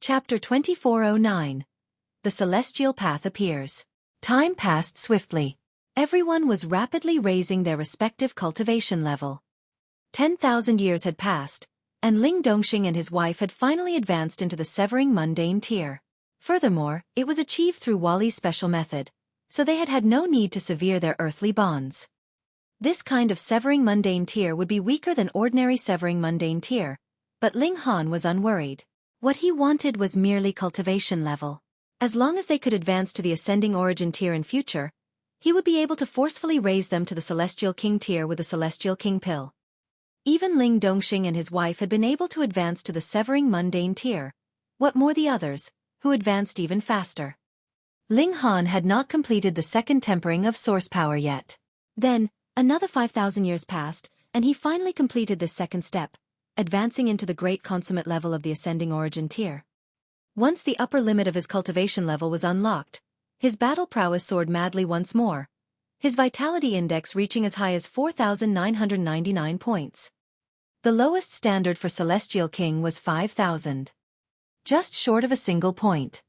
Chapter 2409. The Celestial Path Appears. Time passed swiftly. Everyone was rapidly raising their respective cultivation level. 10,000 years had passed, and Ling Dongxing and his wife had finally advanced into the Severing Mundane tier. Furthermore, it was achieved through Wally's special method, so they had had no need to sever their earthly bonds. This kind of Severing Mundane tier would be weaker than ordinary Severing Mundane tier, but Ling Han was unworried. What he wanted was merely cultivation level. As long as they could advance to the Ascending Origin tier in future, he would be able to forcefully raise them to the Celestial King tier with the Celestial King pill. Even Ling Dongxing and his wife had been able to advance to the Severing Mundane tier. What more the others, who advanced even faster. Ling Han had not completed the second tempering of source power yet. Then, another 5,000 years passed, and he finally completed this second step, advancing into the great consummate level of the Ascending Origin tier. Once the upper limit of his cultivation level was unlocked, his battle prowess soared madly once more, his vitality index reaching as high as 4,999 points. The lowest standard for Celestial King was 5,000. Just short of a single point.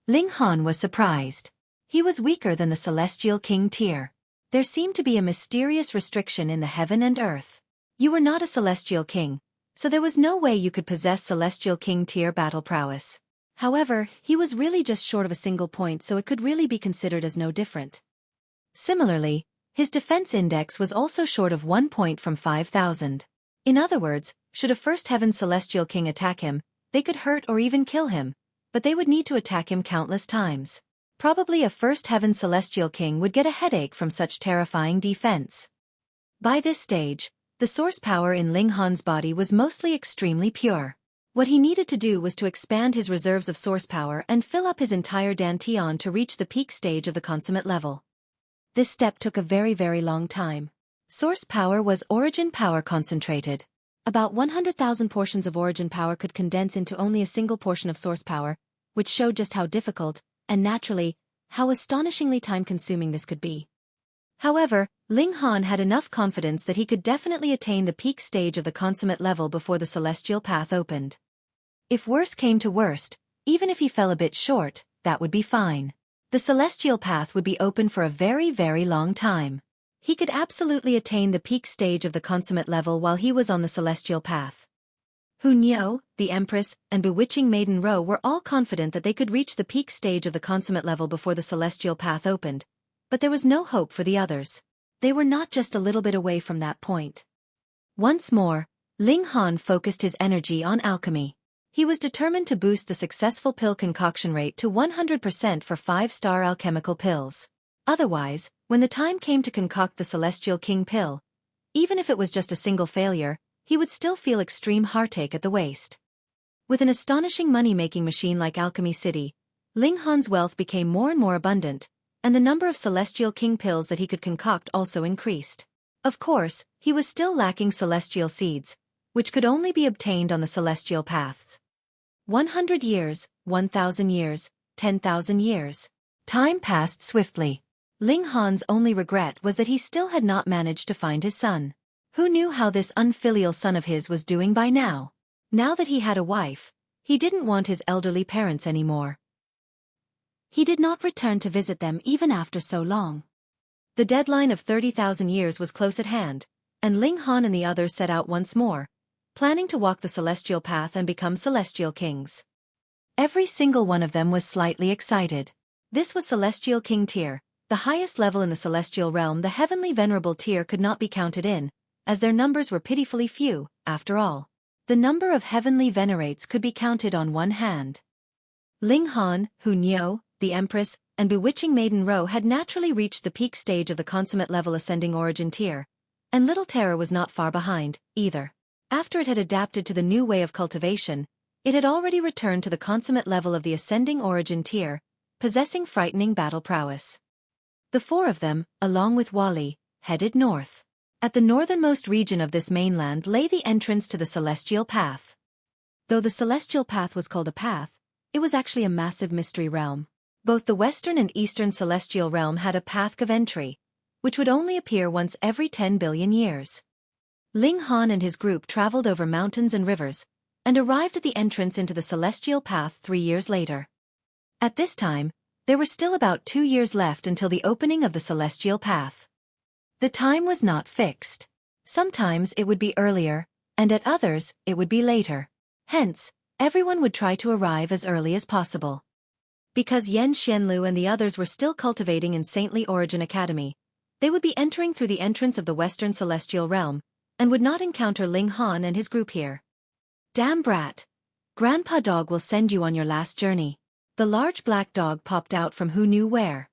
Ling Han was surprised. He was weaker than the Celestial King tier. There seemed to be a mysterious restriction in the heaven and earth. You were not a Celestial King, so there was no way you could possess Celestial King tier battle prowess. However, he was really just short of a single point, so it could really be considered as no different. Similarly, his defense index was also short of 1 point from 5,000. In other words, should a First Heaven Celestial King attack him, they could hurt or even kill him, but they would need to attack him countless times. Probably a First Heaven Celestial King would get a headache from such terrifying defense. By this stage, the source power in Ling Han's body was mostly extremely pure. What he needed to do was to expand his reserves of source power and fill up his entire dantian to reach the peak stage of the consummate level. This step took a very long time. Source power was origin power concentrated. About 100,000 portions of origin power could condense into only a single portion of source power, which showed just how difficult, and naturally, how astonishingly time-consuming this could be. However, Ling Han had enough confidence that he could definitely attain the peak stage of the consummate level before the Celestial Path opened. If worse came to worst, even if he fell a bit short, that would be fine. The Celestial Path would be open for a very long time. He could absolutely attain the peak stage of the consummate level while he was on the Celestial Path. Hu Niu, the Empress, and Bewitching Maiden Ro were all confident that they could reach the peak stage of the consummate level before the Celestial Path opened, but there was no hope for the others. They were not just a little bit away from that point. Once more, Ling Han focused his energy on alchemy. He was determined to boost the successful pill concoction rate to 100% for 5-star alchemical pills. Otherwise, when the time came to concoct the Celestial King pill, even if it was just a single failure, he would still feel extreme heartache at the waist. With an astonishing money-making machine like Alchemy City, Ling Han's wealth became more and more abundant, and the number of Celestial King pills that he could concoct also increased. Of course, he was still lacking Celestial Seeds, which could only be obtained on the Celestial Paths. 100 years, 1,000 years, 10,000 years. Time passed swiftly. Ling Han's only regret was that he still had not managed to find his son. Who knew how this unfilial son of his was doing by now? Now that he had a wife, he didn't want his elderly parents anymore. He did not return to visit them even after so long. The deadline of 30,000 years was close at hand, and Ling Han and the others set out once more, planning to walk the Celestial Path and become Celestial Kings. Every single one of them was slightly excited. This was Celestial King tier, the highest level in the Celestial realm. The Heavenly Venerable tier could not be counted in, as their numbers were pitifully few, after all. The number of Heavenly Venerates could be counted on one hand. Ling Han, Hu Niu, the Empress, and Bewitching Maiden Ro had naturally reached the peak stage of the consummate level Ascending Origin tier, and Little Terror was not far behind, either. After it had adapted to the new way of cultivation, it had already returned to the consummate level of the Ascending Origin tier, possessing frightening battle prowess. The four of them, along with Wally, headed north. At the northernmost region of this mainland lay the entrance to the Celestial Path. Though the Celestial Path was called a path, it was actually a massive mystery realm. Both the Western and Eastern Celestial Realm had a path of entry, which would only appear once every 10 billion years. Ling Han and his group traveled over mountains and rivers, and arrived at the entrance into the Celestial Path 3 years later. At this time, there were still about 2 years left until the opening of the Celestial Path. The time was not fixed. Sometimes it would be earlier, and at others, it would be later. Hence, everyone would try to arrive as early as possible. Because Yen Xianlu and the others were still cultivating in Saintly Origin Academy, they would be entering through the entrance of the Western Celestial Realm, and would not encounter Ling Han and his group here. Damn brat. Grandpa Dog will send you on your last journey. The large black dog popped out from who knew where.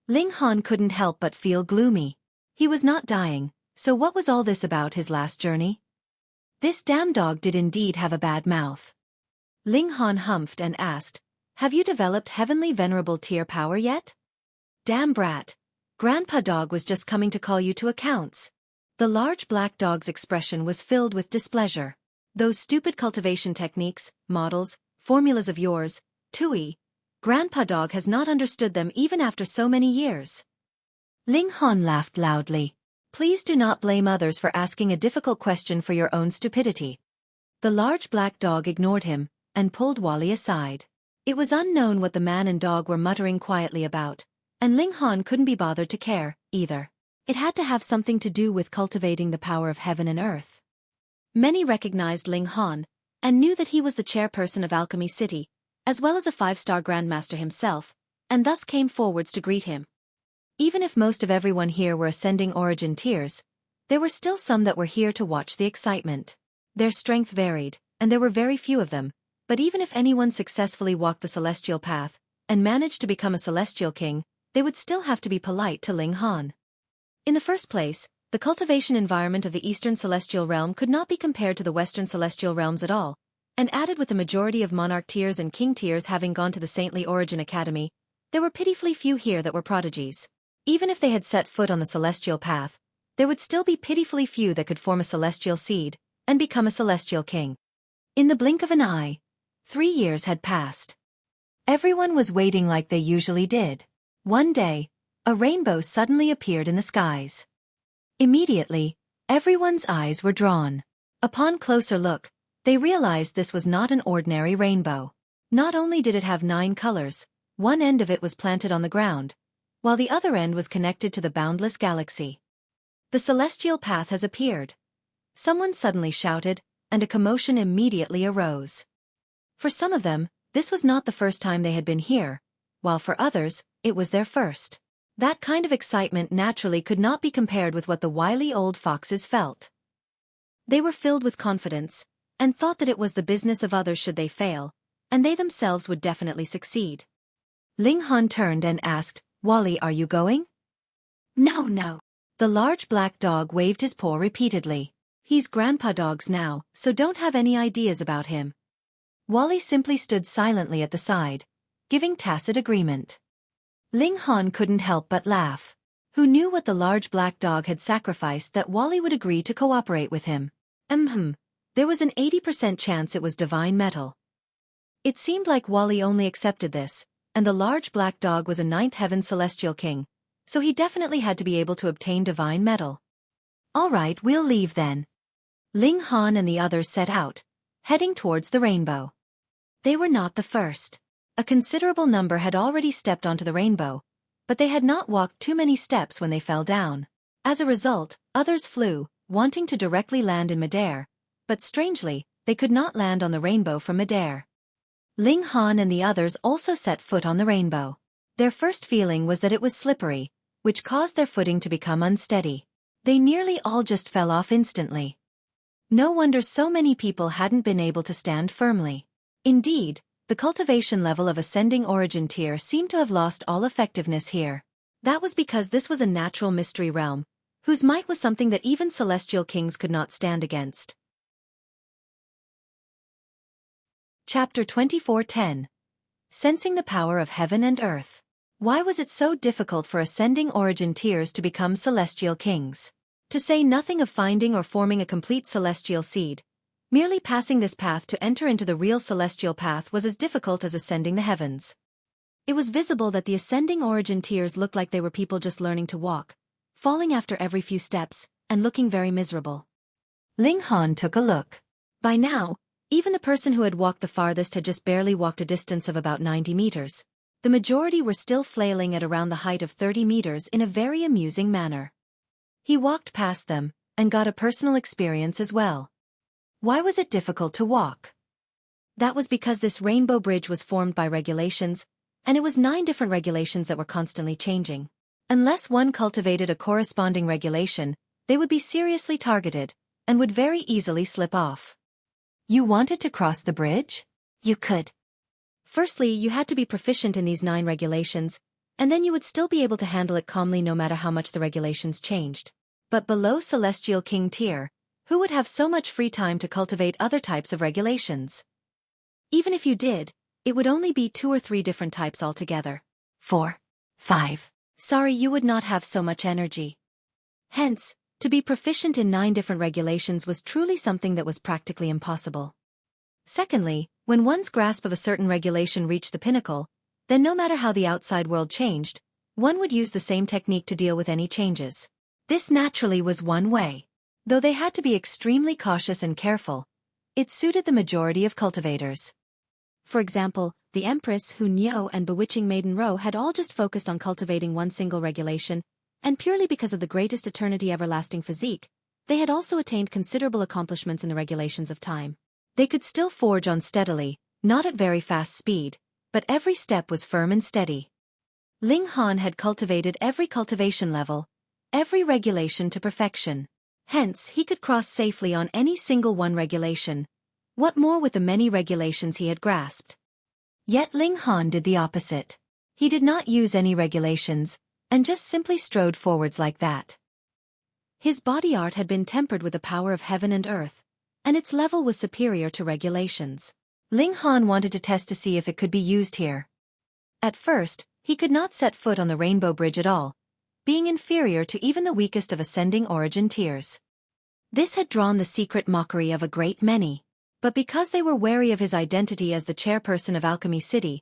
Ling Han couldn't help but feel gloomy. He was not dying, so what was all this about his last journey? This damn dog did indeed have a bad mouth. Ling Han humphed and asked, "Have you developed heavenly venerable tier power yet?" Damn brat. Grandpa Dog was just coming to call you to accounts. The large black dog's expression was filled with displeasure. Those stupid cultivation techniques, models, formulas of yours, Tui. Grandpa Dog has not understood them even after so many years. Ling Han laughed loudly. Please do not blame others for asking a difficult question for your own stupidity. The large black dog ignored him, and pulled Wally aside. It was unknown what the man and dog were muttering quietly about, and Ling Han couldn't be bothered to care, either. It had to have something to do with cultivating the power of heaven and earth. Many recognized Ling Han, and knew that he was the chairperson of Alchemy City, as well as a 5-star grandmaster himself, and thus came forwards to greet him. Even if most of everyone here were ascending origin tiers, there were still some that were here to watch the excitement. Their strength varied, and there were very few of them, but even if anyone successfully walked the Celestial Path, and managed to become a Celestial King, they would still have to be polite to Ling Han. In the first place, the cultivation environment of the Eastern Celestial Realm could not be compared to the Western Celestial Realms at all, and added with the majority of Monarch tiers and King tiers having gone to the Saintly Origin Academy, there were pitifully few here that were prodigies. Even if they had set foot on the Celestial Path, there would still be pitifully few that could form a Celestial seed, and become a Celestial King. In the blink of an eye, 3 years had passed. Everyone was waiting like they usually did. One day, a rainbow suddenly appeared in the skies. Immediately, everyone's eyes were drawn. Upon closer look, they realized this was not an ordinary rainbow. Not only did it have 9 colors, one end of it was planted on the ground, while the other end was connected to the boundless galaxy. The Celestial Path has appeared. Someone suddenly shouted, and a commotion immediately arose. For some of them, this was not the first time they had been here, while for others, it was their first. That kind of excitement naturally could not be compared with what the wily old foxes felt. They were filled with confidence, and thought that it was the business of others should they fail, and they themselves would definitely succeed. Ling Han turned and asked, "Wally, are you going?" No. The large black dog waved his paw repeatedly. He's Grandpa Dog's now, so don't have any ideas about him. Wally simply stood silently at the side, giving tacit agreement. Ling Han couldn't help but laugh. Who knew what the large black dog had sacrificed that Wally would agree to cooperate with him? There was an 80% chance it was divine metal. It seemed like Wally only accepted this, and the large black dog was a 9th heaven celestial king, so he definitely had to be able to obtain divine metal. All right, we'll leave then. Ling Han and the others set out, heading towards the rainbow. They were not the first. A considerable number had already stepped onto the rainbow, but they had not walked too many steps when they fell down. As a result, others flew, wanting to directly land in midair, but strangely, they could not land on the rainbow from midair. Ling Han and the others also set foot on the rainbow. Their first feeling was that it was slippery, which caused their footing to become unsteady. They nearly all just fell off instantly. No wonder so many people hadn't been able to stand firmly. Indeed, the cultivation level of ascending origin tier seemed to have lost all effectiveness here. That was because this was a natural mystery realm, whose might was something that even celestial kings could not stand against. Chapter 24:10. Sensing the Power of Heaven and Earth. Why was it so difficult for ascending origin tiers to become celestial kings? To say nothing of finding or forming a complete celestial seed, merely passing this path to enter into the real celestial path was as difficult as ascending the heavens. It was visible that the ascending origin tiers looked like they were people just learning to walk, falling after every few steps, and looking very miserable. Ling Han took a look. By now, Even the person who had walked the farthest had just barely walked a distance of about 90 meters. The majority were still flailing at around the height of 30 meters in a very amusing manner. He walked past them, and got a personal experience as well. Why was it difficult to walk? That was because this rainbow bridge was formed by regulations, and it was 9 different regulations that were constantly changing. Unless one cultivated a corresponding regulation, they would be seriously targeted, and would very easily slip off. You wanted to cross the bridge? You could. Firstly, you had to be proficient in these 9 regulations, and then you would still be able to handle it calmly no matter how much the regulations changed. But below Celestial King tier, who would have so much free time to cultivate other types of regulations? Even if you did, it would only be 2 or 3 different types altogether. 4, 5. Sorry, you would not have so much energy. Hence, to be proficient in 9 different regulations was truly something that was practically impossible. Secondly, when one's grasp of a certain regulation reached the pinnacle, then no matter how the outside world changed, one would use the same technique to deal with any changes. This naturally was one way. Though they had to be extremely cautious and careful, it suited the majority of cultivators. For example, the Empress, Hunyeo, and Bewitching Maiden Ro had all just focused on cultivating one single regulation, and purely because of the greatest eternity everlasting physique, they had also attained considerable accomplishments in the regulations of time. They could still forge on steadily, not at very fast speed, but every step was firm and steady. Ling Han had cultivated every cultivation level, every regulation to perfection. Hence, he could cross safely on any single one regulation. What more with the many regulations he had grasped? Yet Ling Han did the opposite. He did not use any regulations, and just simply strode forwards like that. His body art had been tempered with the power of heaven and earth, and its level was superior to regulations. Ling Han wanted to test to see if it could be used here. At first, he could not set foot on the Rainbow Bridge at all, being inferior to even the weakest of ascending origin tiers. This had drawn the secret mockery of a great many, but because they were wary of his identity as the chairperson of Alchemy City,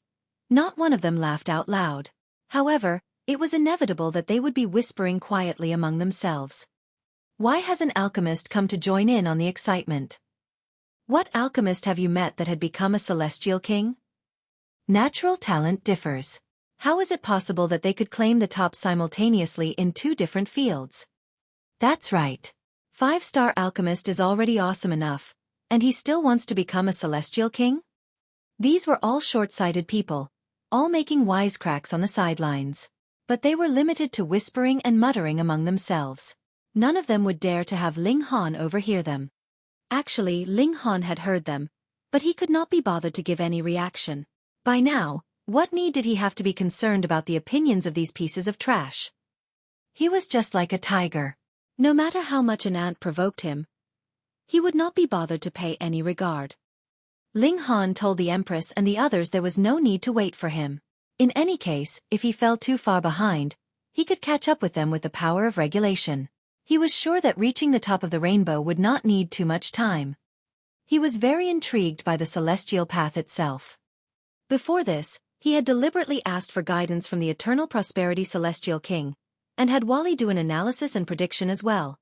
not one of them laughed out loud. However, it was inevitable that they would be whispering quietly among themselves. Why has an alchemist come to join in on the excitement? What alchemist have you met that had become a celestial king? Natural talent differs. How is it possible that they could claim the top simultaneously in 2 different fields? That's right. 5-star alchemist is already awesome enough, and he still wants to become a celestial king? These were all short-sighted people, all making wisecracks on the sidelines. But they were limited to whispering and muttering among themselves. None of them would dare to have Ling Han overhear them. Actually, Ling Han had heard them, but he could not be bothered to give any reaction. By now, what need did he have to be concerned about the opinions of these pieces of trash? He was just like a tiger. No matter how much an ant provoked him, he would not be bothered to pay any regard. Ling Han told the Empress and the others there was no need to wait for him. In any case, if he fell too far behind, he could catch up with them with the power of regulation. He was sure that reaching the top of the rainbow would not need too much time. He was very intrigued by the celestial path itself. Before this, he had deliberately asked for guidance from the Eternal Prosperity Celestial King, and had Wally do an analysis and prediction as well.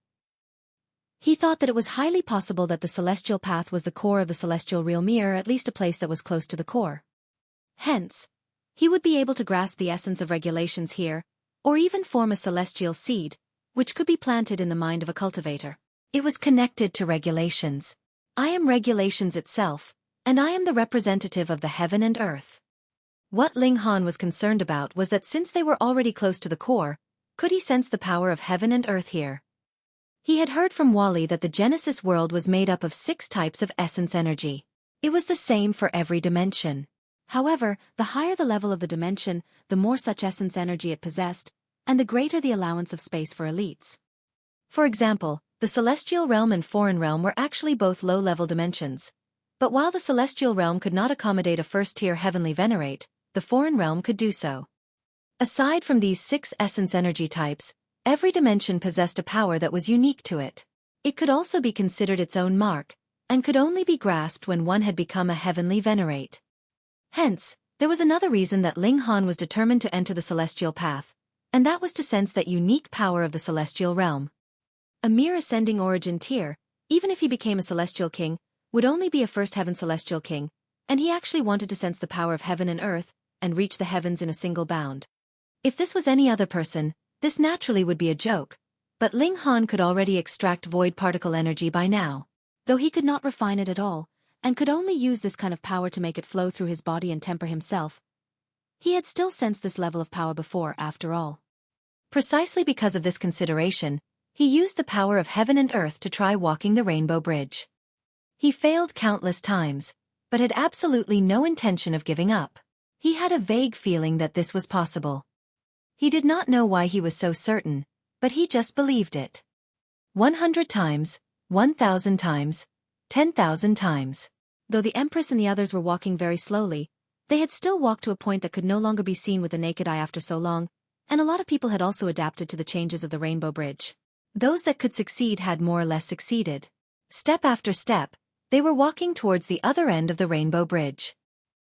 He thought that it was highly possible that the celestial path was the core of the celestial realm, or at least a place that was close to the core. Hence, he would be able to grasp the essence of regulations here, or even form a celestial seed, which could be planted in the mind of a cultivator. It was connected to regulations. I am regulations itself, and I am the representative of the heaven and earth. What Ling Han was concerned about was that since they were already close to the core, could he sense the power of heaven and earth here? He had heard from Wally that the Genesis world was made up of 6 types of essence energy. It was the same for every dimension. However, the higher the level of the dimension, the more such essence energy it possessed, and the greater the allowance of space for elites. For example, the celestial realm and foreign realm were actually both low-level dimensions. But while the celestial realm could not accommodate a first-tier heavenly venerate, the foreign realm could do so. Aside from these 6 essence energy types, every dimension possessed a power that was unique to it. It could also be considered its own mark, and could only be grasped when one had become a heavenly venerate. Hence, there was another reason that Ling Han was determined to enter the celestial path, and that was to sense that unique power of the celestial realm. A mere ascending origin tier, even if he became a celestial king, would only be a first heaven celestial king, and he actually wanted to sense the power of heaven and earth, and reach the heavens in a single bound. If this was any other person, this naturally would be a joke, but Ling Han could already extract void particle energy by now. Though he could not refine it at all, and could only use this kind of power to make it flow through his body and temper himself, he had still sensed this level of power before, after all. Precisely because of this consideration, he used the power of heaven and earth to try walking the Rainbow Bridge. He failed countless times, but had absolutely no intention of giving up. He had a vague feeling that this was possible. He did not know why he was so certain, but he just believed it. 100 times, 1,000 times, 10,000 times. Though the Empress and the others were walking very slowly, they had still walked to a point that could no longer be seen with the naked eye after so long, and a lot of people had also adapted to the changes of the Rainbow Bridge. Those that could succeed had more or less succeeded. Step after step, they were walking towards the other end of the Rainbow Bridge.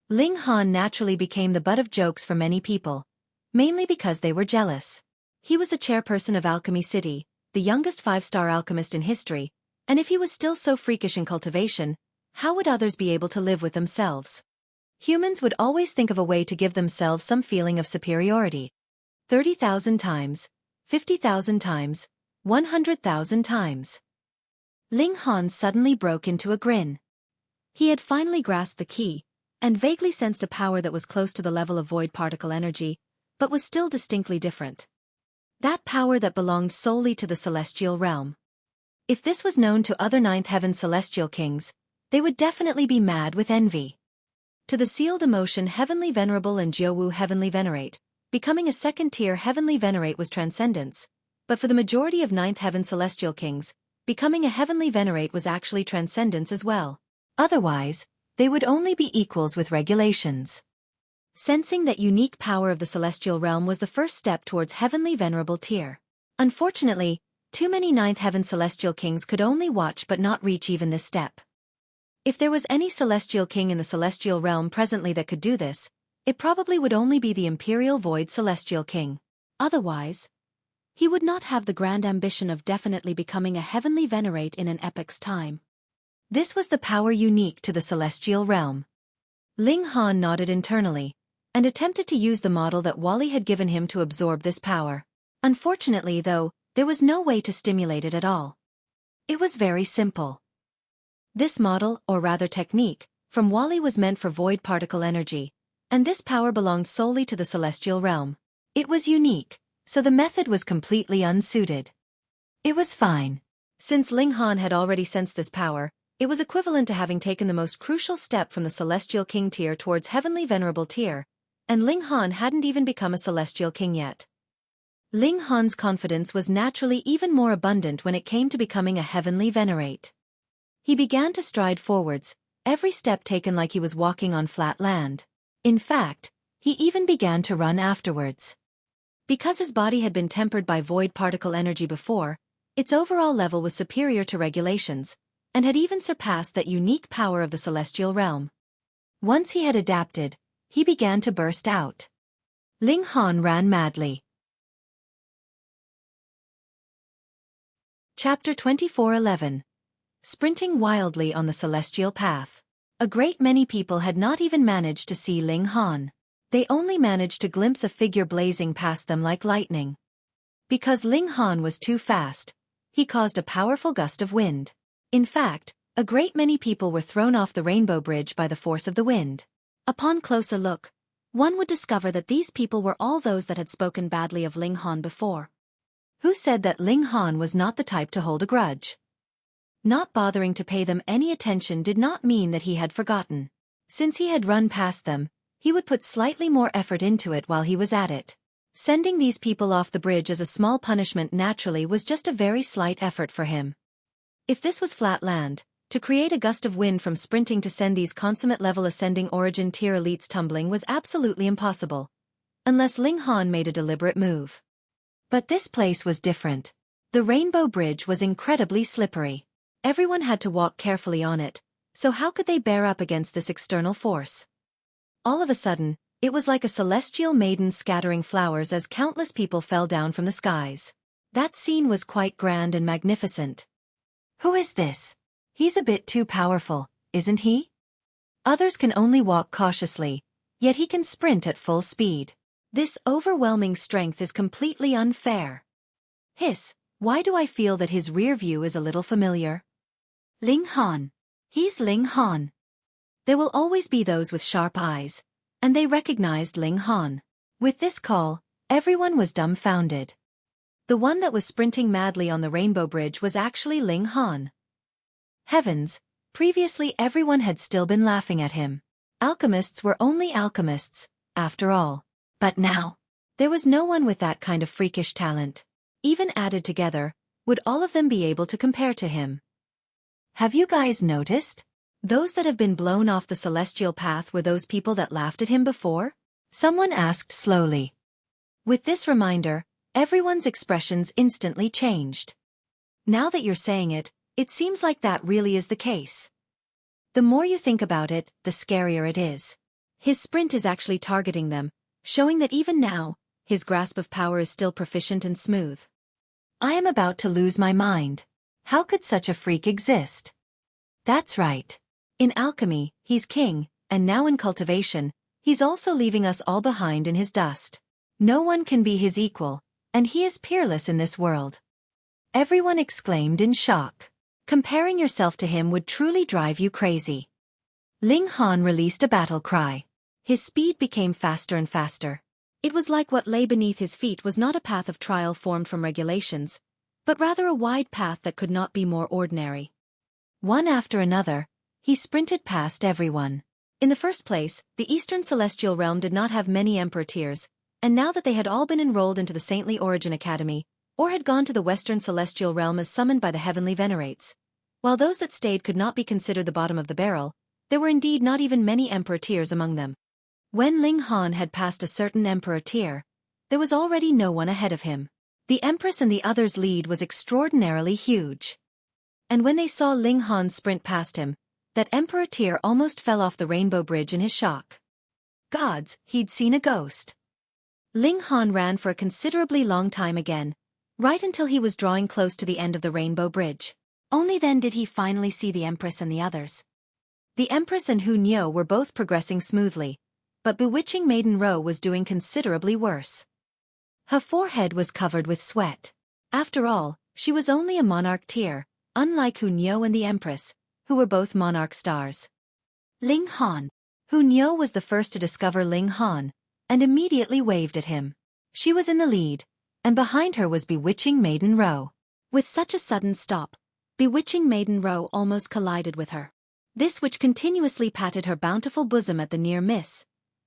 Ling Han naturally became the butt of jokes for many people, mainly because they were jealous. He was the chairperson of Alchemy City, the youngest 5-star alchemist in history, and if he was still so freakish in cultivation, how would others be able to live with themselves? Humans would always think of a way to give themselves some feeling of superiority. 30,000 times, 50,000 times, 100,000 times. Ling Han suddenly broke into a grin. He had finally grasped the key, and vaguely sensed a power that was close to the level of void particle energy, but was still distinctly different. That power that belonged solely to the celestial realm. If this was known to other ninth heaven celestial kings, they would definitely be mad with envy. To the sealed emotion Heavenly Venerable and Jiuwu Heavenly Venerate, becoming a second-tier Heavenly Venerate was transcendence, but for the majority of ninth heaven celestial kings, becoming a Heavenly Venerate was actually transcendence as well. Otherwise, they would only be equals with regulations. Sensing that unique power of the celestial realm was the first step towards Heavenly Venerable tier. Unfortunately, too many ninth heaven celestial kings could only watch but not reach even this step. If there was any celestial king in the celestial realm presently that could do this, it probably would only be the Imperial Void Celestial King. Otherwise, he would not have the grand ambition of definitely becoming a Heavenly Venerate in an epoch's time. This was the power unique to the celestial realm. Ling Han nodded internally, and attempted to use the model that Wally had given him to absorb this power. Unfortunately, though, there was no way to stimulate it at all. It was very simple. This model, or rather technique, from Wally was meant for void particle energy, and this power belonged solely to the celestial realm. It was unique, so the method was completely unsuited. It was fine. Since Ling Han had already sensed this power, it was equivalent to having taken the most crucial step from the Celestial King tier towards Heavenly Venerable tier, and Ling Han hadn't even become a Celestial King yet. Ling Han's confidence was naturally even more abundant when it came to becoming a Heavenly Venerate. He began to stride forwards, every step taken like he was walking on flat land. In fact, he even began to run afterwards. Because his body had been tempered by void particle energy before, its overall level was superior to regulations, and had even surpassed that unique power of the celestial realm. Once he had adapted, he began to burst out. Ling Han ran madly. Chapter 24:11. Sprinting wildly on the celestial path. A great many people had not even managed to see Ling Han. They only managed to glimpse a figure blazing past them like lightning. Because Ling Han was too fast, he caused a powerful gust of wind. In fact, a great many people were thrown off the Rainbow Bridge by the force of the wind. Upon closer look, one would discover that these people were all those that had spoken badly of Ling Han before. Who said that Ling Han was not the type to hold a grudge? Not bothering to pay them any attention did not mean that he had forgotten. Since he had run past them, he would put slightly more effort into it while he was at it. Sending these people off the bridge as a small punishment naturally was just a very slight effort for him. If this was flat land, to create a gust of wind from sprinting to send these consummate level ascending origin tier elites tumbling was absolutely impossible. Unless Ling Han made a deliberate move. But this place was different. The Rainbow Bridge was incredibly slippery. Everyone had to walk carefully on it, so how could they bear up against this external force? All of a sudden, it was like a celestial maiden scattering flowers as countless people fell down from the skies. That scene was quite grand and magnificent. Who is this? He's a bit too powerful, isn't he? Others can only walk cautiously, yet he can sprint at full speed. This overwhelming strength is completely unfair. Hiss, why do I feel that his rear view is a little familiar? Ling Han. He's Ling Han. There will always be those with sharp eyes, and they recognized Ling Han. With this call, everyone was dumbfounded. The one that was sprinting madly on the Rainbow Bridge was actually Ling Han. Heavens, previously everyone had still been laughing at him. Alchemists were only alchemists, after all. But now, there was no one with that kind of freakish talent. Even added together, would all of them be able to compare to him? Have you guys noticed? Those that have been blown off the celestial path were those people that laughed at him before? Someone asked slowly. With this reminder, everyone's expressions instantly changed. Now that you're saying it, it seems like that really is the case. The more you think about it, the scarier it is. His sprint is actually targeting them, showing that even now, his grasp of power is still proficient and smooth. I am about to lose my mind. How could such a freak exist? That's right. In alchemy, he's king, and now in cultivation, he's also leaving us all behind in his dust. No one can be his equal, and he is peerless in this world. Everyone exclaimed in shock. Comparing yourself to him would truly drive you crazy. Ling Han released a battle cry. His speed became faster and faster. It was like what lay beneath his feet was not a path of trial formed from regulations, but rather a wide path that could not be more ordinary. One after another, he sprinted past everyone. In the first place, the Eastern Celestial Realm did not have many Emperor tiers, and now that they had all been enrolled into the Saintly Origin Academy, or had gone to the Western Celestial Realm as summoned by the Heavenly Venerates, while those that stayed could not be considered the bottom of the barrel, there were indeed not even many Emperor tiers among them. When Ling Han had passed a certain Emperor tier, there was already no one ahead of him. The Empress and the others' lead was extraordinarily huge. And when they saw Ling Han sprint past him, that Emperor tier almost fell off the Rainbow Bridge in his shock. Gods, he'd seen a ghost. Ling Han ran for a considerably long time again, right until he was drawing close to the end of the Rainbow Bridge. Only then did he finally see the Empress and the others. The Empress and Hu Niu were both progressing smoothly, but bewitching Maiden Ro was doing considerably worse. Her forehead was covered with sweat. After all, she was only a monarch tier, unlike Hu Niu and the Empress, who were both monarch stars. Ling Han. Hu Niu was the first to discover Ling Han, and immediately waved at him. She was in the lead, and behind her was bewitching Maiden Ro. With such a sudden stop, bewitching Maiden Ro almost collided with her. This which continuously patted her bountiful bosom at the near miss,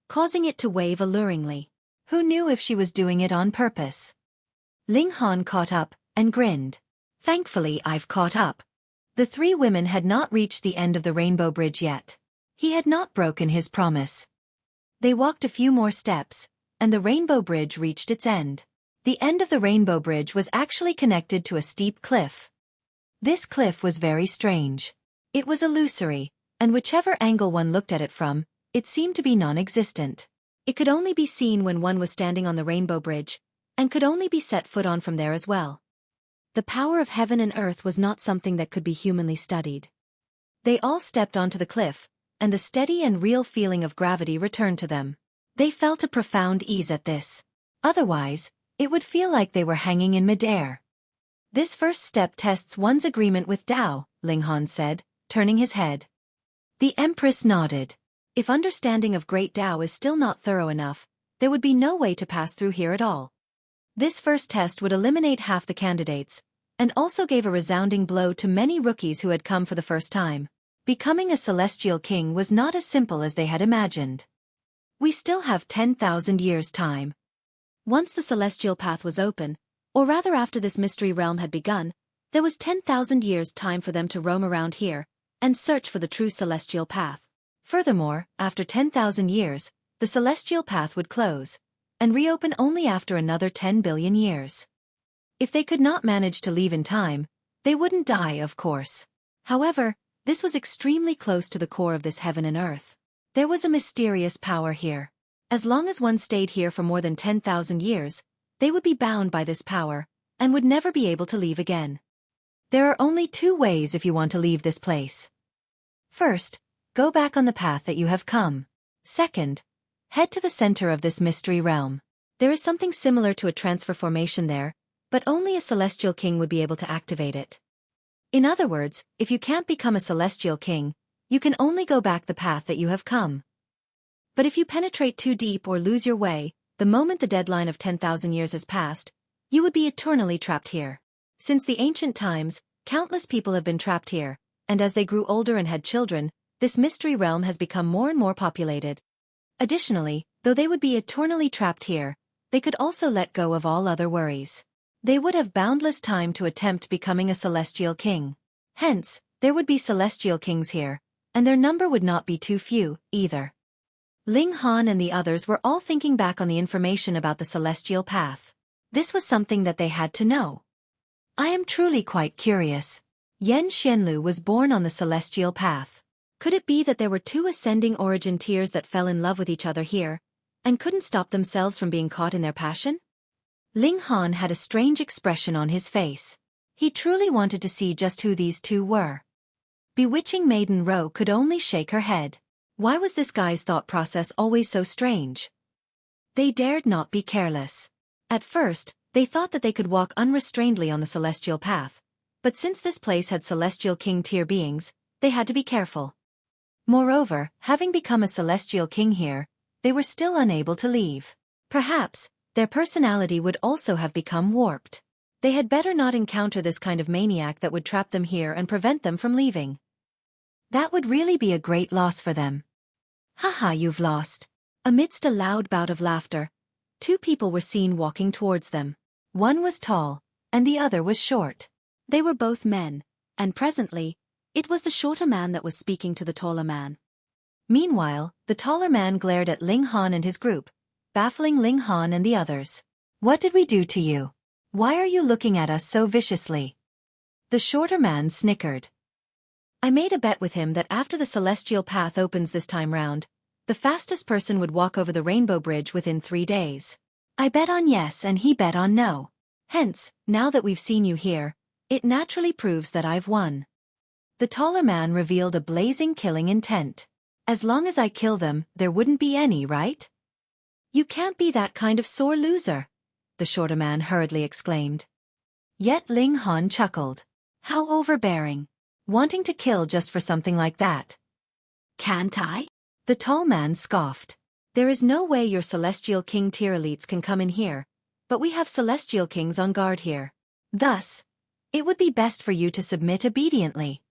causing it to wave alluringly. Who knew if she was doing it on purpose? Ling Han caught up, and grinned. Thankfully I've caught up. The three women had not reached the end of the Rainbow Bridge yet. He had not broken his promise. They walked a few more steps, and the Rainbow Bridge reached its end. The end of the Rainbow Bridge was actually connected to a steep cliff. This cliff was very strange. It was illusory, and whichever angle one looked at it from, it seemed to be non-existent. It could only be seen when one was standing on the Rainbow Bridge, and could only be set foot on from there as well. The power of heaven and earth was not something that could be humanly studied. They all stepped onto the cliff, and the steady and real feeling of gravity returned to them. They felt a profound ease at this. Otherwise, it would feel like they were hanging in midair. This first step tests one's agreement with Tao, Ling Han said, turning his head. The Empress nodded. If understanding of Great Tao is still not thorough enough, there would be no way to pass through here at all. This first test would eliminate half the candidates, and also gave a resounding blow to many rookies who had come for the first time. Becoming a celestial king was not as simple as they had imagined. We still have 10,000 years' time. Once the celestial path was open, or rather after this mystery realm had begun, there was 10,000 years' time for them to roam around here, and search for the true celestial path. Furthermore, after 10,000 years, the celestial path would close, and reopen only after another 10 billion years. If they could not manage to leave in time, they wouldn't die, of course. However, this was extremely close to the core of this heaven and earth. There was a mysterious power here. As long as one stayed here for more than 10,000 years, they would be bound by this power, and would never be able to leave again. There are only two ways if you want to leave this place. First, go back on the path that you have come. Second, head to the center of this mystery realm. There is something similar to a transfer formation there, but only a celestial king would be able to activate it. In other words, if you can't become a celestial king, you can only go back the path that you have come. But if you penetrate too deep or lose your way, the moment the deadline of 10,000 years has passed, you would be eternally trapped here. Since the ancient times, countless people have been trapped here, and as they grew older and had children, this mystery realm has become more and more populated. Additionally, though they would be eternally trapped here, they could also let go of all other worries. They would have boundless time to attempt becoming a celestial king. Hence, there would be celestial kings here, and their number would not be too few, either. Ling Han and the others were all thinking back on the information about the celestial path. This was something that they had to know. I am truly quite curious. Yan Xianlu was born on the celestial path. Could it be that there were two ascending origin tiers that fell in love with each other here, and couldn't stop themselves from being caught in their passion? Ling Han had a strange expression on his face. He truly wanted to see just who these two were. Bewitching Maiden Ro could only shake her head. Why was this guy's thought process always so strange? They dared not be careless. At first, they thought that they could walk unrestrainedly on the celestial path, but since this place had celestial king tier beings, they had to be careful. Moreover, having become a celestial king here, they were still unable to leave. Perhaps, their personality would also have become warped. They had better not encounter this kind of maniac that would trap them here and prevent them from leaving. That would really be a great loss for them. Haha, you've lost. Amidst a loud bout of laughter, two people were seen walking towards them. One was tall, and the other was short. They were both men, and presently, it was the shorter man that was speaking to the taller man. Meanwhile, the taller man glared at Ling Han and his group, baffling Ling Han and the others. What did we do to you? Why are you looking at us so viciously? The shorter man snickered. I made a bet with him that after the celestial path opens this time round, the fastest person would walk over the Rainbow Bridge within 3 days. I bet on yes and he bet on no. Hence, now that we've seen you here, it naturally proves that I've won. The taller man revealed a blazing killing intent. As long as I kill them, there wouldn't be any, right? You can't be that kind of sore loser, the shorter man hurriedly exclaimed. Yet Ling Han chuckled. How overbearing. Wanting to kill just for something like that. Can't I? The tall man scoffed. There is no way your celestial king tier elites can come in here, but we have celestial kings on guard here. Thus, it would be best for you to submit obediently.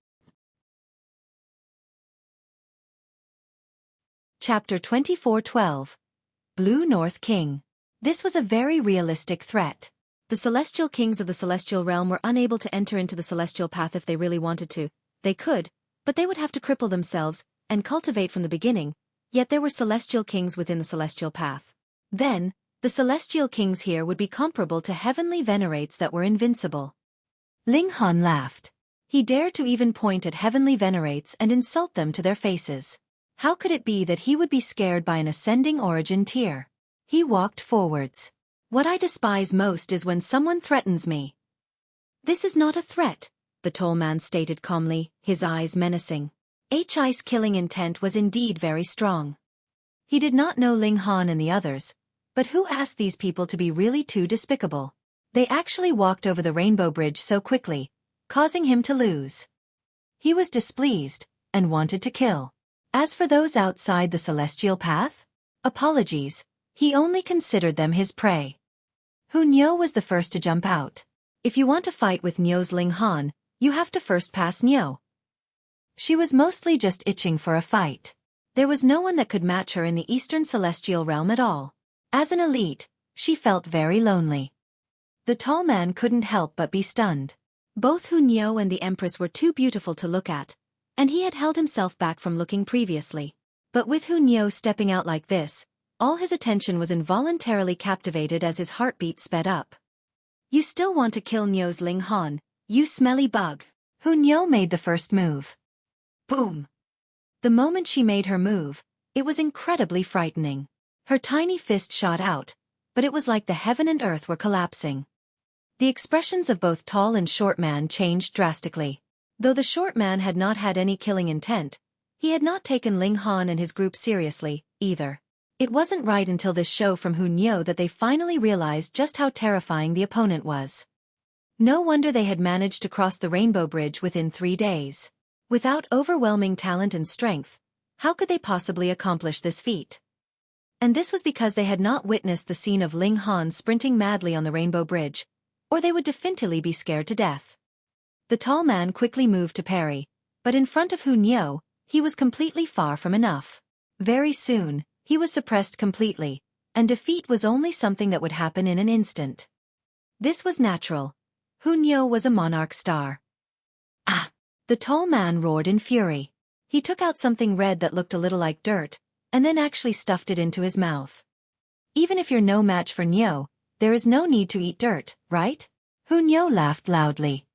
Chapter 24:12. Blue North King. This was a very realistic threat. The celestial kings of the celestial realm were unable to enter into the celestial path if they really wanted to. They could, but they would have to cripple themselves and cultivate from the beginning, yet there were celestial kings within the celestial path. Then, the celestial kings here would be comparable to heavenly venerates that were invincible. Ling Han laughed. He dared to even point at heavenly venerates and insult them to their faces. How could it be that he would be scared by an ascending origin tier? He walked forwards. What I despise most is when someone threatens me. This is not a threat, the tall man stated calmly, his eyes menacing. Hi's killing intent was indeed very strong. He did not know Ling Han and the others, but who asked these people to be really too despicable? They actually walked over the Rainbow Bridge so quickly, causing him to lose. He was displeased, and wanted to kill. As for those outside the celestial path? Apologies, he only considered them his prey. Hu Niu was the first to jump out. If you want to fight with Niu's Ling Han, you have to first pass Niu. She was mostly just itching for a fight. There was no one that could match her in the Eastern Celestial Realm at all. As an elite, she felt very lonely. The tall man couldn't help but be stunned. Both Hu Niu and the Empress were too beautiful to look at, and he had held himself back from looking previously. But with Hu Niu stepping out like this, all his attention was involuntarily captivated as his heartbeat sped up. You still want to kill Niu's Ling Han, you smelly bug. Hu Niu made the first move. Boom! The moment she made her move, it was incredibly frightening. Her tiny fist shot out, but it was like the heaven and earth were collapsing. The expressions of both tall and short man changed drastically. Though the short man had not had any killing intent, he had not taken Ling Han and his group seriously, either. It wasn't right until this show from Hu Niu that they finally realized just how terrifying the opponent was. No wonder they had managed to cross the Rainbow Bridge within 3 days. Without overwhelming talent and strength, how could they possibly accomplish this feat? And this was because they had not witnessed the scene of Ling Han sprinting madly on the Rainbow Bridge, or they would definitely be scared to death. The tall man quickly moved to parry, but in front of Hu Niu, he was completely far from enough. Very soon, he was suppressed completely, and defeat was only something that would happen in an instant. This was natural. Hu Niu was a monarch star. Ah! The tall man roared in fury. He took out something red that looked a little like dirt, and then actually stuffed it into his mouth. Even if you're no match for Niu, there is no need to eat dirt, right? Hu Niu laughed loudly.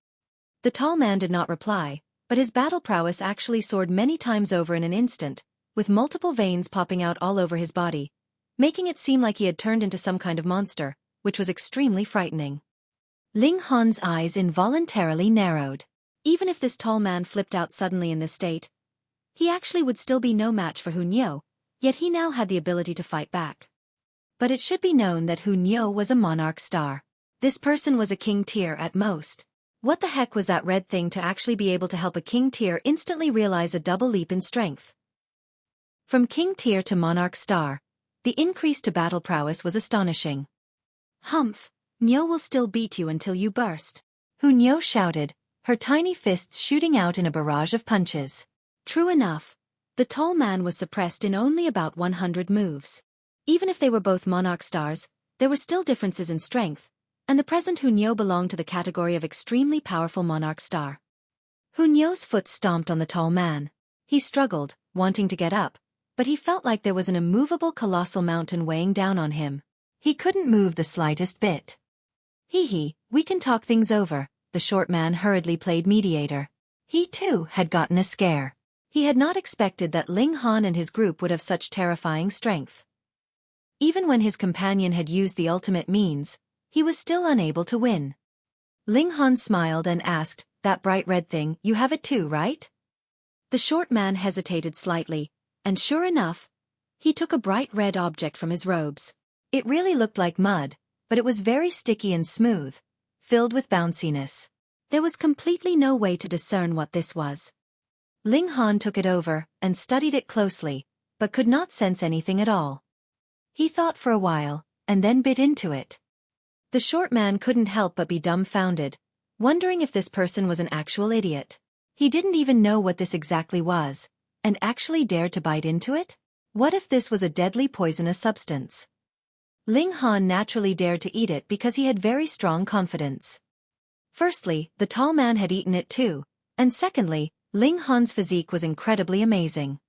The tall man did not reply, but his battle prowess actually soared many times over in an instant, with multiple veins popping out all over his body, making it seem like he had turned into some kind of monster, which was extremely frightening. Ling Han's eyes involuntarily narrowed. Even if this tall man flipped out suddenly in this state, he actually would still be no match for Hu Niu, yet he now had the ability to fight back. But it should be known that Hu Niu was a monarch star. This person was a king tier at most. What the heck was that red thing to actually be able to help a king tier instantly realize a double leap in strength? From king tier to monarch star, the increase to battle prowess was astonishing. Humph, Niu will still beat you until you burst. Hu Niu shouted, her tiny fists shooting out in a barrage of punches. True enough, the tall man was suppressed in only about 100 moves. Even if they were both monarch stars, there were still differences in strength, and the present Hu Niu belonged to the category of extremely powerful monarch star. Hu Niu's foot stomped on the tall man. He struggled, wanting to get up, but he felt like there was an immovable colossal mountain weighing down on him. He couldn't move the slightest bit. Hee, we can talk things over, the short man hurriedly played mediator. He too had gotten a scare. He had not expected that Ling Han and his group would have such terrifying strength. Even when his companion had used the ultimate means, he was still unable to win. Ling Han smiled and asked, that bright red thing, you have it too, right? The short man hesitated slightly, and sure enough, he took a bright red object from his robes. It really looked like mud, but it was very sticky and smooth, filled with bounciness. There was completely no way to discern what this was. Ling Han took it over and studied it closely, but could not sense anything at all. He thought for a while, and then bit into it. The short man couldn't help but be dumbfounded, wondering if this person was an actual idiot. He didn't even know what this exactly was, and actually dared to bite into it? What if this was a deadly poisonous substance? Ling Han naturally dared to eat it because he had very strong confidence. Firstly, the tall man had eaten it too, and secondly, Ling Han's physique was incredibly amazing.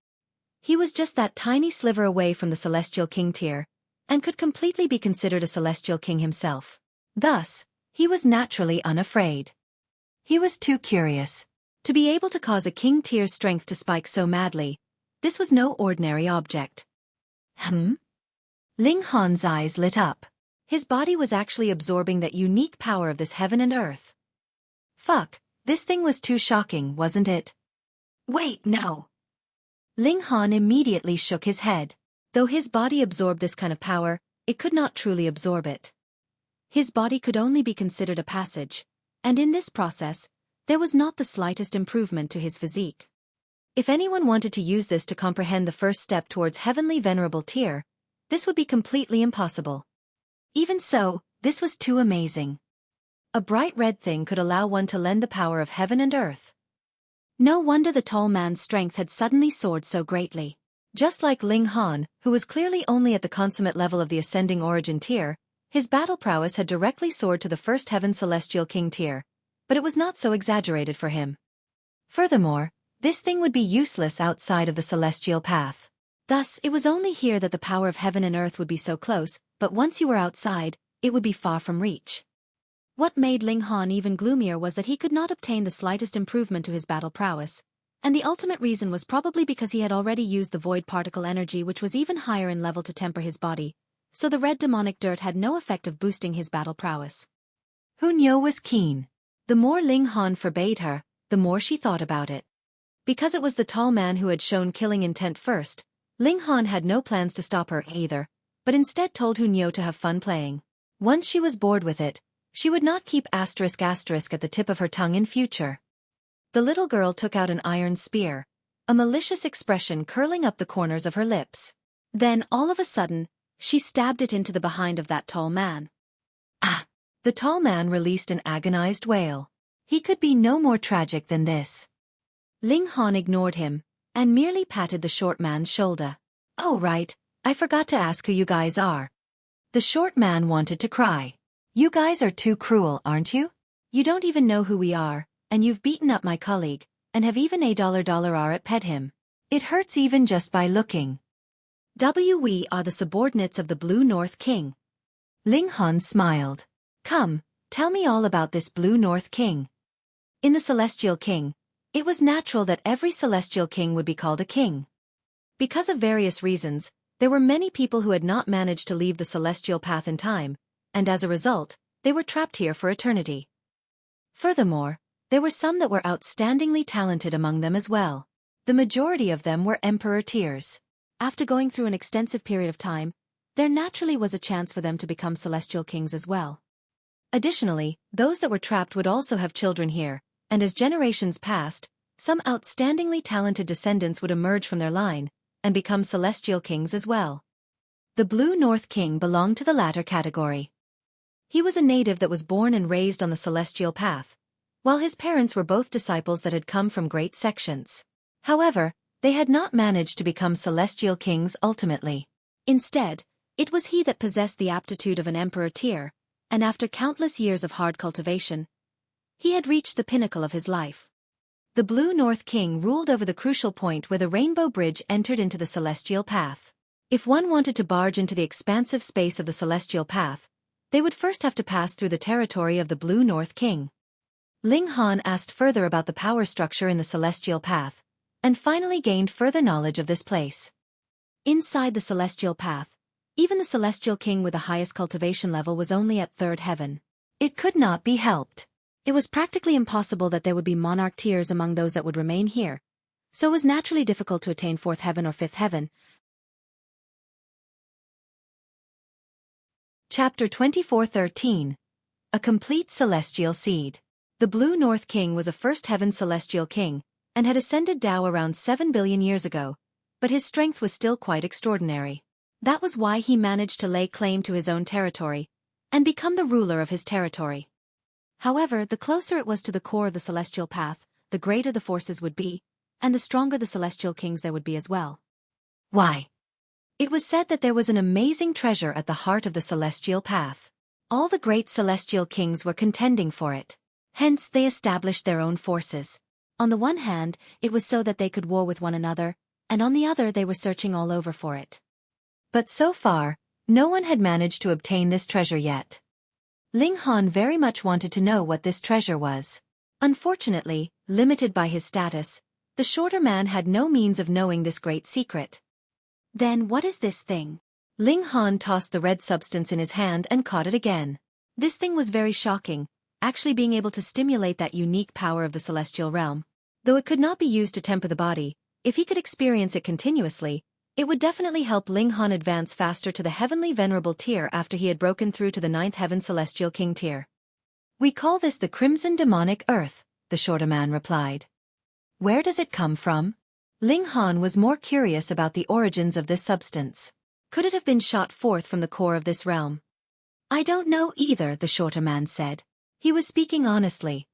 He was just that tiny sliver away from the Celestial King tier, and could completely be considered a Celestial King himself. Thus, he was naturally unafraid. He was too curious. To be able to cause a King tier's strength to spike so madly, this was no ordinary object. Ling Han's eyes lit up. His body was actually absorbing that unique power of this heaven and earth. Fuck, this thing was too shocking, wasn't it? Wait, no. Ling Han immediately shook his head. Though his body absorbed this kind of power, it could not truly absorb it. His body could only be considered a passage, and in this process, there was not the slightest improvement to his physique. If anyone wanted to use this to comprehend the first step towards heavenly venerable tier, this would be completely impossible. Even so, this was too amazing. A bright red thing could allow one to lend the power of heaven and earth. No wonder the tall man's strength had suddenly soared so greatly. Just like Ling Han, who was clearly only at the consummate level of the ascending origin tier, his battle prowess had directly soared to the first heaven Celestial King tier, but it was not so exaggerated for him. Furthermore, this thing would be useless outside of the celestial path. Thus, it was only here that the power of heaven and earth would be so close, but once you were outside, it would be far from reach. What made Ling Han even gloomier was that he could not obtain the slightest improvement to his battle prowess, and the ultimate reason was probably because he had already used the void particle energy, which was even higher in level, to temper his body, so the red demonic dirt had no effect of boosting his battle prowess. Hunyo was keen. The more Ling Han forbade her, the more she thought about it. Because it was the tall man who had shown killing intent first, Ling Han had no plans to stop her either, but instead told Hunyo to have fun playing. Once she was bored with it, she would not keep *** at the tip of her tongue in future. The little girl took out an iron spear, a malicious expression curling up the corners of her lips. Then, all of a sudden, she stabbed it into the behind of that tall man. Ah! The tall man released an agonized wail. He could be no more tragic than this. Ling Han ignored him, and merely patted the short man's shoulder. Oh right, I forgot to ask who you guys are. The short man wanted to cry. You guys are too cruel, aren't you? You don't even know who we are, and you've beaten up my colleague, and have even $$ pet him. It hurts even just by looking. We are the subordinates of the Blue North King. Ling Han smiled. Come, tell me all about this Blue North King. In the Celestial King, it was natural that every Celestial King would be called a king. Because of various reasons, there were many people who had not managed to leave the Celestial Path in time, and as a result, they were trapped here for eternity. Furthermore, there were some that were outstandingly talented among them as well. The majority of them were Emperor tiers. After going through an extensive period of time, there naturally was a chance for them to become Celestial Kings as well. Additionally, those that were trapped would also have children here, and as generations passed, some outstandingly talented descendants would emerge from their line, and become Celestial Kings as well. The Blue North King belonged to the latter category. He was a native that was born and raised on the Celestial Path, while his parents were both disciples that had come from great sections. However, they had not managed to become Celestial Kings ultimately. Instead, it was he that possessed the aptitude of an Emperor tier, and after countless years of hard cultivation, he had reached the pinnacle of his life. The Blue North King ruled over the crucial point where the Rainbow Bridge entered into the Celestial Path. If one wanted to barge into the expansive space of the Celestial Path, they would first have to pass through the territory of the Blue North King. Ling Han asked further about the power structure in the Celestial Path, and finally gained further knowledge of this place. Inside the Celestial Path, even the Celestial King with the highest cultivation level was only at 3rd heaven. It could not be helped. It was practically impossible that there would be monarch tiers among those that would remain here, so it was naturally difficult to attain 4th heaven or 5th heaven. Chapter 24:13. A Complete Celestial Seed. The Blue North King was a 1st heaven Celestial King, and had ascended Tao around 7 billion years ago, but his strength was still quite extraordinary. That was why he managed to lay claim to his own territory, and become the ruler of his territory. However, the closer it was to the core of the Celestial Path, the greater the forces would be, and the stronger the Celestial Kings there would be as well. Why? It was said that there was an amazing treasure at the heart of the Celestial Path. All the great Celestial Kings were contending for it. Hence, they established their own forces. On the one hand, it was so that they could war with one another, and on the other they were searching all over for it. But so far, no one had managed to obtain this treasure yet. Ling Han very much wanted to know what this treasure was. Unfortunately, limited by his status, the shorter man had no means of knowing this great secret. Then what is this thing? Ling Han tossed the red substance in his hand and caught it again. This thing was very shocking, actually being able to stimulate that unique power of the celestial realm. Though it could not be used to temper the body, if he could experience it continuously, it would definitely help Ling Han advance faster to the heavenly venerable tier after he had broken through to the 9th heaven Celestial King tier. We call this the Crimson Demonic Earth, the shorter man replied. Where does it come from? Ling Han was more curious about the origins of this substance. Could it have been shot forth from the core of this realm? I don't know either, the shorter man said. He was speaking honestly.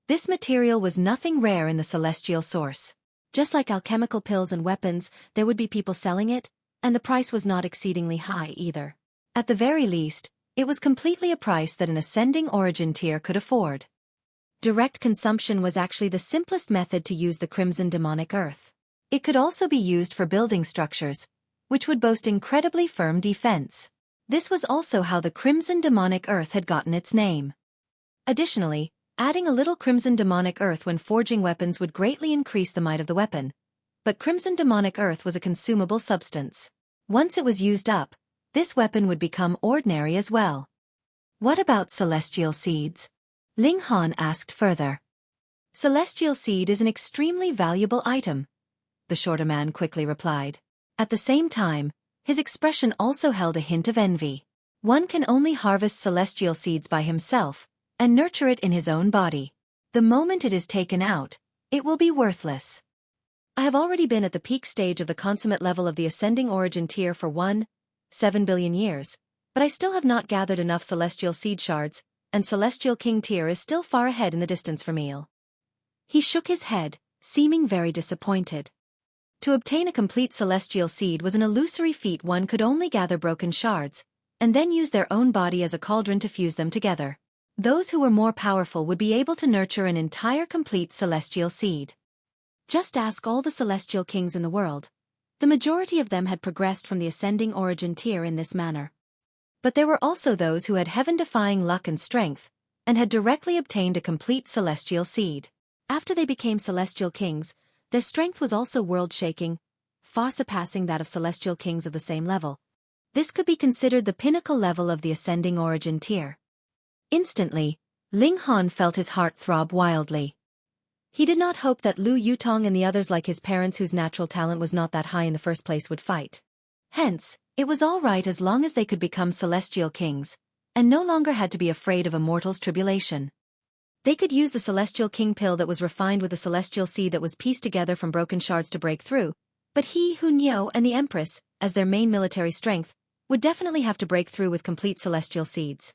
This material was nothing rare in the celestial source. Just like alchemical pills and weapons, there would be people selling it, and the price was not exceedingly high either. At the very least, it was completely a price that an ascending origin tier could afford. Direct consumption was actually the simplest method to use the Crimson Demonic Earth. It could also be used for building structures, which would boast incredibly firm defense. This was also how the Crimson Demonic Earth had gotten its name. Additionally, adding a little Crimson Demonic Earth when forging weapons would greatly increase the might of the weapon. But Crimson Demonic Earth was a consumable substance. Once it was used up, this weapon would become ordinary as well. What about celestial seeds? Ling Han asked further. Celestial seed is an extremely valuable item, the shorter man quickly replied. At the same time, his expression also held a hint of envy. One can only harvest celestial seeds by himself and nurture it in his own body. The moment it is taken out, it will be worthless. I have already been at the peak stage of the consummate level of the ascending origin tier for 7 billion years, but I still have not gathered enough celestial seed shards, and celestial king tier is still far ahead in the distance from me. He shook his head, seeming very disappointed. To obtain a complete celestial seed was an illusory feat. One could only gather broken shards, and then use their own body as a cauldron to fuse them together. Those who were more powerful would be able to nurture an entire complete celestial seed. Just ask all the celestial kings in the world. The majority of them had progressed from the ascending origin tier in this manner. But there were also those who had heaven-defying luck and strength, and had directly obtained a complete celestial seed. After they became celestial kings, their strength was also world-shaking, far surpassing that of celestial kings of the same level. This could be considered the pinnacle level of the ascending origin tier. Instantly, Ling Han felt his heart throb wildly. He did not hope that Lu Yutong and the others, like his parents whose natural talent was not that high in the first place, would fight. Hence, it was all right as long as they could become celestial kings, and no longer had to be afraid of a mortal's tribulation. They could use the celestial king pill that was refined with the celestial seed that was pieced together from broken shards to break through, but he, Hu Niu, and the Empress, as their main military strength, would definitely have to break through with complete celestial seeds.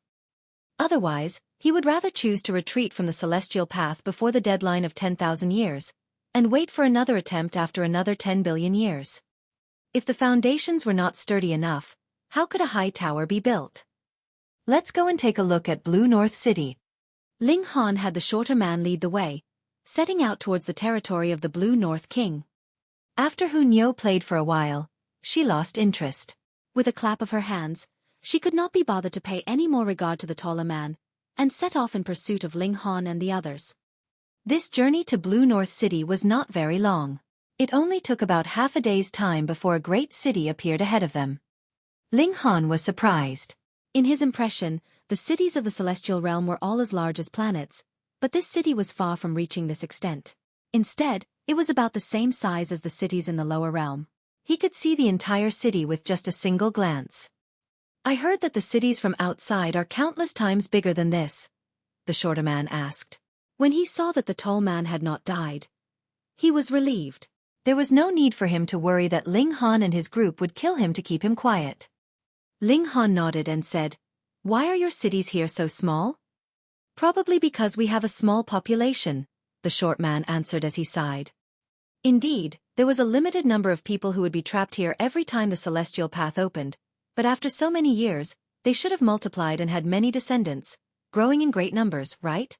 Otherwise, he would rather choose to retreat from the celestial path before the deadline of 10,000 years, and wait for another attempt after another 10 billion years. If the foundations were not sturdy enough, how could a high tower be built? Let's go and take a look at Blue North City. Ling Han had the shorter man lead the way, setting out towards the territory of the Blue North King. After Hu Niu played for a while, she lost interest. With a clap of her hands, she could not be bothered to pay any more regard to the taller man, and set off in pursuit of Ling Han and the others. This journey to Blue North City was not very long. It only took about half a day's time before a great city appeared ahead of them. Ling Han was surprised. In his impression, the cities of the celestial realm were all as large as planets, but this city was far from reaching this extent. Instead, it was about the same size as the cities in the lower realm. He could see the entire city with just a single glance. I heard that the cities from outside are countless times bigger than this, the shorter man asked. When he saw that the tall man had not died, he was relieved. There was no need for him to worry that Ling Han and his group would kill him to keep him quiet. Ling Han nodded and said, "Why are your cities here so small?" "Probably because we have a small population," the short man answered as he sighed. Indeed, there was a limited number of people who would be trapped here every time the celestial path opened, but after so many years, they should have multiplied and had many descendants, growing in great numbers, right?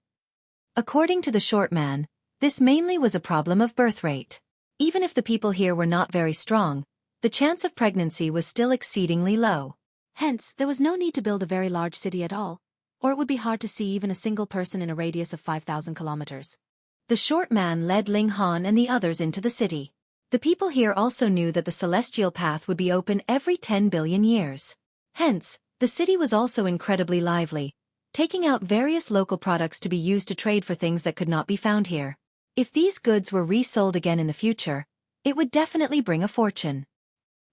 According to the short man, this mainly was a problem of birth rate. Even if the people here were not very strong, the chance of pregnancy was still exceedingly low. Hence, there was no need to build a very large city at all, or it would be hard to see even a single person in a radius of 5,000 kilometers. The short man led Ling Han and the others into the city. The people here also knew that the celestial path would be open every 10 billion years. Hence, the city was also incredibly lively, taking out various local products to be used to trade for things that could not be found here. If these goods were resold again in the future, it would definitely bring a fortune.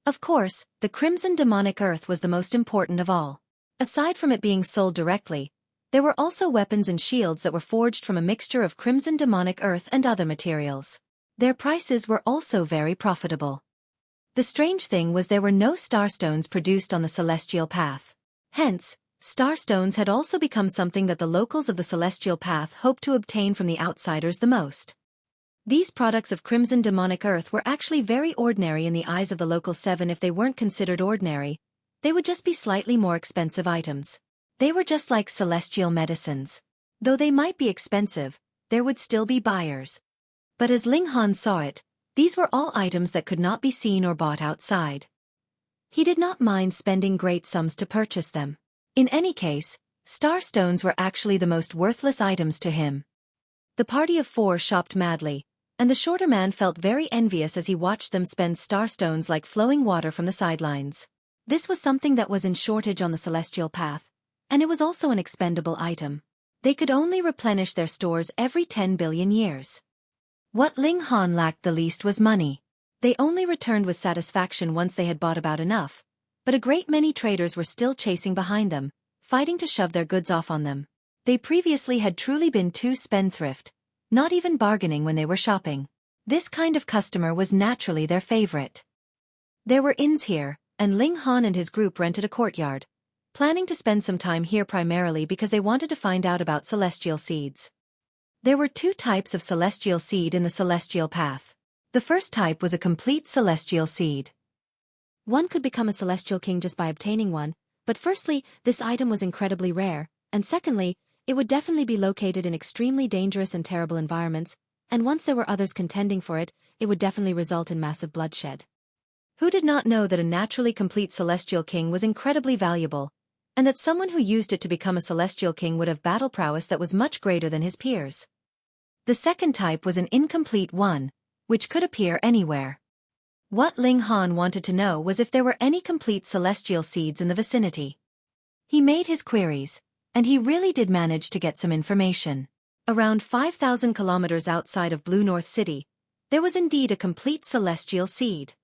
Of course, the Crimson Demonic Earth was the most important of all. Aside from it being sold directly, there were also weapons and shields that were forged from a mixture of Crimson Demonic Earth and other materials. Their prices were also very profitable. The strange thing was there were no starstones produced on the celestial path. Hence, starstones had also become something that the locals of the celestial path hoped to obtain from the outsiders the most. These products of Crimson Demonic Earth were actually very ordinary in the eyes of the local 7. If they weren't considered ordinary, they would just be slightly more expensive items. They were just like celestial medicines. Though they might be expensive, there would still be buyers. But as Ling Han saw it, these were all items that could not be seen or bought outside. He did not mind spending great sums to purchase them. In any case, starstones were actually the most worthless items to him. The party of 4 shopped madly, and the shorter man felt very envious as he watched them spend starstones like flowing water from the sidelines. This was something that was in shortage on the celestial path, and it was also an expendable item. They could only replenish their stores every 10 billion years. What Ling Han lacked the least was money. They only returned with satisfaction once they had bought about enough, but a great many traders were still chasing behind them, fighting to shove their goods off on them. They previously had truly been too spendthrift, not even bargaining when they were shopping. This kind of customer was naturally their favorite. There were inns here, and Ling Han and his group rented a courtyard, planning to spend some time here primarily because they wanted to find out about celestial seeds. There were two types of celestial seed in the celestial path. The first type was a complete celestial seed. One could become a celestial king just by obtaining one, but firstly, this item was incredibly rare, and secondly, it would definitely be located in extremely dangerous and terrible environments, and once there were others contending for it, it would definitely result in massive bloodshed. Who did not know that a naturally complete celestial king was incredibly valuable, and that someone who used it to become a celestial king would have battle prowess that was much greater than his peers? The second type was an incomplete one, which could appear anywhere. What Ling Han wanted to know was if there were any complete celestial seeds in the vicinity. He made his queries, and he really did manage to get some information. Around 5,000 kilometers outside of Blue North City, there was indeed a complete celestial seed.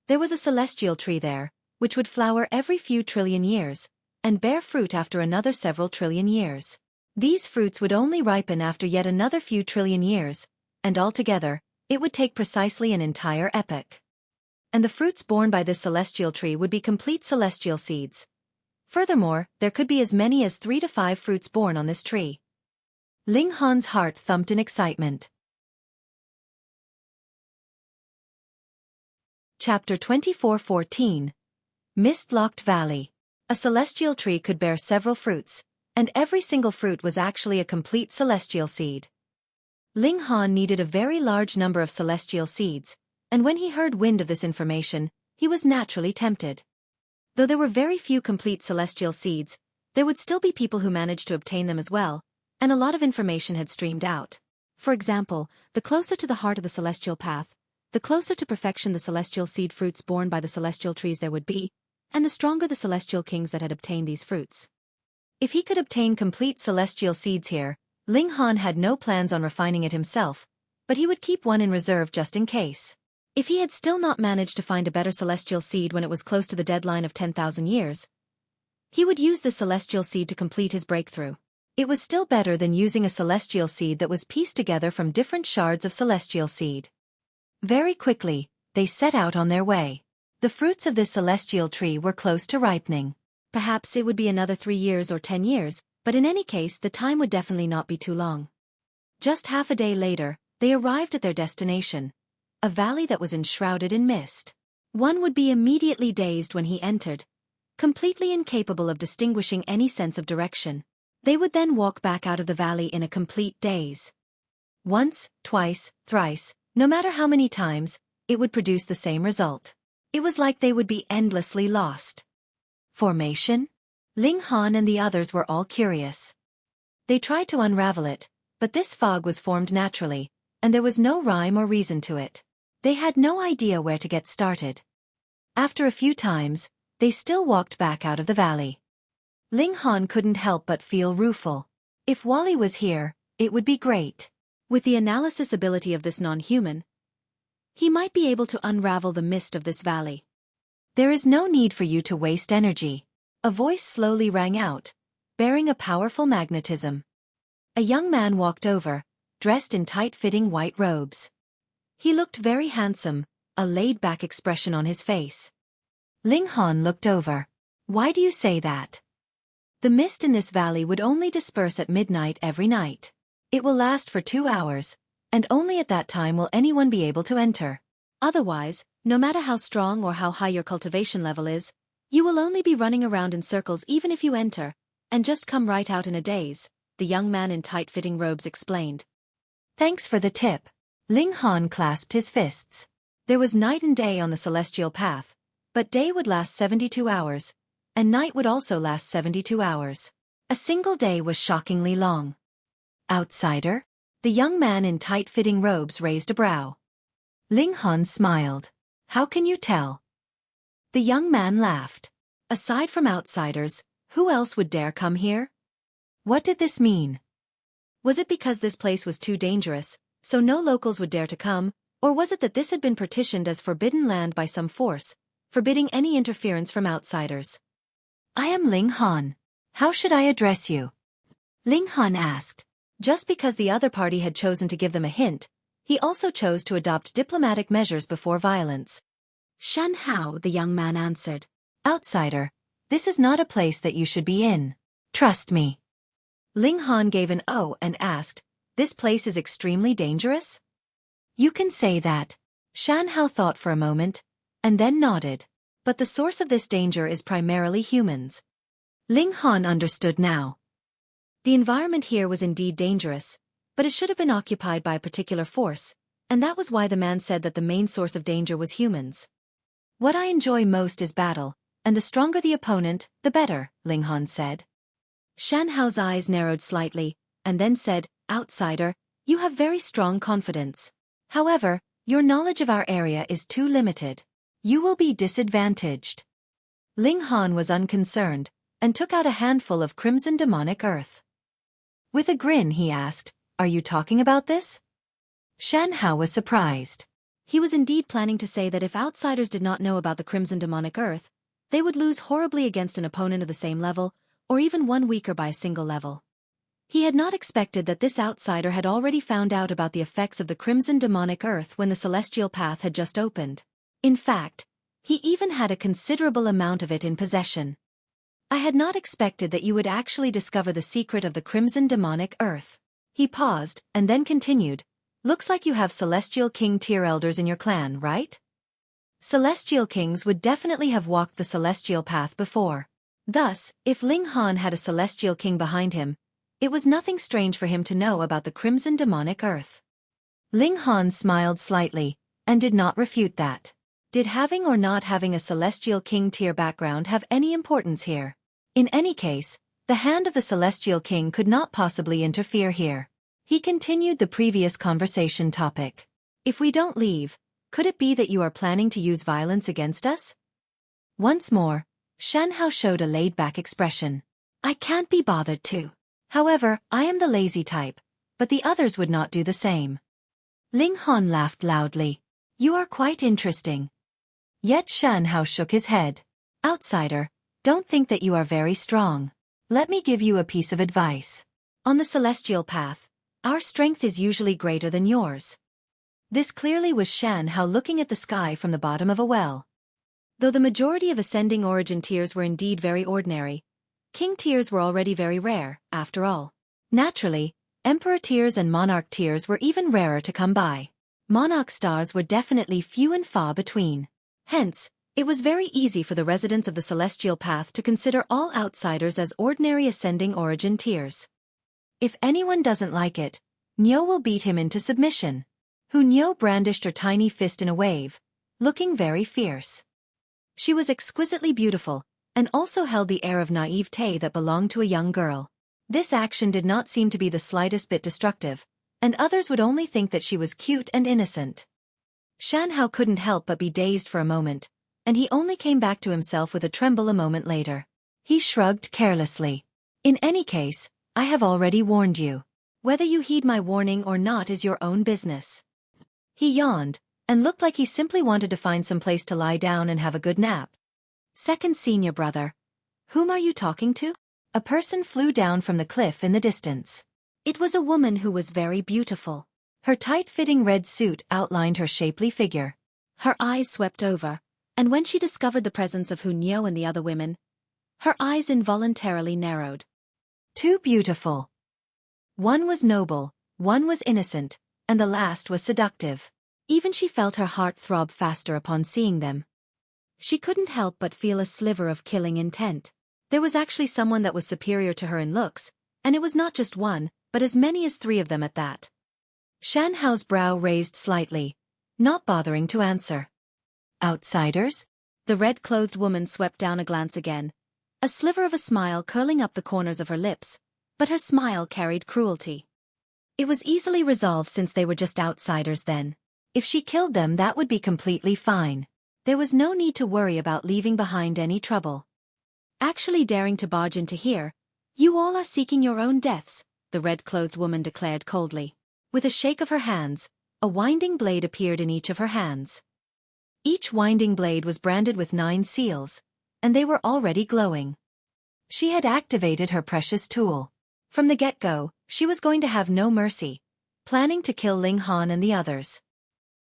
There was a celestial tree there, which would flower every few trillion years, and bear fruit after another several trillion years. These fruits would only ripen after yet another few trillion years, and altogether, it would take precisely an entire epoch. And the fruits borne by this celestial tree would be complete celestial seeds. Furthermore, there could be as many as 3 to 5 fruits born on this tree. Ling Han's heart thumped in excitement. Chapter 24:14 Mist-Locked Valley. A celestial tree could bear several fruits, and every single fruit was actually a complete celestial seed. Ling Han needed a very large number of celestial seeds, and when he heard wind of this information, he was naturally tempted. Though there were very few complete celestial seeds, there would still be people who managed to obtain them as well, and a lot of information had streamed out. For example, the closer to the heart of the celestial path, the closer to perfection the celestial seed fruits borne by the celestial trees there would be, and the stronger the celestial kings that had obtained these fruits. If he could obtain complete celestial seeds here, Ling Han had no plans on refining it himself, but he would keep one in reserve just in case. If he had still not managed to find a better celestial seed when it was close to the deadline of 10,000 years, he would use this celestial seed to complete his breakthrough. It was still better than using a celestial seed that was pieced together from different shards of celestial seed. Very quickly, they set out on their way. The fruits of this celestial tree were close to ripening. Perhaps it would be another 3 years or 10 years, but in any case the time would definitely not be too long. Just half a day later, they arrived at their destination, a valley that was enshrouded in mist. One would be immediately dazed when he entered, completely incapable of distinguishing any sense of direction. They would then walk back out of the valley in a complete daze. Once, twice, thrice, no matter how many times, it would produce the same result. It was like they would be endlessly lost. Formation? Ling Han and the others were all curious. They tried to unravel it, but this fog was formed naturally, and there was no rhyme or reason to it. They had no idea where to get started. After a few times, they still walked back out of the valley. Ling Han couldn't help but feel rueful. If Wally was here, it would be great. With the analysis ability of this non-human, he might be able to unravel the mist of this valley. There is no need for you to waste energy. A voice slowly rang out, bearing a powerful magnetism. A young man walked over, dressed in tight-fitting white robes. He looked very handsome, a laid-back expression on his face. Ling Han looked over. Why do you say that? The mist in this valley would only disperse at midnight every night. It will last for 2 hours, and only at that time will anyone be able to enter. Otherwise, no matter how strong or how high your cultivation level is, you will only be running around in circles even if you enter, and just come right out in a daze, the young man in tight-fitting robes explained. Thanks for the tip. Ling Han clasped his fists. There was night and day on the celestial path, but day would last 72 hours, and night would also last 72 hours. A single day was shockingly long. Outsider? The young man in tight-fitting robes raised a brow. Ling Han smiled. How can you tell? The young man laughed. Aside from outsiders, Who else would dare come here? What did this mean? Was it because this place was too dangerous, so no locals would dare to come, or was it that this had been partitioned as forbidden land by some force, forbidding any interference from outsiders? I am Ling Han. How should I address you? Ling Han asked. Just because the other party had chosen to give them a hint, he also chose to adopt diplomatic measures before violence. Shan Hao, the young man answered. Outsider, this is not a place that you should be in. Trust me. Ling Han gave an "oh" and asked, this place is extremely dangerous? You can say that. Shan Hao thought for a moment, and then nodded. But the source of this danger is primarily humans. Ling Han understood now. The environment here was indeed dangerous, but it should have been occupied by a particular force, and that was why the man said that the main source of danger was humans. What I enjoy most is battle, and the stronger the opponent, the better, Ling Han said. Shan Hao's eyes narrowed slightly, and then said, outsider, you have very strong confidence. However, your knowledge of our area is too limited. You will be disadvantaged. Ling Han was unconcerned, and took out a handful of crimson demonic earth. With a grin he asked, are you talking about this? Shan Hao was surprised. He was indeed planning to say that if outsiders did not know about the crimson demonic earth, they would lose horribly against an opponent of the same level, or even one weaker by a single level. He had not expected that this outsider had already found out about the effects of the crimson demonic earth when the celestial path had just opened. In fact, he even had a considerable amount of it in possession. I had not expected that you would actually discover the secret of the crimson demonic earth. He paused, and then continued, looks like you have Celestial King tier elders in your clan, right? Celestial Kings would definitely have walked the celestial path before. Thus, if Ling Han had a Celestial King behind him, it was nothing strange for him to know about the crimson demonic earth. Ling Han smiled slightly, and did not refute that. Did having or not having a Celestial King tier background have any importance here? In any case, the hand of the Celestial King could not possibly interfere here. He continued the previous conversation topic. If we don't leave, could it be that you are planning to use violence against us? Once more, Shan Hao showed a laid-back expression. I can't be bothered to. However, I am the lazy type, but the others would not do the same. Ling Han laughed loudly. You are quite interesting. Yet Shan Hao shook his head. Outsider, don't think that you are very strong. Let me give you a piece of advice. On the celestial path, our strength is usually greater than yours. This clearly was Shan Hao looking at the sky from the bottom of a well. Though the majority of ascending origin tiers were indeed very ordinary, king tiers were already very rare, after all. Naturally, emperor tiers and monarch tiers were even rarer to come by. Monarch stars were definitely few and far between. Hence, it was very easy for the residents of the celestial path to consider all outsiders as ordinary ascending origin tiers. If anyone doesn't like it, Nyo will beat him into submission. Nyo brandished her tiny fist in a wave, looking very fierce. She was exquisitely beautiful, and also held the air of naivete that belonged to a young girl. This action did not seem to be the slightest bit destructive, and others would only think that she was cute and innocent. Shan Hao couldn't help but be dazed for a moment, and he only came back to himself with a tremble a moment later. He shrugged carelessly. In any case, I have already warned you. Whether you heed my warning or not is your own business. He yawned, and looked like he simply wanted to find some place to lie down and have a good nap. Second senior brother. Whom are you talking to? A person flew down from the cliff in the distance. It was a woman who was very beautiful. Her tight-fitting red suit outlined her shapely figure. Her eyes swept over, and when she discovered the presence of Nyo and the other women, her eyes involuntarily narrowed. Too beautiful. One was noble, one was innocent, and the last was seductive. Even she felt her heart throb faster upon seeing them. She couldn't help but feel a sliver of killing intent. There was actually someone that was superior to her in looks, and it was not just one, but as many as 3 of them at that. Shan Hao's brow raised slightly, not bothering to answer. Outsiders? The red-clothed woman swept down a glance again, a sliver of a smile curling up the corners of her lips, but her smile carried cruelty. It was easily resolved since they were just outsiders then. If she killed them, that would be completely fine. There was no need to worry about leaving behind any trouble. Actually daring to barge into here, you all are seeking your own deaths, the red-clothed woman declared coldly. With a shake of her hands, a winding blade appeared in each of her hands. Each winding blade was branded with 9 seals, and they were already glowing. She had activated her precious tool. From the get-go, she was going to have no mercy, planning to kill Ling Han and the others.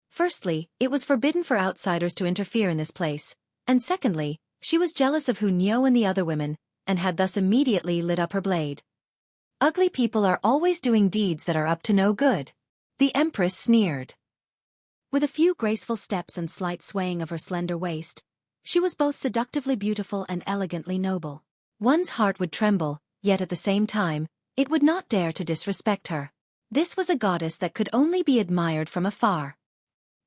Firstly, it was forbidden for outsiders to interfere in this place, and secondly, she was jealous of Hu Niu and the other women, and had thus immediately lit up her blade. Ugly people are always doing deeds that are up to no good. The Empress sneered. With a few graceful steps and slight swaying of her slender waist, she was both seductively beautiful and elegantly noble. One's heart would tremble, yet at the same time, it would not dare to disrespect her. This was a goddess that could only be admired from afar.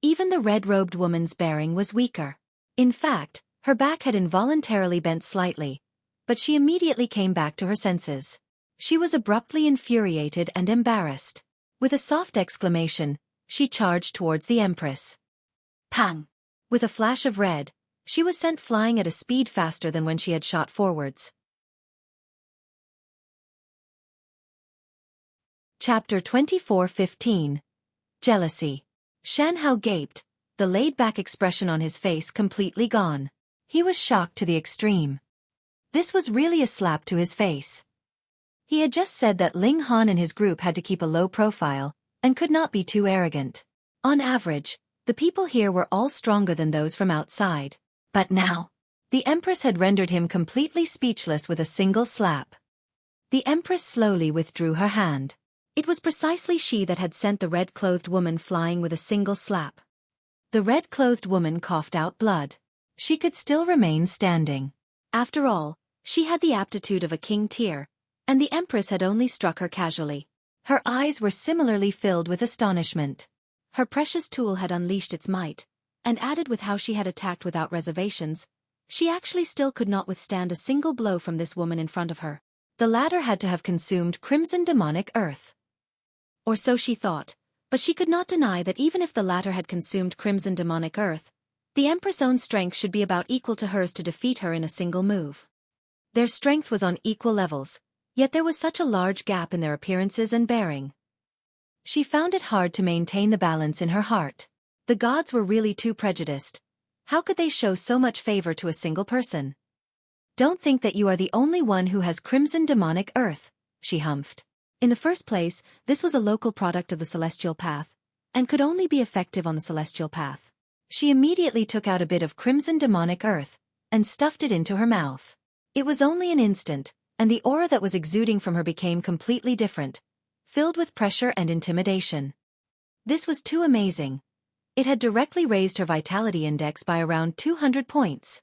Even the red-robed woman's bearing was weaker. In fact, her back had involuntarily bent slightly, but she immediately came back to her senses. She was abruptly infuriated and embarrassed. With a soft exclamation, she charged towards the Empress. Pang! With a flash of red, she was sent flying at a speed faster than when she had shot forwards. Chapter 24:15. Jealousy. Shan Hao gaped, the laid-back expression on his face completely gone. He was shocked to the extreme. This was really a slap to his face. He had just said that Ling Han and his group had to keep a low profile, and could not be too arrogant. On average, the people here were all stronger than those from outside. But now, the Empress had rendered him completely speechless with a single slap. The Empress slowly withdrew her hand. It was precisely she that had sent the red-clothed woman flying with a single slap. The red-clothed woman coughed out blood. She could still remain standing. After all, she had the aptitude of a king tier, and the Empress had only struck her casually. Her eyes were similarly filled with astonishment. Her precious tool had unleashed its might, and added with how she had attacked without reservations, she actually still could not withstand a single blow from this woman in front of her. The latter had to have consumed crimson demonic earth. Or so she thought, but she could not deny that even if the latter had consumed crimson demonic earth, the Empress' own strength should be about equal to hers to defeat her in a single move. Their strength was on equal levels, yet there was such a large gap in their appearances and bearing. She found it hard to maintain the balance in her heart. The gods were really too prejudiced. How could they show so much favor to a single person? Don't think that you are the only one who has crimson demonic earth, she humphed. In the first place, this was a local product of the Celestial Path, and could only be effective on the Celestial Path. She immediately took out a bit of crimson demonic earth, and stuffed it into her mouth. It was only an instant, and the aura that was exuding from her became completely different, filled with pressure and intimidation. This was too amazing. It had directly raised her vitality index by around 200 points.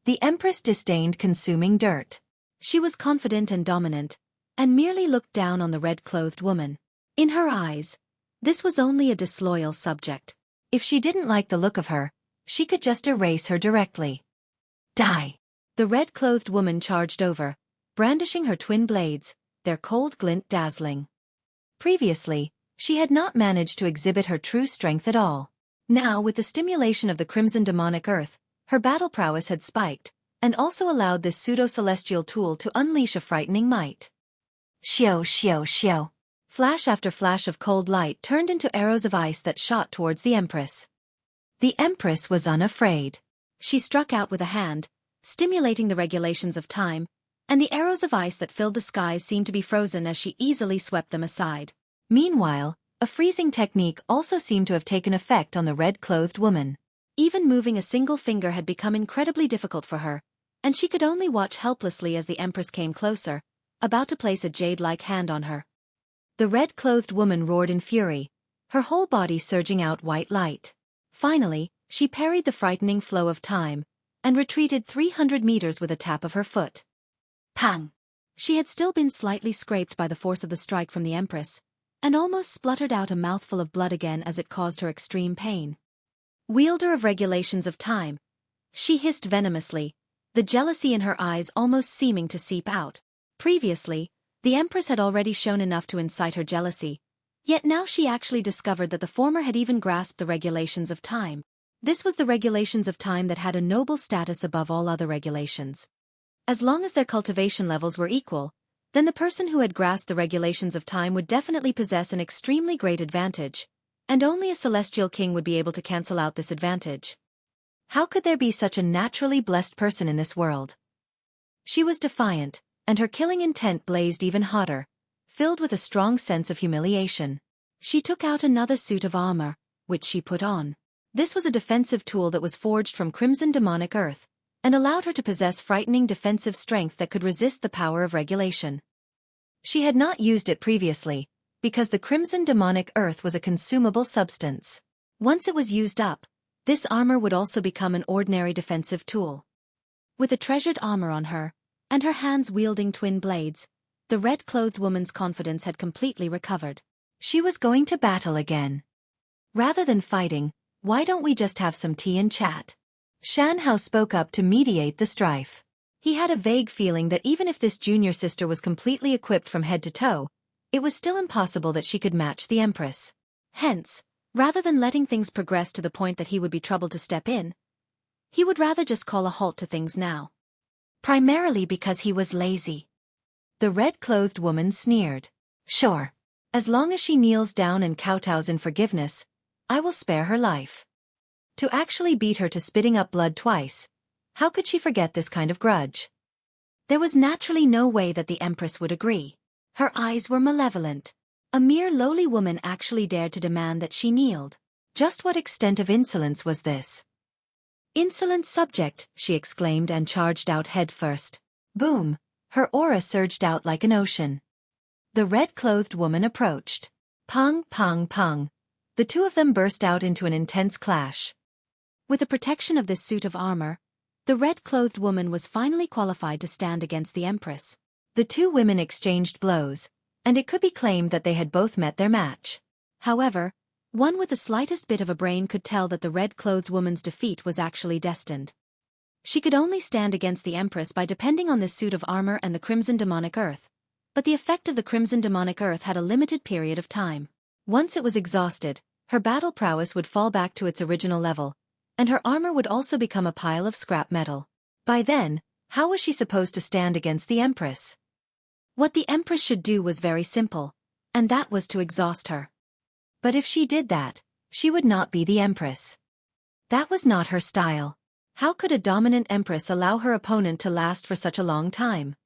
The Empress disdained consuming dirt. She was confident and dominant, and merely looked down on the red-clothed woman. In her eyes, this was only a disloyal subject. If she didn't like the look of her, she could just erase her directly. Die! The red-clothed woman charged over, brandishing her twin blades, their cold glint dazzling. Previously, she had not managed to exhibit her true strength at all. Now, with the stimulation of the crimson demonic earth, her battle prowess had spiked, and also allowed this pseudo-celestial tool to unleash a frightening might. Xiao xiao xiao. Flash after flash of cold light turned into arrows of ice that shot towards the Empress. The Empress was unafraid. She struck out with a hand, stimulating the regulations of time, and the arrows of ice that filled the skies seemed to be frozen as she easily swept them aside. Meanwhile, a freezing technique also seemed to have taken effect on the red-clothed woman. Even moving a single finger had become incredibly difficult for her, and she could only watch helplessly as the Empress came closer, about to place a jade-like hand on her. The red-clothed woman roared in fury, her whole body surging out white light. Finally, she parried the frightening flow of time, and retreated 300 meters with a tap of her foot. Pang! She had still been slightly scraped by the force of the strike from the Empress, and almost spluttered out a mouthful of blood again as it caused her extreme pain. Wielder of regulations of time, she hissed venomously, the jealousy in her eyes almost seeming to seep out. Previously, the Empress had already shown enough to incite her jealousy, yet now she actually discovered that the former had even grasped the regulations of time. This was the regulations of time that had a noble status above all other regulations. As long as their cultivation levels were equal, then the person who had grasped the regulations of time would definitely possess an extremely great advantage, and only a celestial king would be able to cancel out this advantage. How could there be such a naturally blessed person in this world? She was defiant, and her killing intent blazed even hotter, filled with a strong sense of humiliation. She took out another suit of armor, which she put on. This was a defensive tool that was forged from crimson demonic earth, and allowed her to possess frightening defensive strength that could resist the power of regulation. She had not used it previously, because the crimson demonic earth was a consumable substance. Once it was used up, this armor would also become an ordinary defensive tool. With the treasured armor on her, and her hands wielding twin blades, the red-clothed woman's confidence had completely recovered. She was going to battle again. Rather than fighting, why don't we just have some tea and chat? Shan Hao spoke up to mediate the strife. He had a vague feeling that even if this junior sister was completely equipped from head to toe, it was still impossible that she could match the Empress. Hence, rather than letting things progress to the point that he would be troubled to step in, he would rather just call a halt to things now. Primarily because he was lazy. The red-clothed woman sneered. Sure. As long as she kneels down and kowtows in forgiveness, I will spare her life. To actually beat her to spitting up blood twice, how could she forget this kind of grudge? There was naturally no way that the Empress would agree. Her eyes were malevolent. A mere lowly woman actually dared to demand that she kneeled. Just what extent of insolence was this? Insolent subject, she exclaimed and charged out head first. Boom! Her aura surged out like an ocean. The red-clothed woman approached. Pong, pong, pong. The two of them burst out into an intense clash. With the protection of this suit of armor, the red-clothed woman was finally qualified to stand against the Empress. The two women exchanged blows, and it could be claimed that they had both met their match. However, one with the slightest bit of a brain could tell that the red-clothed woman's defeat was actually destined. She could only stand against the Empress by depending on this suit of armor and the crimson demonic earth, but the effect of the crimson demonic earth had a limited period of time. Once it was exhausted, her battle prowess would fall back to its original level, and her armor would also become a pile of scrap metal. By then, how was she supposed to stand against the Empress? What the Empress should do was very simple, and that was to exhaust her. But if she did that, she would not be the Empress. That was not her style. How could a dominant Empress allow her opponent to last for such a long time?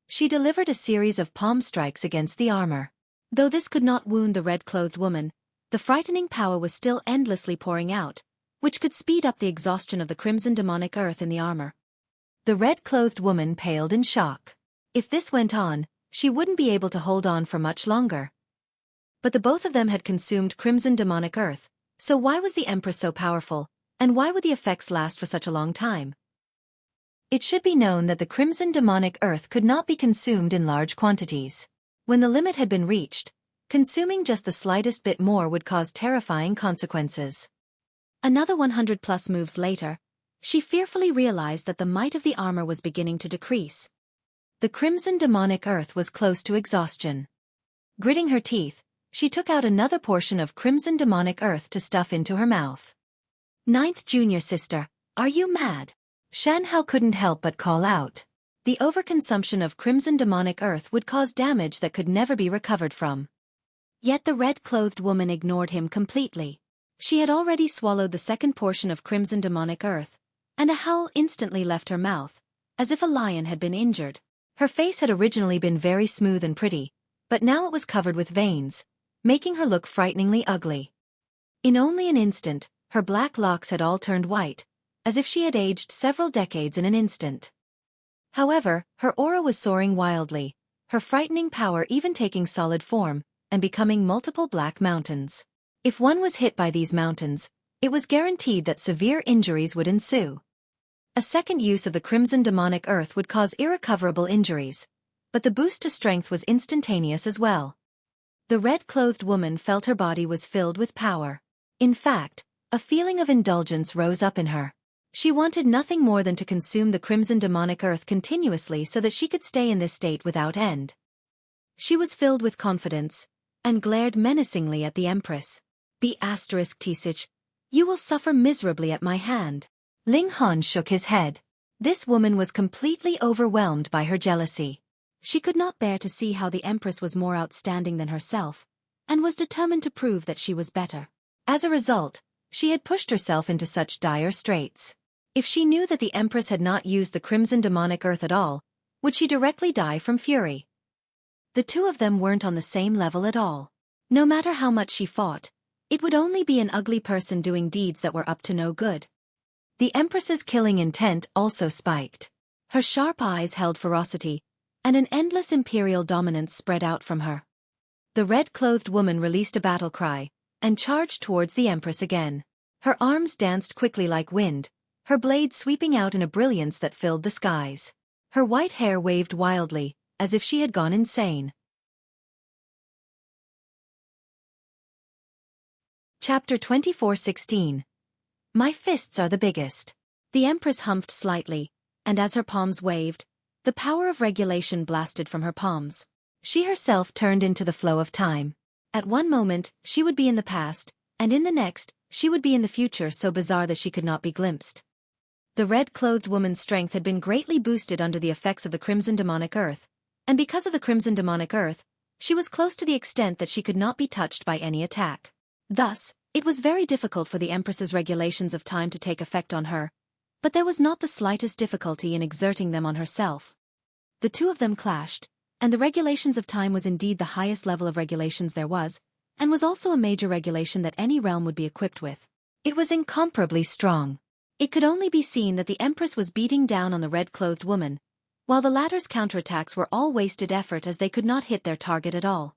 She delivered a series of palm strikes against the armor. Though this could not wound the red-clothed woman, the frightening power was still endlessly pouring out, which could speed up the exhaustion of the crimson demonic earth in the armor. The red-clothed woman paled in shock. If this went on, she wouldn't be able to hold on for much longer. But the both of them had consumed crimson demonic earth, so why was the Empress so powerful, and why would the effects last for such a long time? It should be known that the crimson demonic earth could not be consumed in large quantities. When the limit had been reached, consuming just the slightest bit more would cause terrifying consequences. Another 100+ moves later, she fearfully realized that the might of the armor was beginning to decrease. The crimson demonic earth was close to exhaustion. Gritting her teeth, she took out another portion of crimson demonic earth to stuff into her mouth. Ninth junior sister, are you mad? Shan Hao couldn't help but call out. The overconsumption of crimson demonic earth would cause damage that could never be recovered from. Yet the red-clothed woman ignored him completely. She had already swallowed the second portion of crimson demonic earth, and a howl instantly left her mouth, as if a lion had been injured. Her face had originally been very smooth and pretty, but now it was covered with veins, making her look frighteningly ugly. In only an instant, her black locks had all turned white, as if she had aged several decades in an instant. However, her aura was soaring wildly, her frightening power even taking solid form, and becoming multiple black mountains. If one was hit by these mountains, it was guaranteed that severe injuries would ensue. A second use of the crimson demonic earth would cause irrecoverable injuries, but the boost to strength was instantaneous as well. The red-clothed woman felt her body was filled with power. In fact, a feeling of indulgence rose up in her. She wanted nothing more than to consume the crimson demonic earth continuously so that she could stay in this state without end. She was filled with confidence, and glared menacingly at the Empress. Be*Tsich, you will suffer miserably at my hand. Ling Han shook his head. This woman was completely overwhelmed by her jealousy. She could not bear to see how the Empress was more outstanding than herself, and was determined to prove that she was better. As a result, she had pushed herself into such dire straits. If she knew that the Empress had not used the Crimson Demonic Earth at all, would she directly die from fury? The two of them weren't on the same level at all. No matter how much she fought, it would only be an ugly person doing deeds that were up to no good. The Empress's killing intent also spiked. Her sharp eyes held ferocity, and an endless imperial dominance spread out from her. The red-clothed woman released a battle cry, and charged towards the Empress again. Her arms danced quickly like wind, her blade sweeping out in a brilliance that filled the skies. Her white hair waved wildly, as if she had gone insane. Chapter 24:16. My fists are the biggest. The Empress humphed slightly, and as her palms waved, the power of regulation blasted from her palms. She herself turned into the flow of time. At one moment, she would be in the past, and in the next, she would be in the future so bizarre that she could not be glimpsed. The red-clothed woman's strength had been greatly boosted under the effects of the Crimson Demonic Earth, and because of the Crimson Demonic Earth, she was close to the extent that she could not be touched by any attack. Thus, it was very difficult for the Empress's regulations of time to take effect on her, but there was not the slightest difficulty in exerting them on herself. The two of them clashed, and the regulations of time was indeed the highest level of regulations there was, and was also a major regulation that any realm would be equipped with. It was incomparably strong. It could only be seen that the Empress was beating down on the red-clothed woman, while the latter's counterattacks were all wasted effort as they could not hit their target at all.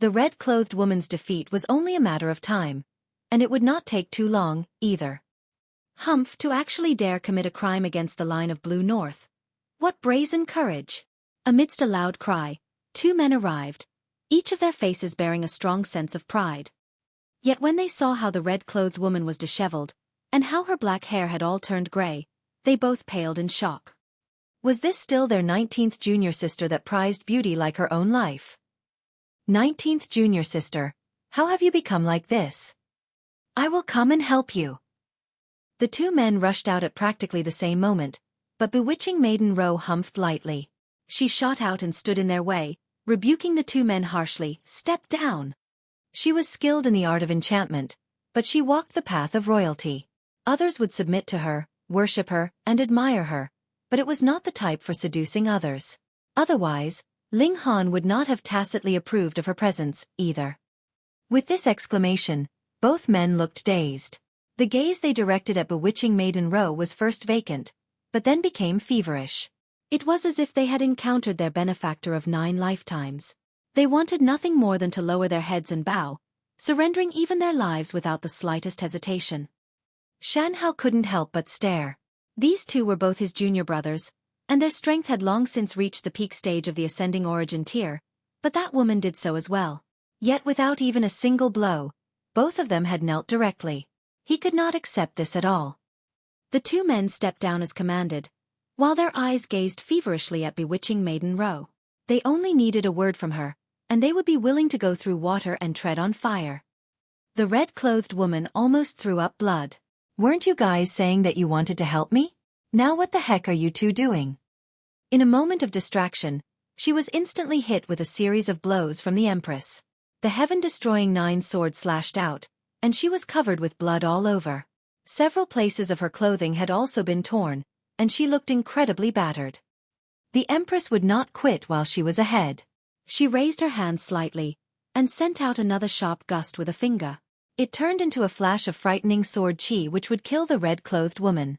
The red-clothed woman's defeat was only a matter of time, and it would not take too long, either. Humph, to actually dare commit a crime against the line of Blue North. What brazen courage! Amidst a loud cry, two men arrived, each of their faces bearing a strong sense of pride. Yet when they saw how the red-clothed woman was disheveled, and how her black hair had all turned gray, they both paled in shock. Was this still their 19th junior sister that prized beauty like her own life? 19th junior sister, how have you become like this? I will come and help you. The two men rushed out at practically the same moment, but bewitching Maiden Ro humphed lightly. She shot out and stood in their way, rebuking the two men harshly. Step down. She was skilled in the art of enchantment, but she walked the path of royalty. Others would submit to her, worship her, and admire her, but it was not the type for seducing others. Otherwise, Ling Han would not have tacitly approved of her presence, either. With this exclamation, both men looked dazed. The gaze they directed at bewitching Maiden Ro was first vacant, but then became feverish. It was as if they had encountered their benefactor of 9 lifetimes. They wanted nothing more than to lower their heads and bow, surrendering even their lives without the slightest hesitation. Shan Hao couldn't help but stare. These two were both his junior brothers, and their strength had long since reached the peak stage of the ascending origin tier, but that woman did so as well. Yet without even a single blow, both of them had knelt directly. He could not accept this at all. The two men stepped down as commanded, while their eyes gazed feverishly at bewitching Maiden Ro. They only needed a word from her, and they would be willing to go through water and tread on fire. The red-clothed woman almost threw up blood. Weren't you guys saying that you wanted to help me? Now what the heck are you two doing? In a moment of distraction, she was instantly hit with a series of blows from the Empress. The heaven-destroying 9 sword slashed out, and she was covered with blood all over. Several places of her clothing had also been torn, and she looked incredibly battered. The Empress would not quit while she was ahead. She raised her hand slightly, and sent out another sharp gust with a finger. It turned into a flash of frightening sword chi which would kill the red-clothed woman.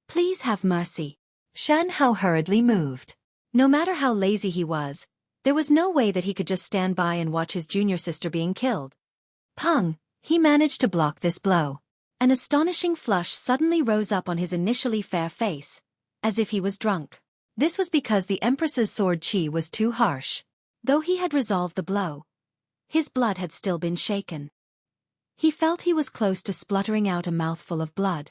Please have mercy. Shan Hao hurriedly moved. No matter how lazy he was, there was no way that he could just stand by and watch his junior sister being killed. Pung! He managed to block this blow. An astonishing flush suddenly rose up on his initially fair face, as if he was drunk. This was because the Empress's sword chi was too harsh. Though he had resolved the blow, his blood had still been shaken. He felt he was close to spluttering out a mouthful of blood.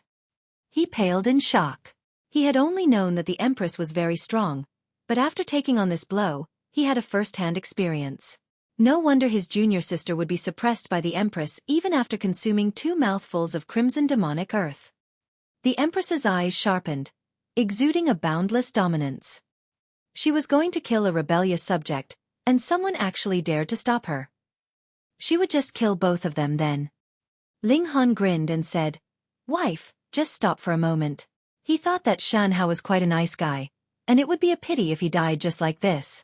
He paled in shock. He had only known that the Empress was very strong, but after taking on this blow, he had a first-hand experience. No wonder his junior sister would be suppressed by the Empress even after consuming 2 mouthfuls of crimson demonic earth. The Empress's eyes sharpened, exuding a boundless dominance. She was going to kill a rebellious subject, and someone actually dared to stop her. She would just kill both of them then. Ling Han grinned and said, "Wife, just stop for a moment." He thought that Shan Hao was quite a nice guy, and it would be a pity if he died just like this.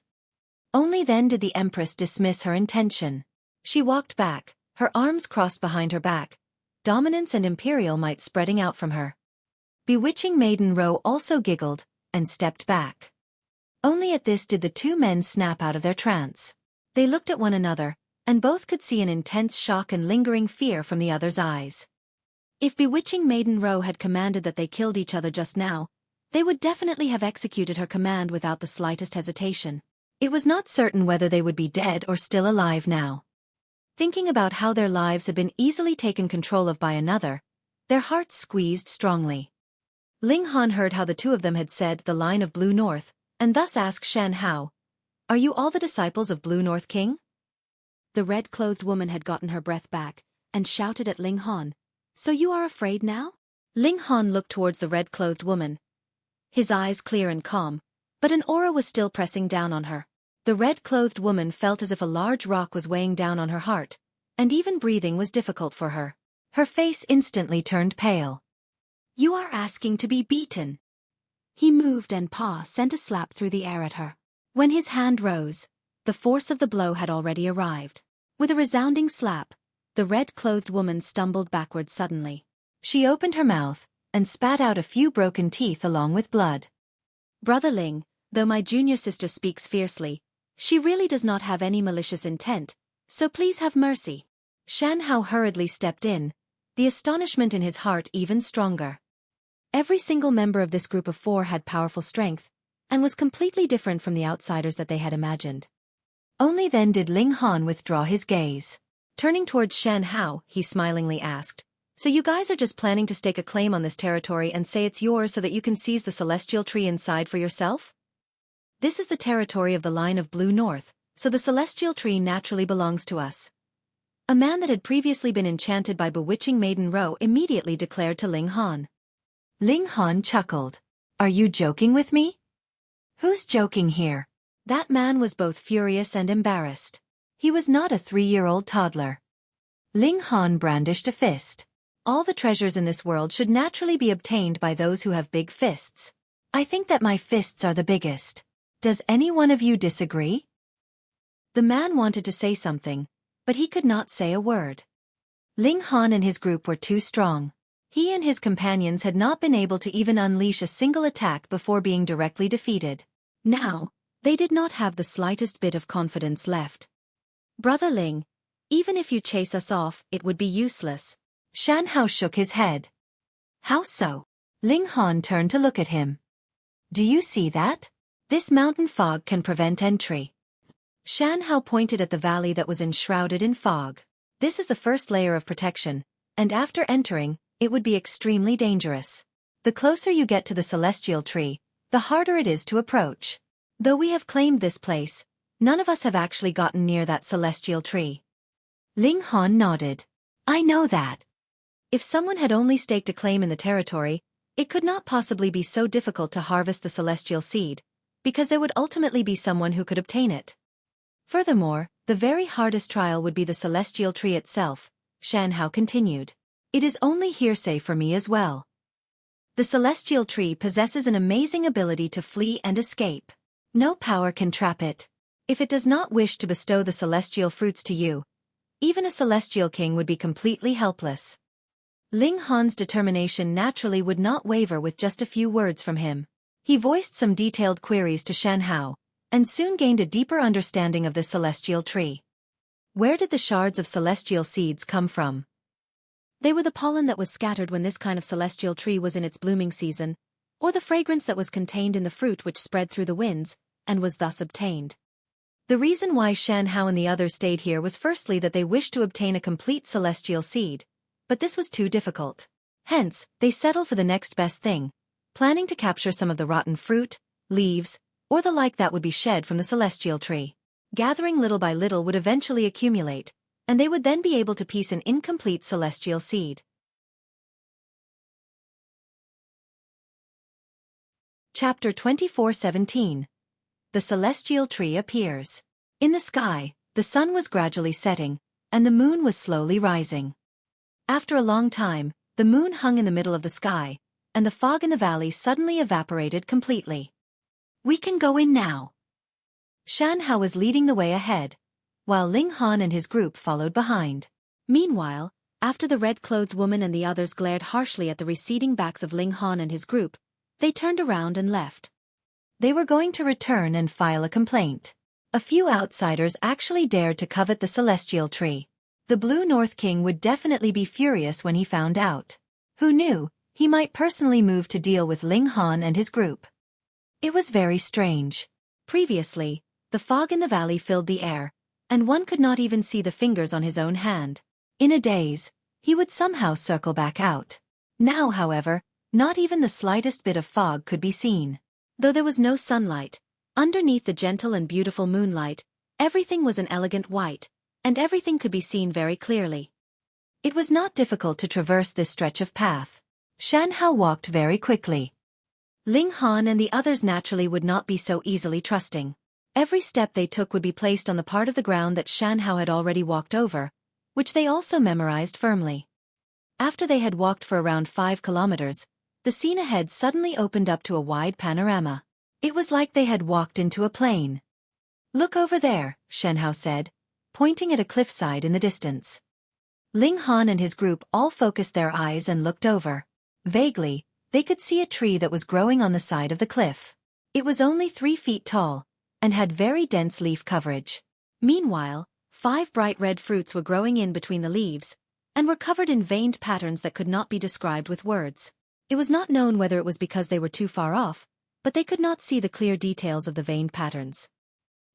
Only then did the Empress dismiss her intention. She walked back, her arms crossed behind her back, dominance and imperial might spreading out from her. Bewitching Maiden Ro also giggled, and stepped back. Only at this did the two men snap out of their trance. They looked at one another, and both could see an intense shock and lingering fear from the other's eyes. If Bewitching Maiden Ro had commanded that they killed each other just now, they would definitely have executed her command without the slightest hesitation. It was not certain whether they would be dead or still alive now. Thinking about how their lives had been easily taken control of by another, their hearts squeezed strongly. Ling Han heard how the two of them had said the line of Blue North, and thus asked Shan Hao, "Are you all the disciples of Blue North King?" The red-clothed woman had gotten her breath back, and shouted at Ling Han, "So you are afraid now?" Ling Han looked towards the red-clothed woman, his eyes clear and calm, but an aura was still pressing down on her. The red-clothed woman felt as if a large rock was weighing down on her heart, and even breathing was difficult for her. Her face instantly turned pale. "You are asking to be beaten." He moved and paw sent a slap through the air at her. When his hand rose, the force of the blow had already arrived. With a resounding slap, the red-clothed woman stumbled backward suddenly. She opened her mouth, and spat out a few broken teeth along with blood. "Brother Ling, though my junior sister speaks fiercely, she really does not have any malicious intent, so please have mercy." Shan Hao hurriedly stepped in, the astonishment in his heart even stronger. Every single member of this group of 4 had powerful strength, and was completely different from the outsiders that they had imagined. Only then did Ling Han withdraw his gaze. Turning towards Shan Hao, he smilingly asked, "So you guys are just planning to stake a claim on this territory and say it's yours so that you can seize the celestial tree inside for yourself? This is the territory of the line of Blue North, so the celestial tree naturally belongs to us." A man that had previously been enchanted by Bewitching Maiden Ro immediately declared to Ling Han. Ling Han chuckled. "Are you joking with me? Who's joking here?" That man was both furious and embarrassed. He was not a 3-year-old toddler. Ling Han brandished a fist. "All the treasures in this world should naturally be obtained by those who have big fists. I think that my fists are the biggest. Does any one of you disagree?" The man wanted to say something, but he could not say a word. Ling Han and his group were too strong. He and his companions had not been able to even unleash a single attack before being directly defeated. Now, they did not have the slightest bit of confidence left. "Brother Ling, even if you chase us off, it would be useless." Shan Hao shook his head. "How so?" Ling Han turned to look at him. "Do you see that? This mountain fog can prevent entry." Shan Hao pointed at the valley that was enshrouded in fog. "This is the first layer of protection, and after entering, it would be extremely dangerous. The closer you get to the celestial tree, the harder it is to approach. Though we have claimed this place, none of us have actually gotten near that celestial tree." Ling Han nodded. "I know that. If someone had only staked a claim in the territory, it could not possibly be so difficult to harvest the celestial seed, because there would ultimately be someone who could obtain it. Furthermore, the very hardest trial would be the celestial tree itself," Shan Hao continued. "It is only hearsay for me as well. The celestial tree possesses an amazing ability to flee and escape. No power can trap it. If it does not wish to bestow the celestial fruits to you, even a celestial king would be completely helpless." Ling Han's determination naturally would not waver with just a few words from him. He voiced some detailed queries to Shan Hao, and soon gained a deeper understanding of the celestial tree. Where did the shards of celestial seeds come from? They were the pollen that was scattered when this kind of celestial tree was in its blooming season, or the fragrance that was contained in the fruit which spread through the winds, and was thus obtained. The reason why Shan Hao and the others stayed here was firstly that they wished to obtain a complete celestial seed, but this was too difficult. Hence, they settled for the next best thing, planning to capture some of the rotten fruit, leaves, or the like that would be shed from the celestial tree. Gathering little by little would eventually accumulate, and they would then be able to piece an incomplete celestial seed. Chapter 24:17. The Celestial Tree appears. In the sky, the sun was gradually setting, and the moon was slowly rising. After a long time, the moon hung in the middle of the sky, and the fog in the valley suddenly evaporated completely. "We can go in now." Shan Hao was leading the way ahead, while Ling Han and his group followed behind. Meanwhile, after the red-clothed woman and the others glared harshly at the receding backs of Ling Han and his group, they turned around and left. They were going to return and file a complaint. A few outsiders actually dared to covet the Celestial Tree. The Blue North King would definitely be furious when he found out. Who knew, he might personally move to deal with Ling Han and his group. It was very strange. Previously, the fog in the valley filled the air, and one could not even see the fingers on his own hand. In a daze, he would somehow circle back out. Now, however, not even the slightest bit of fog could be seen. Though there was no sunlight, underneath the gentle and beautiful moonlight, everything was an elegant white, and everything could be seen very clearly. It was not difficult to traverse this stretch of path. Shan Hao walked very quickly. Ling Han and the others naturally would not be so easily trusting. Every step they took would be placed on the part of the ground that Shan Hao had already walked over, which they also memorized firmly. After they had walked for around 5 kilometers, the scene ahead suddenly opened up to a wide panorama. It was like they had walked into a plain. "Look over there," Shan Hao said, pointing at a cliffside in the distance. Ling Han and his group all focused their eyes and looked over. Vaguely, they could see a tree that was growing on the side of the cliff. It was only 3 feet tall, and had very dense leaf coverage. Meanwhile, 5 bright red fruits were growing in between the leaves, and were covered in veined patterns that could not be described with words. It was not known whether it was because they were too far off, but they could not see the clear details of the veined patterns.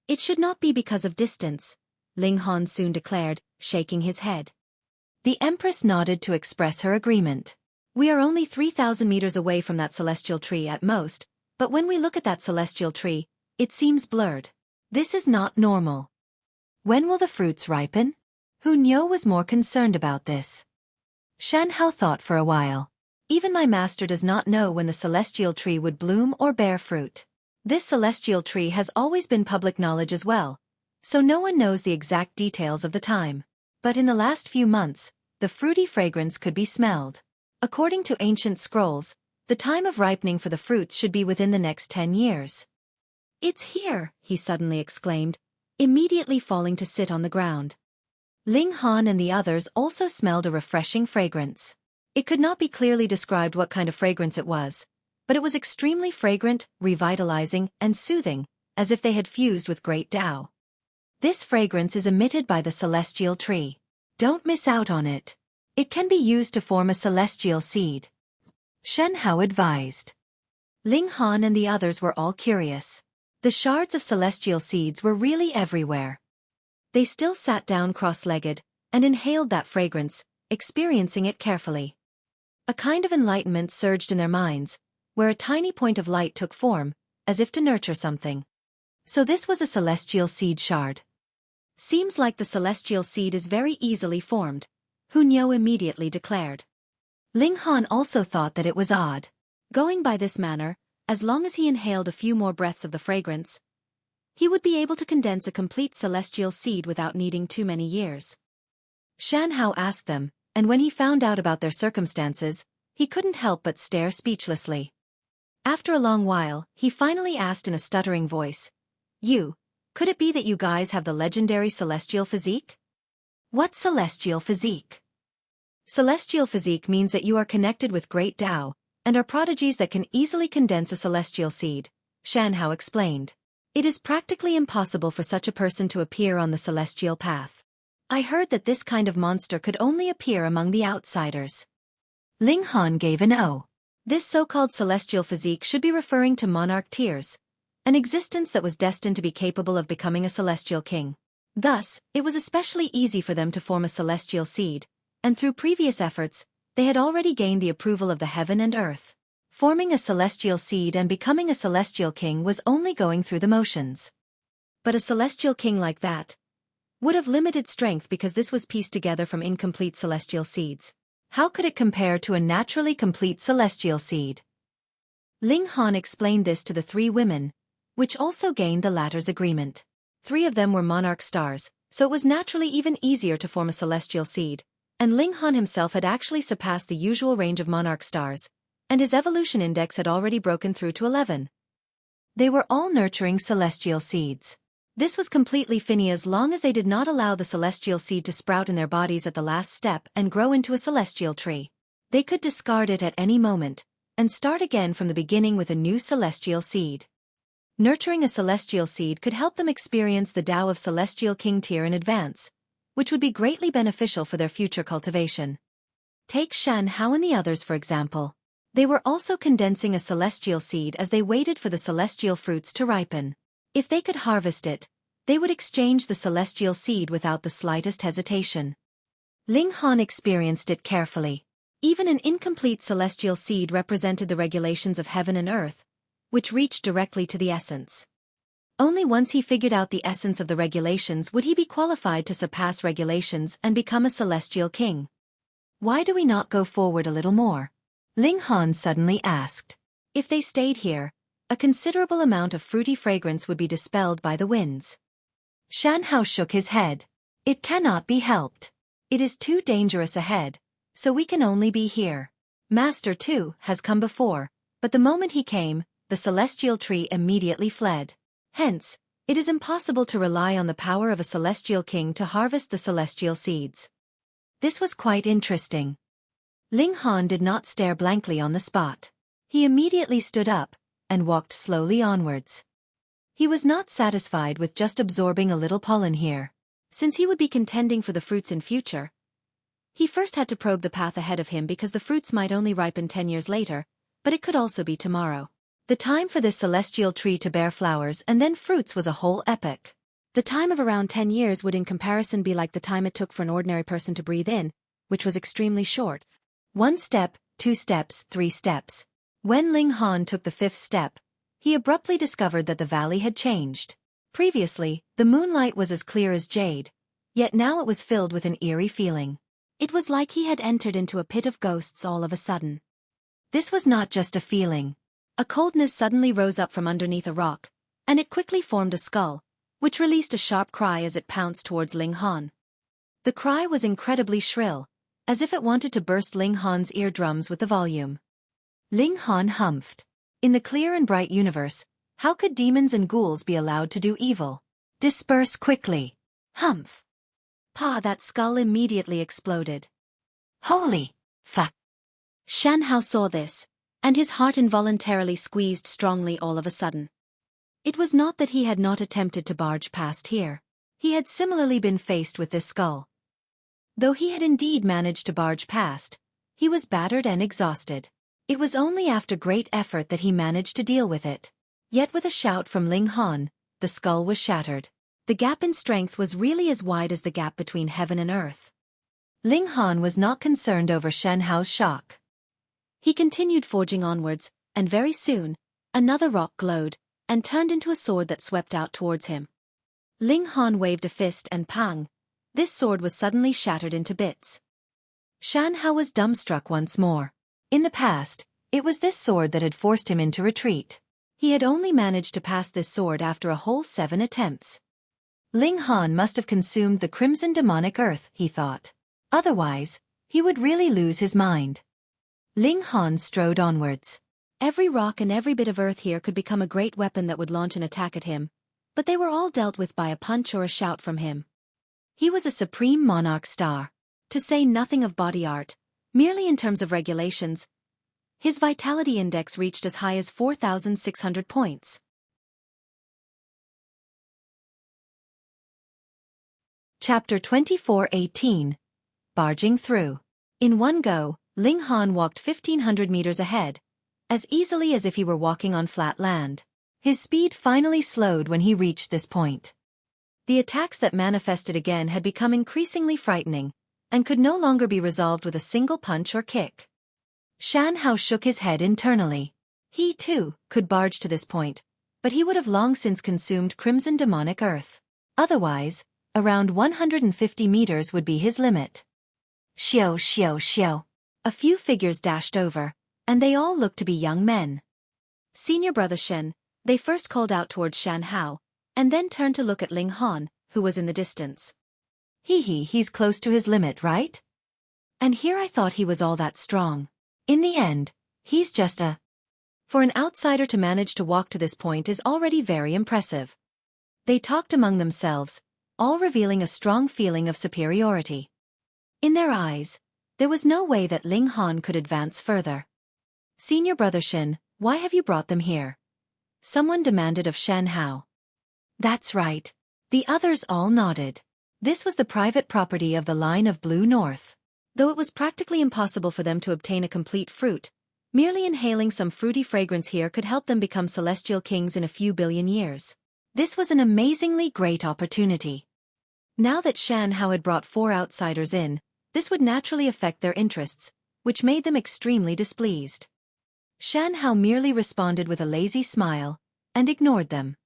"It should not be because of distance," Ling Han soon declared, shaking his head. The Empress nodded to express her agreement. "We are only 3,000 meters away from that celestial tree at most, but when we look at that celestial tree, it seems blurred. This is not normal. When will the fruits ripen?" Hu Niu was more concerned about this. Shan Hao thought for a while. "Even my master does not know when the celestial tree would bloom or bear fruit. This celestial tree has always been public knowledge as well, so no one knows the exact details of the time. But in the last few months, the fruity fragrance could be smelled. According to ancient scrolls, the time of ripening for the fruits should be within the next 10 years. "It's here," he suddenly exclaimed, immediately falling to sit on the ground. Ling Han and the others also smelled a refreshing fragrance. It could not be clearly described what kind of fragrance it was, but it was extremely fragrant, revitalizing, and soothing, as if they had fused with great Tao. "This fragrance is emitted by the celestial tree. Don't miss out on it. It can be used to form a celestial seed," Shan Hao advised. Ling Han and the others were all curious. The shards of celestial seeds were really everywhere. They still sat down cross-legged, and inhaled that fragrance, experiencing it carefully. A kind of enlightenment surged in their minds, where a tiny point of light took form, as if to nurture something. So this was a celestial seed shard. "Seems like the celestial seed is very easily formed," Hu Niu immediately declared. Ling Han also thought that it was odd. Going by this manner, as long as he inhaled a few more breaths of the fragrance, he would be able to condense a complete celestial seed without needing too many years. Shan Hao asked them, and when he found out about their circumstances, he couldn't help but stare speechlessly. After a long while, he finally asked in a stuttering voice, Could it be that you guys have the legendary celestial physique?" "What celestial physique?" "Celestial physique means that you are connected with great Tao, and are prodigies that can easily condense a celestial seed," Shan Hao explained. "It is practically impossible for such a person to appear on the celestial path. I heard that this kind of monster could only appear among the outsiders." Ling Han gave an O. This so-called celestial physique should be referring to Monarch Tears, an existence that was destined to be capable of becoming a celestial king. Thus, it was especially easy for them to form a celestial seed, and through previous efforts, they had already gained the approval of the heaven and earth. Forming a celestial seed and becoming a celestial king was only going through the motions. But a celestial king like that would have limited strength because this was pieced together from incomplete celestial seeds. How could it compare to a naturally complete celestial seed? Ling Han explained this to the three women, which also gained the latter's agreement. 3 of them were monarch stars, so it was naturally even easier to form a celestial seed, and Ling Han himself had actually surpassed the usual range of monarch stars, and his evolution index had already broken through to 11. They were all nurturing celestial seeds. This was completely fine as long as they did not allow the celestial seed to sprout in their bodies at the last step and grow into a celestial tree. They could discard it at any moment, and start again from the beginning with a new celestial seed. Nurturing a celestial seed could help them experience the Tao of Celestial King tier in advance, which would be greatly beneficial for their future cultivation. Take Shan Hao and the others for example. They were also condensing a celestial seed as they waited for the celestial fruits to ripen. If they could harvest it, they would exchange the celestial seed without the slightest hesitation. Ling Han experienced it carefully. Even an incomplete celestial seed represented the regulations of heaven and earth, which reached directly to the essence. Only once he figured out the essence of the regulations would he be qualified to surpass regulations and become a celestial king. Why do we not go forward a little more? Ling Han suddenly asked. If they stayed here, a considerable amount of fruity fragrance would be dispelled by the winds. Shan Hao shook his head. It cannot be helped. It is too dangerous ahead, so we can only be here. Master too has come before, but the moment he came, the celestial tree immediately fled. Hence, it is impossible to rely on the power of a celestial king to harvest the celestial seeds. This was quite interesting. Ling Han did not stare blankly on the spot. He immediately stood up and walked slowly onwards. He was not satisfied with just absorbing a little pollen here. Since he would be contending for the fruits in future, he first had to probe the path ahead of him because the fruits might only ripen 10 years later, but it could also be tomorrow. The time for this celestial tree to bear flowers and then fruits was a whole epoch. The time of around 10 years would in comparison be like the time it took for an ordinary person to breathe in, which was extremely short. 1 step, 2 steps, 3 steps. When Ling Han took the 5th step, he abruptly discovered that the valley had changed. Previously, the moonlight was as clear as jade, yet now it was filled with an eerie feeling. It was like he had entered into a pit of ghosts all of a sudden. This was not just a feeling. A coldness suddenly rose up from underneath a rock, and it quickly formed a skull, which released a sharp cry as it pounced towards Ling Han. The cry was incredibly shrill, as if it wanted to burst Ling Han's eardrums with the volume. Ling Han humphed. In the clear and bright universe, how could demons and ghouls be allowed to do evil? Disperse quickly. Humph. Pa! That skull immediately exploded. Holy fuck! Shan Hao saw this, and his heart involuntarily squeezed strongly all of a sudden. It was not that he had not attempted to barge past here. He had similarly been faced with this skull. Though he had indeed managed to barge past, he was battered and exhausted. It was only after great effort that he managed to deal with it. Yet with a shout from Ling Han, the skull was shattered. The gap in strength was really as wide as the gap between heaven and earth. Ling Han was not concerned over Shan Hao's shock. He continued forging onwards, and very soon, another rock glowed, and turned into a sword that swept out towards him. Ling Han waved a fist and pang! This sword was suddenly shattered into bits. Shan Hao was dumbstruck once more. In the past, it was this sword that had forced him into retreat. He had only managed to pass this sword after a whole 7 attempts. Ling Han must have consumed the crimson demonic earth, he thought. Otherwise, he would really lose his mind. Ling Han strode onwards. Every rock and every bit of earth here could become a great weapon that would launch an attack at him, but they were all dealt with by a punch or a shout from him. He was a supreme monarch star. To say nothing of body art, merely in terms of regulations, his vitality index reached as high as 4,600 points. Chapter 24:18 Barging Through. In one go, Ling Han walked 1,500 meters ahead, as easily as if he were walking on flat land. His speed finally slowed when he reached this point. The attacks that manifested again had become increasingly frightening, and could no longer be resolved with a single punch or kick. Shan Hao shook his head internally. He, too, could barge to this point, but he would have long since consumed crimson demonic earth. Otherwise, around 150 meters would be his limit. Xiao, xiao, xiao. A few figures dashed over, and they all looked to be young men. Senior brother Shen, they first called out towards Shan Hao, and then turned to look at Ling Han, who was in the distance. He's close to his limit, right? And here I thought he was all that strong. In the end, he's just a... For an outsider to manage to walk to this point is already very impressive. They talked among themselves, all revealing a strong feeling of superiority. In their eyes, there was no way that Ling Han could advance further. Senior brother Shen, why have you brought them here? Someone demanded of Shan Hao. That's right. The others all nodded. This was the private property of the line of Blue North. Though it was practically impossible for them to obtain a complete fruit, merely inhaling some fruity fragrance here could help them become celestial kings in a few billion years. This was an amazingly great opportunity. Now that Shan Hao had brought 4 outsiders in, this would naturally affect their interests, which made them extremely displeased. Shan Hao merely responded with a lazy smile, and ignored them.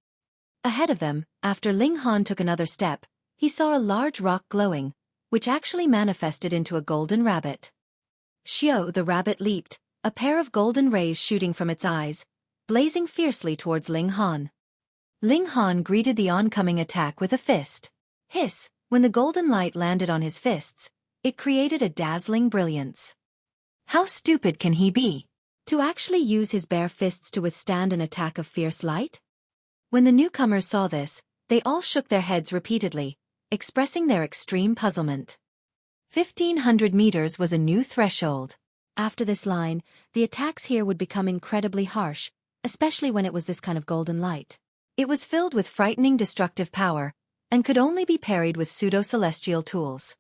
Ahead of them, after Ling Han took another step, he saw a large rock glowing, which actually manifested into a golden rabbit. Xiao the rabbit leaped, a pair of golden rays shooting from its eyes, blazing fiercely towards Ling Han. Ling Han greeted the oncoming attack with a fist. Hiss, when the golden light landed on his fists, it created a dazzling brilliance. How stupid can he be? To actually use his bare fists to withstand an attack of fierce light? When the newcomers saw this, they all shook their heads repeatedly, expressing their extreme puzzlement. 1,500 meters was a new threshold. After this line, the attacks here would become incredibly harsh, especially when it was this kind of golden light. It was filled with frightening destructive power, and could only be parried with pseudo-celestial tools.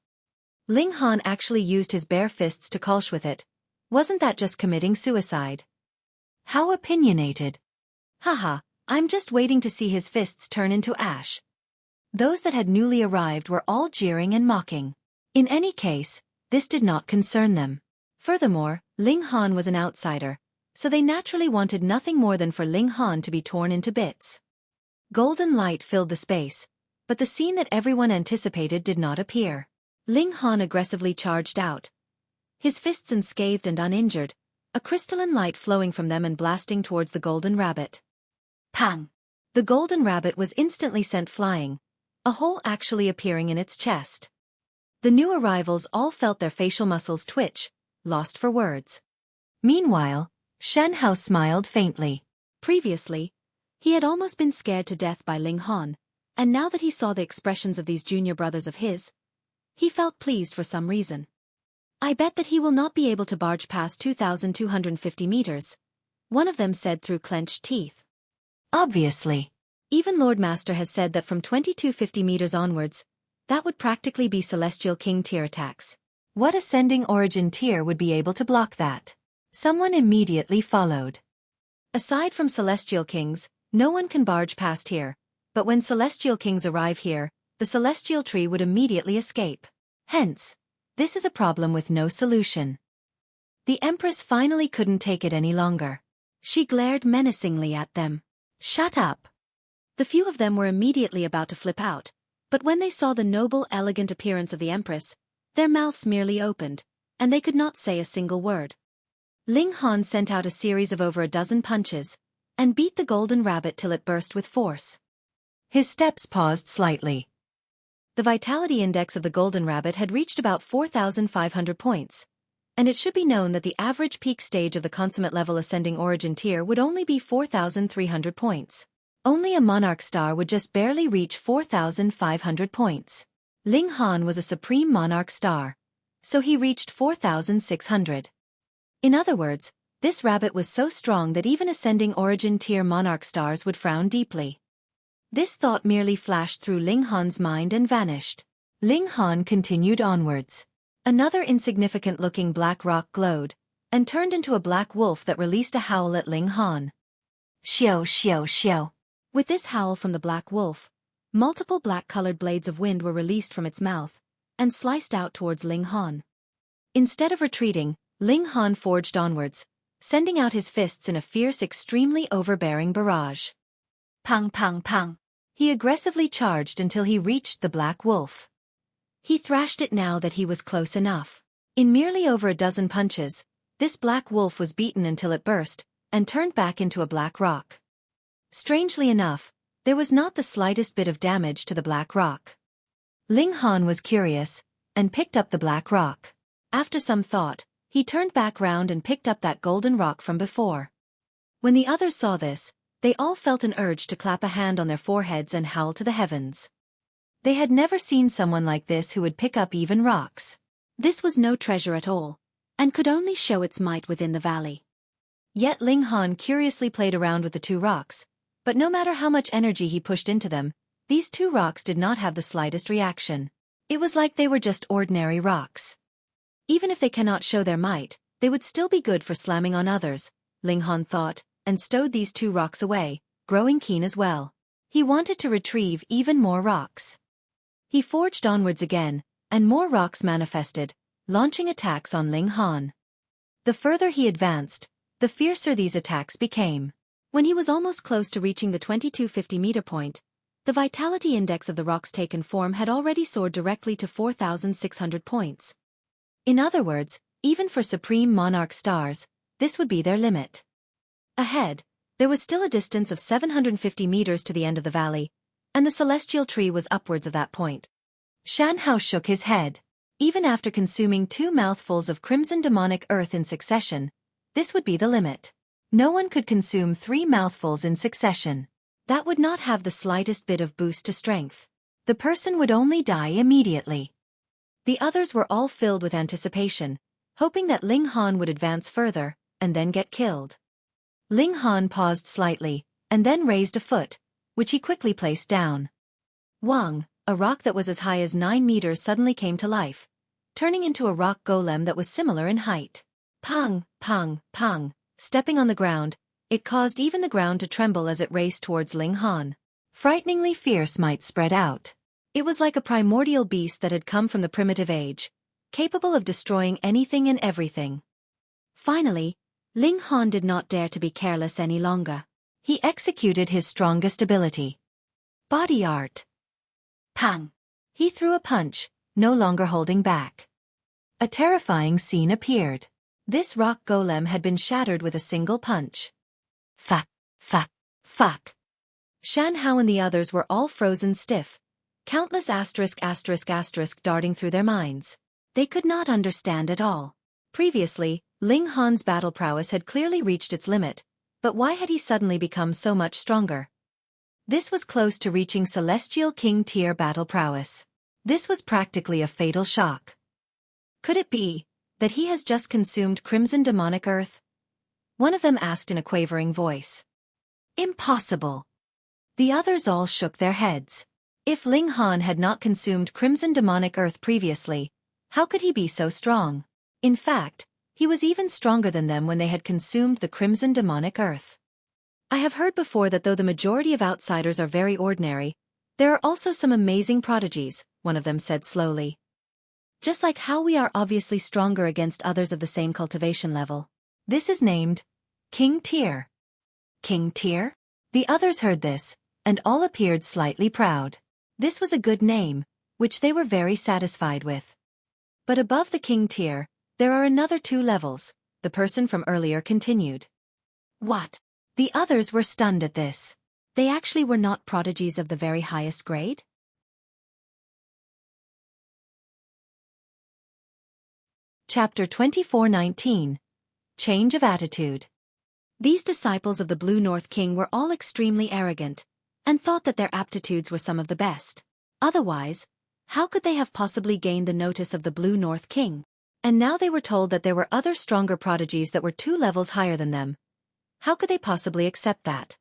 Ling Han actually used his bare fists to colch with it. Wasn't that just committing suicide? How opinionated. Haha, I'm just waiting to see his fists turn into ash. Those that had newly arrived were all jeering and mocking. In any case, this did not concern them. Furthermore, Ling Han was an outsider, so they naturally wanted nothing more than for Ling Han to be torn into bits. Golden light filled the space, but the scene that everyone anticipated did not appear. Ling Han aggressively charged out, his fists unscathed and uninjured, a crystalline light flowing from them and blasting towards the golden rabbit. Pang! The golden rabbit was instantly sent flying, a hole actually appearing in its chest. The new arrivals all felt their facial muscles twitch, lost for words. Meanwhile, Shan Hao smiled faintly. Previously, he had almost been scared to death by Ling Han, and now that he saw the expressions of these junior brothers of his, he felt pleased for some reason. I bet that he will not be able to barge past 2,250 meters, one of them said through clenched teeth. Obviously. Even Lord Master has said that from 2,250 meters onwards, that would practically be Celestial King tier attacks. What ascending origin tier would be able to block that? Someone immediately followed. Aside from Celestial Kings, no one can barge past here, but when Celestial Kings arrive here, the Celestial Tree would immediately escape. Hence, this is a problem with no solution. The Empress finally couldn't take it any longer. She glared menacingly at them. Shut up! The few of them were immediately about to flip out, but when they saw the noble, elegant appearance of the Empress, their mouths merely opened, and they could not say a single word. Ling Han sent out a series of over a dozen punches, and beat the golden rabbit till it burst with force. His steps paused slightly. The vitality index of the golden rabbit had reached about 4,500 points, and it should be known that the average peak stage of the consummate level ascending origin tier would only be 4,300 points. Only a monarch star would just barely reach 4,500 points. Ling Han was a supreme monarch star, so he reached 4,600. In other words, this rabbit was so strong that even ascending origin tier monarch stars would frown deeply. This thought merely flashed through Ling Han's mind and vanished. Ling Han continued onwards. Another insignificant-looking black rock glowed, and turned into a black wolf that released a howl at Ling Han. Xiao xiao xiao. With this howl from the black wolf, multiple black-colored blades of wind were released from its mouth, and sliced out towards Ling Han. Instead of retreating, Ling Han forged onwards, sending out his fists in a fierce, extremely overbearing barrage. Pang pang pang. He aggressively charged until he reached the black wolf. He thrashed it now that he was close enough. In merely over a dozen punches, this black wolf was beaten until it burst, and turned back into a black rock. Strangely enough, there was not the slightest bit of damage to the black rock. Ling Han was curious, and picked up the black rock. After some thought, he turned back round and picked up that golden rock from before. When the others saw this, they all felt an urge to clap a hand on their foreheads and howl to the heavens. They had never seen someone like this who would pick up even rocks. This was no treasure at all, and could only show its might within the valley. Yet Ling Han curiously played around with the two rocks, but no matter how much energy he pushed into them, these two rocks did not have the slightest reaction. It was like they were just ordinary rocks. Even if they cannot show their might, they would still be good for slamming on others, Ling Han thought, and stowed these two rocks away, growing keen as well. He wanted to retrieve even more rocks. He forged onwards again, and more rocks manifested, launching attacks on Ling Han. The further he advanced, the fiercer these attacks became. When he was almost close to reaching the 2250-meter point, the vitality index of the rock's taken form had already soared directly to 4,600 points. In other words, even for Supreme Monarch stars, this would be their limit. Ahead, there was still a distance of 750 meters to the end of the valley, and the celestial tree was upwards of that point. Shan Hao shook his head. Even after consuming 2 mouthfuls of crimson demonic earth in succession, this would be the limit. No one could consume 3 mouthfuls in succession. That would not have the slightest bit of boost to strength. The person would only die immediately. The others were all filled with anticipation, hoping that Ling Han would advance further, and then get killed. Ling Han paused slightly, and then raised a foot, which he quickly placed down. Wang, a rock that was as high as 9 meters suddenly came to life, turning into a rock golem that was similar in height. Pang, pang, pang, stepping on the ground, it caused even the ground to tremble as it raced towards Ling Han. Frighteningly fierce might spread out. It was like a primordial beast that had come from the primitive age, capable of destroying anything and everything. Finally, Ling Han did not dare to be careless any longer. He executed his strongest ability. Body art. Pang! He threw a punch, no longer holding back. A terrifying scene appeared. This rock golem had been shattered with a single punch. Fuck, fuck, fuck. Shan Hao and the others were all frozen stiff, countless asterisk darting through their minds. They could not understand at all. Previously, Ling Han's battle prowess had clearly reached its limit, but why had he suddenly become so much stronger? This was close to reaching Celestial King tier battle prowess. This was practically a fatal shock. Could it be that he has just consumed crimson demonic earth? One of them asked in a quavering voice. Impossible. The others all shook their heads. If Ling Han had not consumed crimson demonic earth previously, how could he be so strong? In fact, he was even stronger than them when they had consumed the crimson demonic earth. I have heard before that though the majority of outsiders are very ordinary, there are also some amazing prodigies, one of them said slowly. Just like how we are obviously stronger against others of the same cultivation level. This is named King Tier. King Tier? The others heard this, and all appeared slightly proud. This was a good name, which they were very satisfied with. But above the King Tier, there are another 2 levels, the person from earlier continued. What? The others were stunned at this. They actually were not prodigies of the very highest grade? Chapter 24:19. Change of Attitude. These disciples of the Blue North King were all extremely arrogant, and thought that their aptitudes were some of the best. Otherwise, how could they have possibly gained the notice of the Blue North King? And now they were told that there were other stronger prodigies that were 2 levels higher than them. How could they possibly accept that?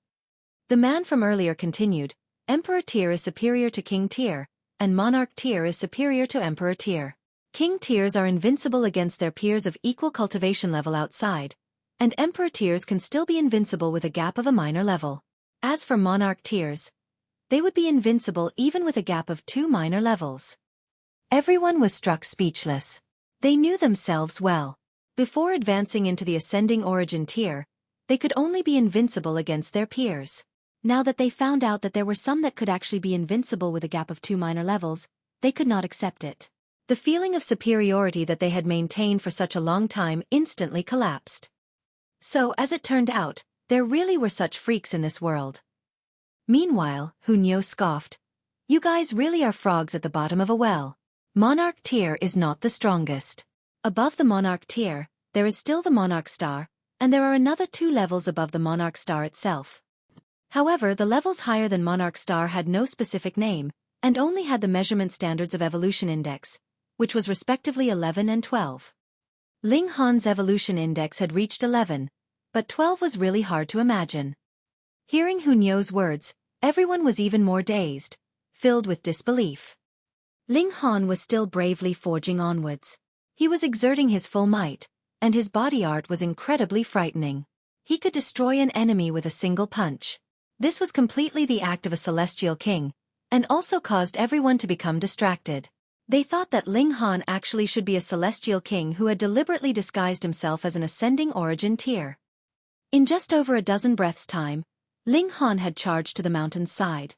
The man from earlier continued, Emperor Tier is superior to King Tier, and Monarch Tier is superior to Emperor Tier. King Tiers are invincible against their peers of equal cultivation level outside, and Emperor Tiers can still be invincible with a gap of a minor level. As for Monarch Tiers, they would be invincible even with a gap of 2 minor levels. Everyone was struck speechless. They knew themselves well. Before advancing into the ascending origin tier, they could only be invincible against their peers. Now that they found out that there were some that could actually be invincible with a gap of 2 minor levels, they could not accept it. The feeling of superiority that they had maintained for such a long time instantly collapsed. So, as it turned out, there really were such freaks in this world. Meanwhile, Hunyo scoffed. You guys really are frogs at the bottom of a well. Monarch tier is not the strongest. Above the Monarch tier, there is still the Monarch star, and there are another 2 levels above the Monarch star itself. However, the levels higher than Monarch star had no specific name, and only had the measurement standards of evolution index, which was respectively 11 and 12. Ling Han's evolution index had reached 11, but 12 was really hard to imagine. Hearing Hunyo's words, everyone was even more dazed, filled with disbelief. Ling Han was still bravely forging onwards. He was exerting his full might, and his body art was incredibly frightening. He could destroy an enemy with a single punch. This was completely the act of a celestial king, and also caused everyone to become distracted. They thought that Ling Han actually should be a celestial king who had deliberately disguised himself as an ascending origin tier. In just over a dozen breaths' time, Ling Han had charged to the mountain's side.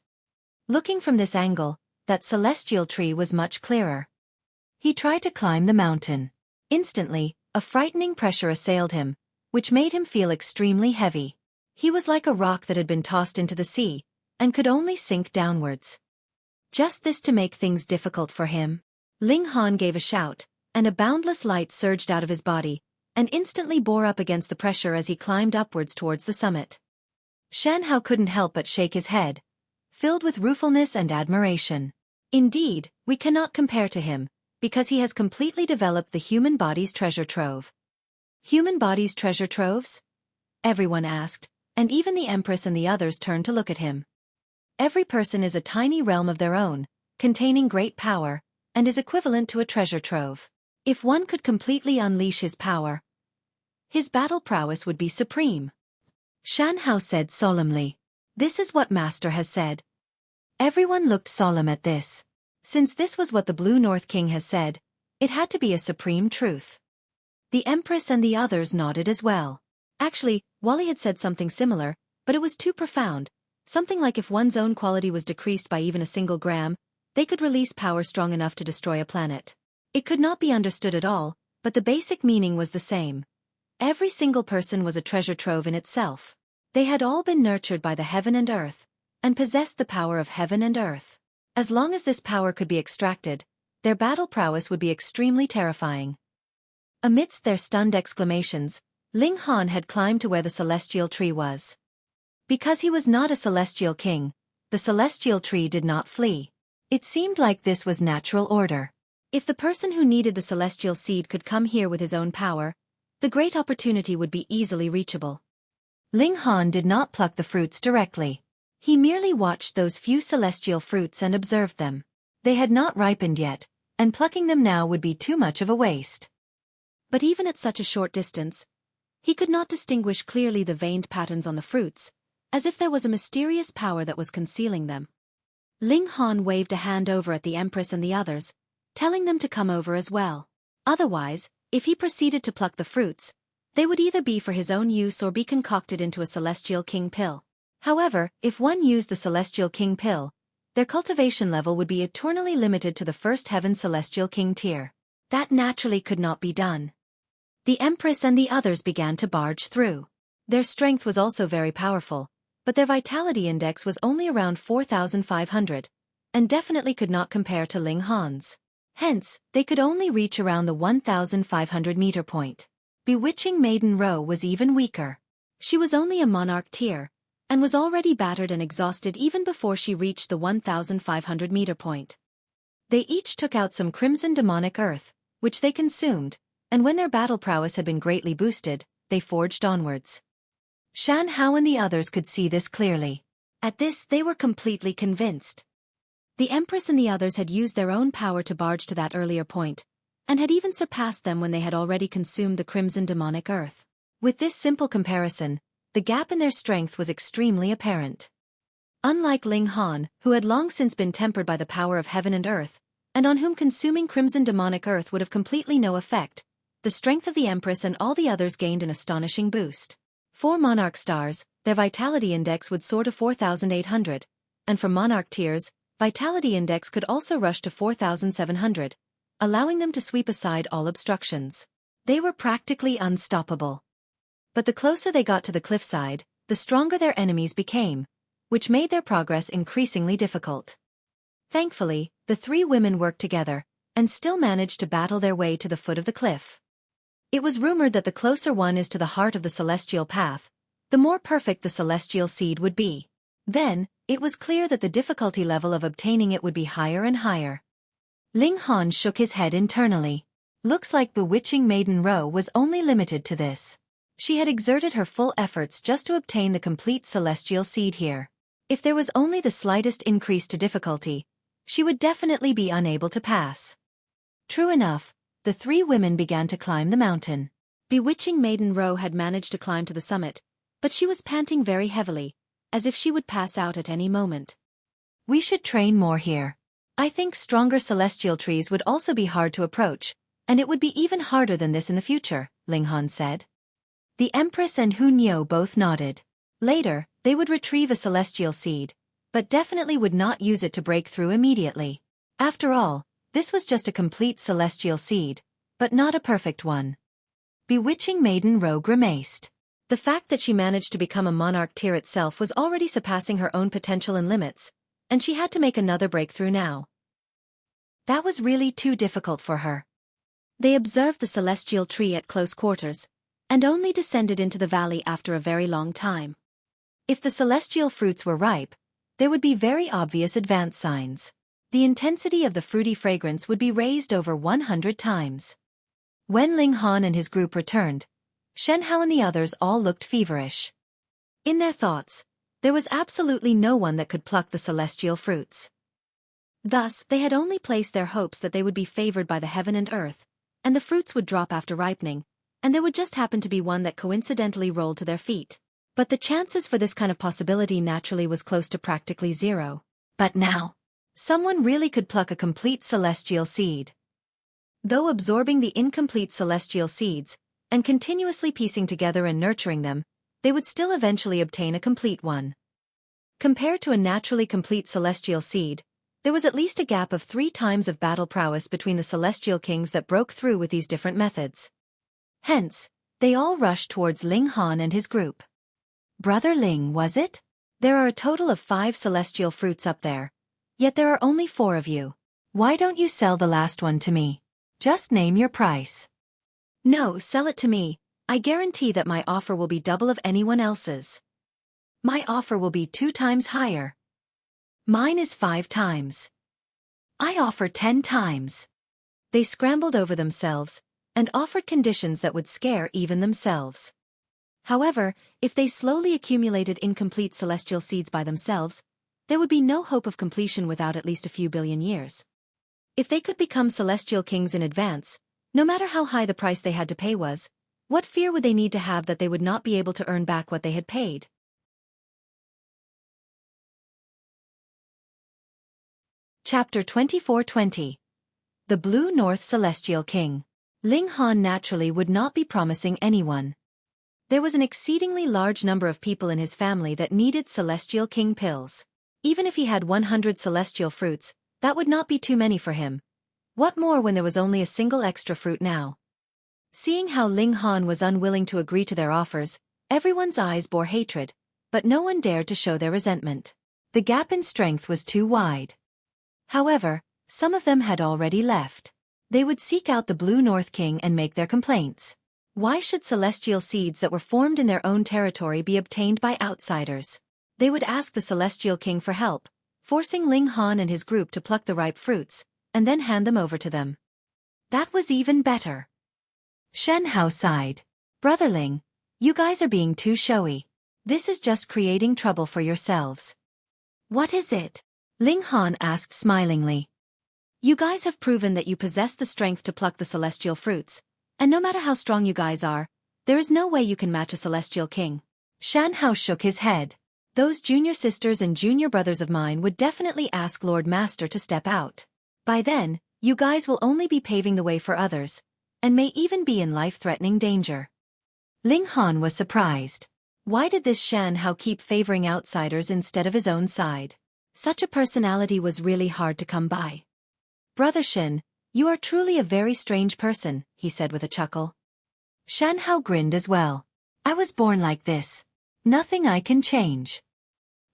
Looking from this angle, that celestial tree was much clearer. He tried to climb the mountain. Instantly, a frightening pressure assailed him, which made him feel extremely heavy. He was like a rock that had been tossed into the sea, and could only sink downwards. Just this to make things difficult for him. Ling Han gave a shout, and a boundless light surged out of his body, and instantly bore up against the pressure as he climbed upwards towards the summit. Shan Hao couldn't help but shake his head, filled with ruefulness and admiration. Indeed, we cannot compare to him, because he has completely developed the human body's treasure trove. Human bodies' treasure troves? Everyone asked, and even the Empress and the others turned to look at him. Every person is a tiny realm of their own, containing great power, and is equivalent to a treasure trove. If one could completely unleash his power, his battle prowess would be supreme. Shan Hao said solemnly. This is what Master has said. Everyone looked solemn at this. Since this was what the Blue North King has said, it had to be a supreme truth. The Empress and the others nodded as well. Actually, Wally had said something similar, but it was too profound. Something like if one's own quality was decreased by even a single gram, they could release power strong enough to destroy a planet. It could not be understood at all, but the basic meaning was the same. Every single person was a treasure trove in itself. They had all been nurtured by the heaven and earth, and possessed the power of heaven and earth. As long as this power could be extracted, their battle prowess would be extremely terrifying. Amidst their stunned exclamations, Ling Han had climbed to where the celestial tree was. Because he was not a celestial king, the celestial tree did not flee. It seemed like this was natural order. If the person who needed the celestial seed could come here with his own power, the great opportunity would be easily reachable. Ling Han did not pluck the fruits directly. He merely watched those few celestial fruits and observed them. They had not ripened yet, and plucking them now would be too much of a waste. But even at such a short distance, he could not distinguish clearly the veined patterns on the fruits, as if there was a mysterious power that was concealing them. Ling Han waved a hand over at the Empress and the others, telling them to come over as well. Otherwise, if he proceeded to pluck the fruits, they would either be for his own use or be concocted into a Celestial King pill. However, if one used the Celestial King pill, their cultivation level would be eternally limited to the first Heaven Celestial King tier. That naturally could not be done. The Empress and the others began to barge through. Their strength was also very powerful, but their vitality index was only around 4,500, and definitely could not compare to Ling Han's. Hence, they could only reach around the 1,500-meter point. Bewitching Maiden Row was even weaker. She was only a monarch tier, and was already battered and exhausted even before she reached the 1,500-meter point. They each took out some crimson demonic earth, which they consumed, and when their battle prowess had been greatly boosted, they forged onwards. Shan Hao and the others could see this clearly. At this they were completely convinced. The Empress and the others had used their own power to barge to that earlier point, and had even surpassed them when they had already consumed the crimson demonic earth. With this simple comparison, the gap in their strength was extremely apparent. Unlike Ling Han, who had long since been tempered by the power of heaven and earth, and on whom consuming crimson demonic earth would have completely no effect, the strength of the Empress and all the others gained an astonishing boost. For Monarch stars, their vitality index would soar to 4,800, and for Monarch tiers, vitality index could also rush to 4,700, allowing them to sweep aside all obstructions. They were practically unstoppable. But the closer they got to the cliffside, the stronger their enemies became, which made their progress increasingly difficult. Thankfully, the three women worked together, and still managed to battle their way to the foot of the cliff. It was rumored that the closer one is to the heart of the celestial path, the more perfect the celestial seed would be. Then, it was clear that the difficulty level of obtaining it would be higher and higher. Ling Han shook his head internally. Looks like bewitching Maiden Row was only limited to this. She had exerted her full efforts just to obtain the complete celestial seed here. If there was only the slightest increase to difficulty, she would definitely be unable to pass. True enough, the three women began to climb the mountain. Bewitching Maiden Row had managed to climb to the summit, but she was panting very heavily, as if she would pass out at any moment. We should train more here. I think stronger celestial trees would also be hard to approach, and it would be even harder than this in the future, Ling Han said. The Empress and Hu Niu both nodded. Later, they would retrieve a celestial seed, but definitely would not use it to break through immediately. After all, this was just a complete celestial seed, but not a perfect one. Bewitching Maiden Row grimaced. The fact that she managed to become a monarch tier itself was already surpassing her own potential and limits, and she had to make another breakthrough now. That was really too difficult for her. They observed the celestial tree at close quarters, and only descended into the valley after a very long time. If the celestial fruits were ripe, there would be very obvious advance signs. The intensity of the fruity fragrance would be raised over 100 times. When Ling Han and his group returned, Shen Hao and the others all looked feverish. In their thoughts, there was absolutely no one that could pluck the celestial fruits. Thus, they had only placed their hopes that they would be favored by the heaven and earth, and the fruits would drop after ripening, and there would just happen to be one that coincidentally rolled to their feet. But the chances for this kind of possibility naturally was close to practically zero. But now, someone really could pluck a complete celestial seed. Though absorbing the incomplete celestial seeds, and continuously piecing together and nurturing them, they would still eventually obtain a complete one. Compared to a naturally complete celestial seed, there was at least a gap of 3 times of battle prowess between the celestial kings that broke through with these different methods. Hence, they all rushed towards Ling Han and his group. Brother Ling, was it? There are a total of 5 celestial fruits up there, yet there are only 4 of you. Why don't you sell the last one to me? Just name your price. No, sell it to me. I guarantee that my offer will be double of anyone else's. My offer will be 2 times higher. Mine is 5 times. I offer 10 times. They scrambled over themselves, and offered conditions that would scare even themselves. However, if they slowly accumulated incomplete celestial seeds by themselves, there would be no hope of completion without at least a few billion years. If they could become celestial kings in advance, no matter how high the price they had to pay was, what fear would they need to have that they would not be able to earn back what they had paid? Chapter 2420. The Blue North Celestial King. Ling Han naturally would not be promising anyone. There was an exceedingly large number of people in his family that needed Celestial King pills. Even if he had 100 celestial fruits, that would not be too many for him. What more when there was only a single extra fruit now? Seeing how Ling Han was unwilling to agree to their offers, everyone's eyes bore hatred, but no one dared to show their resentment. The gap in strength was too wide. However, some of them had already left. They would seek out the Blue North King and make their complaints. Why should celestial seeds that were formed in their own territory be obtained by outsiders? They would ask the Celestial King for help, forcing Ling Han and his group to pluck the ripe fruits, and then hand them over to them. That was even better. Shen Hao sighed. Brother Ling, you guys are being too showy. This is just creating trouble for yourselves. What is it? Ling Han asked smilingly. You guys have proven that you possess the strength to pluck the celestial fruits, and no matter how strong you guys are, there is no way you can match a celestial king. Shan Hao shook his head. Those junior sisters and junior brothers of mine would definitely ask Lord Master to step out. By then, you guys will only be paving the way for others, and may even be in life-threatening danger. Ling Han was surprised. Why did this Shan Hao keep favoring outsiders instead of his own side? Such a personality was really hard to come by. Brother Shin, you are truly a very strange person, he said with a chuckle. Shan Hao grinned as well. I was born like this. Nothing I can change.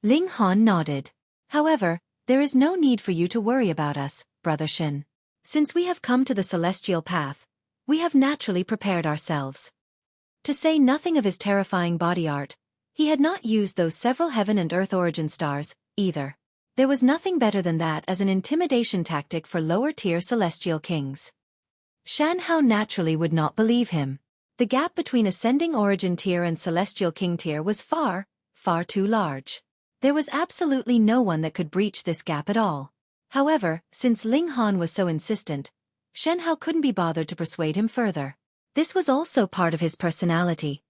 Ling Han nodded. However, there is no need for you to worry about us, Brother Shen. Since we have come to the celestial path, we have naturally prepared ourselves. To say nothing of his terrifying body art, he had not used those several heaven and earth origin stars, either. There was nothing better than that as an intimidation tactic for lower-tier celestial kings. Shan Hao naturally would not believe him. The gap between ascending origin tier and celestial king tier was far, far too large. There was absolutely no one that could breach this gap at all. However, since Ling Han was so insistent, Shen Hao couldn't be bothered to persuade him further. This was also part of his personality.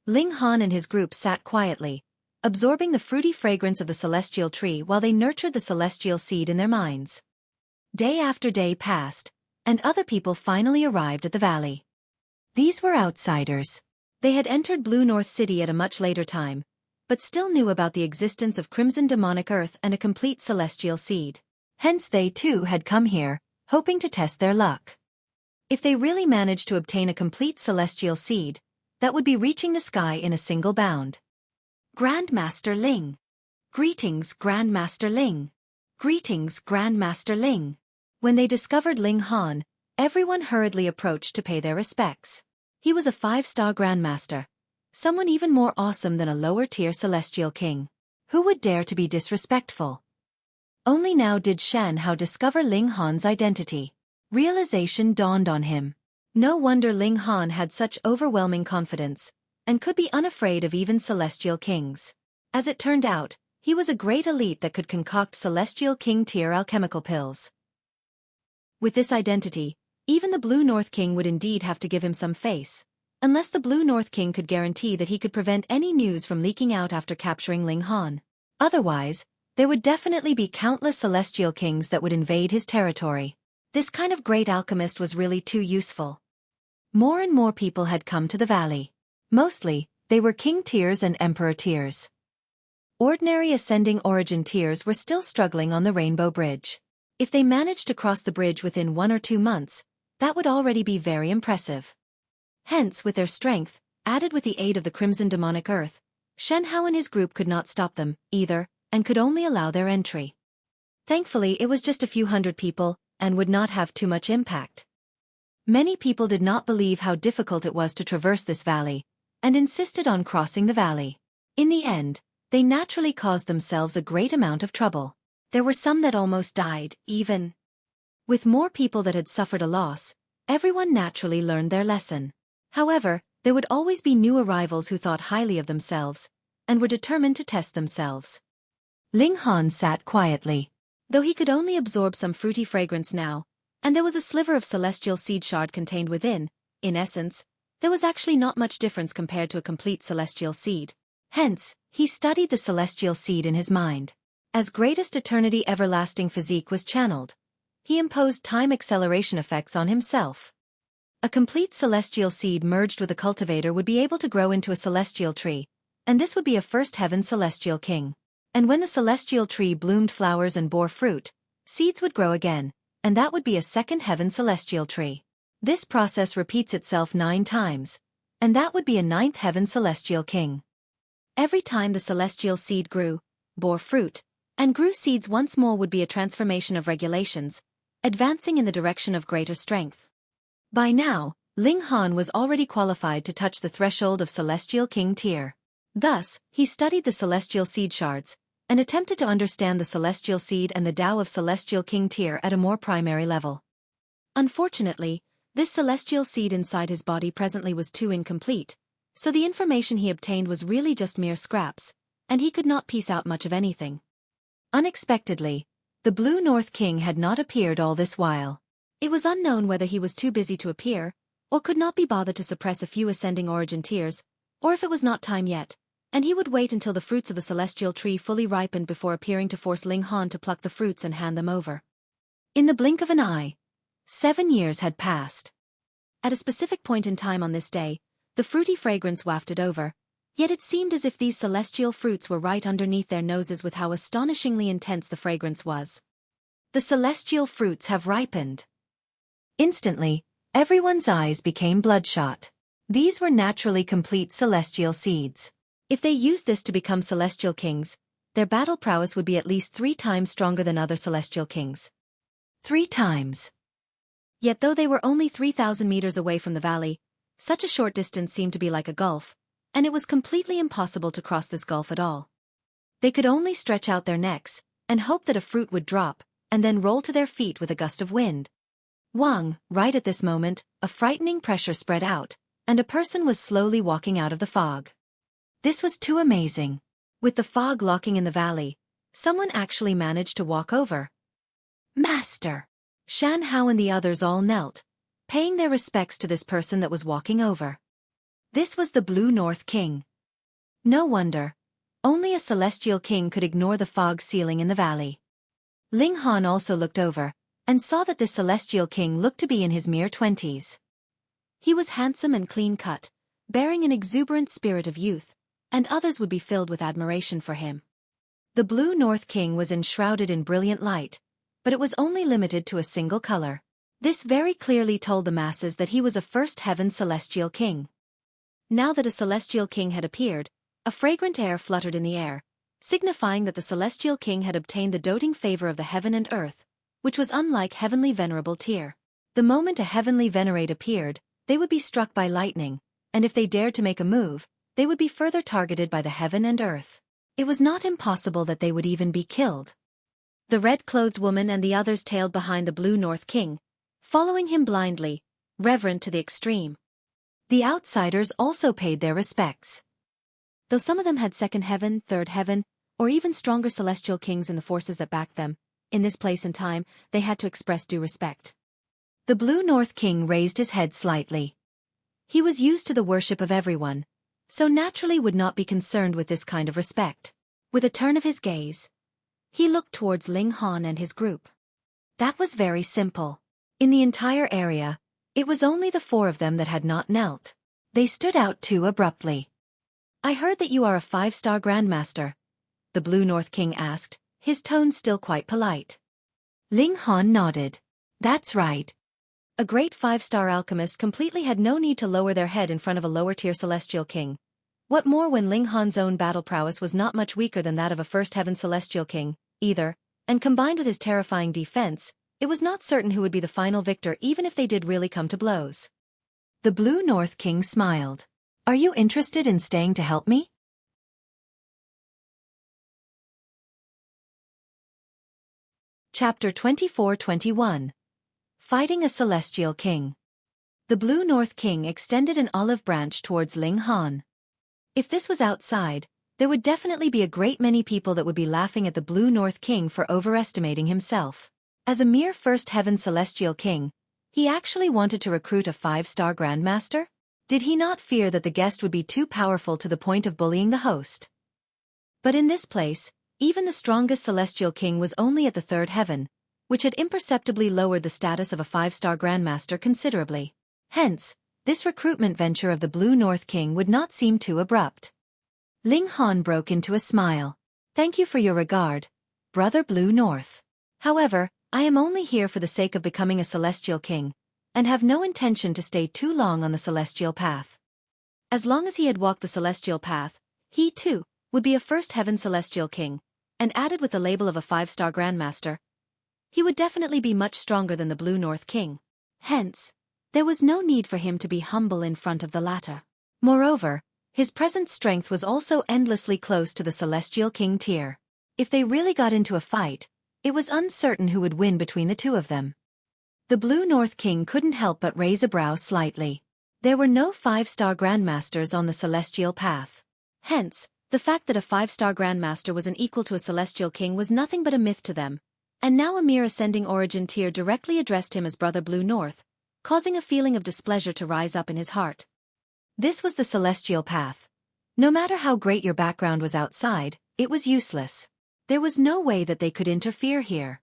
Ling Han and his group sat quietly, absorbing the fruity fragrance of the celestial tree while they nurtured the celestial seed in their minds. Day after day passed, and other people finally arrived at the valley. These were outsiders. They had entered Blue North City at a much later time, but still knew about the existence of Crimson Demonic Earth and a complete celestial seed. Hence they too had come here, hoping to test their luck. If they really managed to obtain a complete celestial seed, that would be reaching the sky in a single bound. Grandmaster Ling. Greetings, Grandmaster Ling. Greetings, Grandmaster Ling. When they discovered Ling Han, everyone hurriedly approached to pay their respects. He was a 5-star Grandmaster, someone even more awesome than a lower-tier celestial king. Who would dare to be disrespectful? Only now did Shan Hao discover Ling Han's identity. Realization dawned on him. No wonder Ling Han had such overwhelming confidence, and could be unafraid of even celestial kings. As it turned out, he was a great elite that could concoct celestial king-tier alchemical pills. With this identity, even the Blue North King would indeed have to give him some face, unless the Blue North King could guarantee that he could prevent any news from leaking out after capturing Ling Han. Otherwise, there would definitely be countless celestial kings that would invade his territory. This kind of great alchemist was really too useful. More and more people had come to the valley. Mostly, they were king tiers and emperor tiers. Ordinary ascending origin tiers were still struggling on the Rainbow Bridge. If they managed to cross the bridge within 1 or 2 months, that would already be very impressive. Hence, with their strength, added with the aid of the Crimson Demonic Earth, Shen Hao and his group could not stop them, either, and could only allow their entry. Thankfully, it was just a few hundred people, and would not have too much impact. Many people did not believe how difficult it was to traverse this valley, and insisted on crossing the valley. In the end, they naturally caused themselves a great amount of trouble. There were some that almost died, even. With more people that had suffered a loss, everyone naturally learned their lesson. However, there would always be new arrivals who thought highly of themselves, and were determined to test themselves. Ling Han sat quietly. Though he could only absorb some fruity fragrance now, and there was a sliver of celestial seed shard contained within, in essence, there was actually not much difference compared to a complete celestial seed. Hence, he studied the celestial seed in his mind. As greatest eternity everlasting physique was channeled, he imposed time acceleration effects on himself. A complete celestial seed merged with a cultivator would be able to grow into a celestial tree, and this would be a first heaven celestial king. And when the celestial tree bloomed flowers and bore fruit, seeds would grow again, and that would be a second heaven celestial tree. This process repeats itself 9 times, and that would be a 9th heaven celestial king. Every time the celestial seed grew, bore fruit, and grew seeds once more would be a transformation of regulations, advancing in the direction of greater strength. By now, Ling Han was already qualified to touch the threshold of celestial king tier. Thus, he studied the celestial seed shards, and attempted to understand the celestial seed and the Tao of celestial king tier at a more primary level. Unfortunately, this celestial seed inside his body presently was too incomplete, so the information he obtained was really just mere scraps, and he could not piece out much of anything. Unexpectedly, the Blue North King had not appeared all this while. It was unknown whether he was too busy to appear, or could not be bothered to suppress a few ascending origin tiers, or if it was not time yet, and he would wait until the fruits of the celestial tree fully ripened before appearing to force Ling Han to pluck the fruits and hand them over. In the blink of an eye, 7 years had passed. At a specific point in time on this day, the fruity fragrance wafted over, yet it seemed as if these celestial fruits were right underneath their noses with how astonishingly intense the fragrance was. The celestial fruits have ripened. Instantly, everyone's eyes became bloodshot. These were naturally complete celestial seeds. If they used this to become celestial kings, their battle prowess would be at least 3 times stronger than other celestial kings. 3 times. Yet though they were only 3,000 meters away from the valley, such a short distance seemed to be like a gulf, and it was completely impossible to cross this gulf at all. They could only stretch out their necks, and hope that a fruit would drop, and then roll to their feet with a gust of wind. Wang, right at this moment, a frightening pressure spread out, and a person was slowly walking out of the fog. This was too amazing. With the fog locking in the valley, someone actually managed to walk over. Master! Shan Hao and the others all knelt, paying their respects to this person that was walking over. This was the Blue North King. No wonder. Only a celestial king could ignore the fog ceiling in the valley. Ling Han also looked over, and saw that this celestial king looked to be in his mere 20s. He was handsome and clean-cut, bearing an exuberant spirit of youth, and others would be filled with admiration for him. The Blue North King was enshrouded in brilliant light, but it was only limited to a single color. This very clearly told the masses that he was a first heaven celestial king. Now that a celestial king had appeared, a fragrant air fluttered in the air, signifying that the celestial king had obtained the doting favor of the heaven and earth, which was unlike heavenly venerable Tyr. The moment a heavenly venerate appeared, they would be struck by lightning, and if they dared to make a move, they would be further targeted by the heaven and earth. It was not impossible that they would even be killed. The red-clothed woman and the others tailed behind the Blue North King, following him blindly, reverent to the extreme. The outsiders also paid their respects. Though some of them had second heaven, third heaven, or even stronger celestial kings in the forces that backed them, in this place and time, they had to express due respect. The Blue North King raised his head slightly. He was used to the worship of everyone, so naturally would not be concerned with this kind of respect. With a turn of his gaze, he looked towards Ling Han and his group. That was very simple. In the entire area, it was only the 4 of them that had not knelt. They stood out too abruptly. I heard that you are a 5-star Grandmaster, the Blue North King asked, his tone still quite polite. Ling Han nodded. That's right. A great 5-star alchemist completely had no need to lower their head in front of a lower-tier celestial king. What more when Ling Han's own battle prowess was not much weaker than that of a first heaven celestial king, either, and combined with his terrifying defense, it was not certain who would be the final victor even if they did really come to blows. The Blue North King smiled. Are you interested in staying to help me? Chapter 24-21. Fighting a Celestial King. The Blue North King extended an olive branch towards Ling Han. If this was outside, there would definitely be a great many people that would be laughing at the Blue North King for overestimating himself. As a mere first heaven celestial king, he actually wanted to recruit a 5-star Grandmaster? Did he not fear that the guest would be too powerful to the point of bullying the host? But in this place, even the strongest celestial king was only at the 3rd heaven, which had imperceptibly lowered the status of a 5-star Grandmaster considerably. Hence, this recruitment venture of the Blue North King would not seem too abrupt. Ling Han broke into a smile. Thank you for your regard, Brother Blue North. However, I am only here for the sake of becoming a celestial king, and have no intention to stay too long on the celestial path. As long as he had walked the celestial path, he, too, would be a first heaven celestial king, and added with the label of a 5-star Grandmaster, he would definitely be much stronger than the Blue North King. Hence, there was no need for him to be humble in front of the latter. Moreover, his present strength was also endlessly close to the celestial king tier. If they really got into a fight, it was uncertain who would win between the 2 of them. The Blue North King couldn't help but raise a brow slightly. There were no 5-star Grandmasters on the celestial path. Hence, the fact that a 5-star Grandmaster was an equal to a celestial king was nothing but a myth to them, and now a mere ascending origin tier directly addressed him as Brother Blue North, causing a feeling of displeasure to rise up in his heart. This was the celestial path. No matter how great your background was outside, it was useless. There was no way that they could interfere here.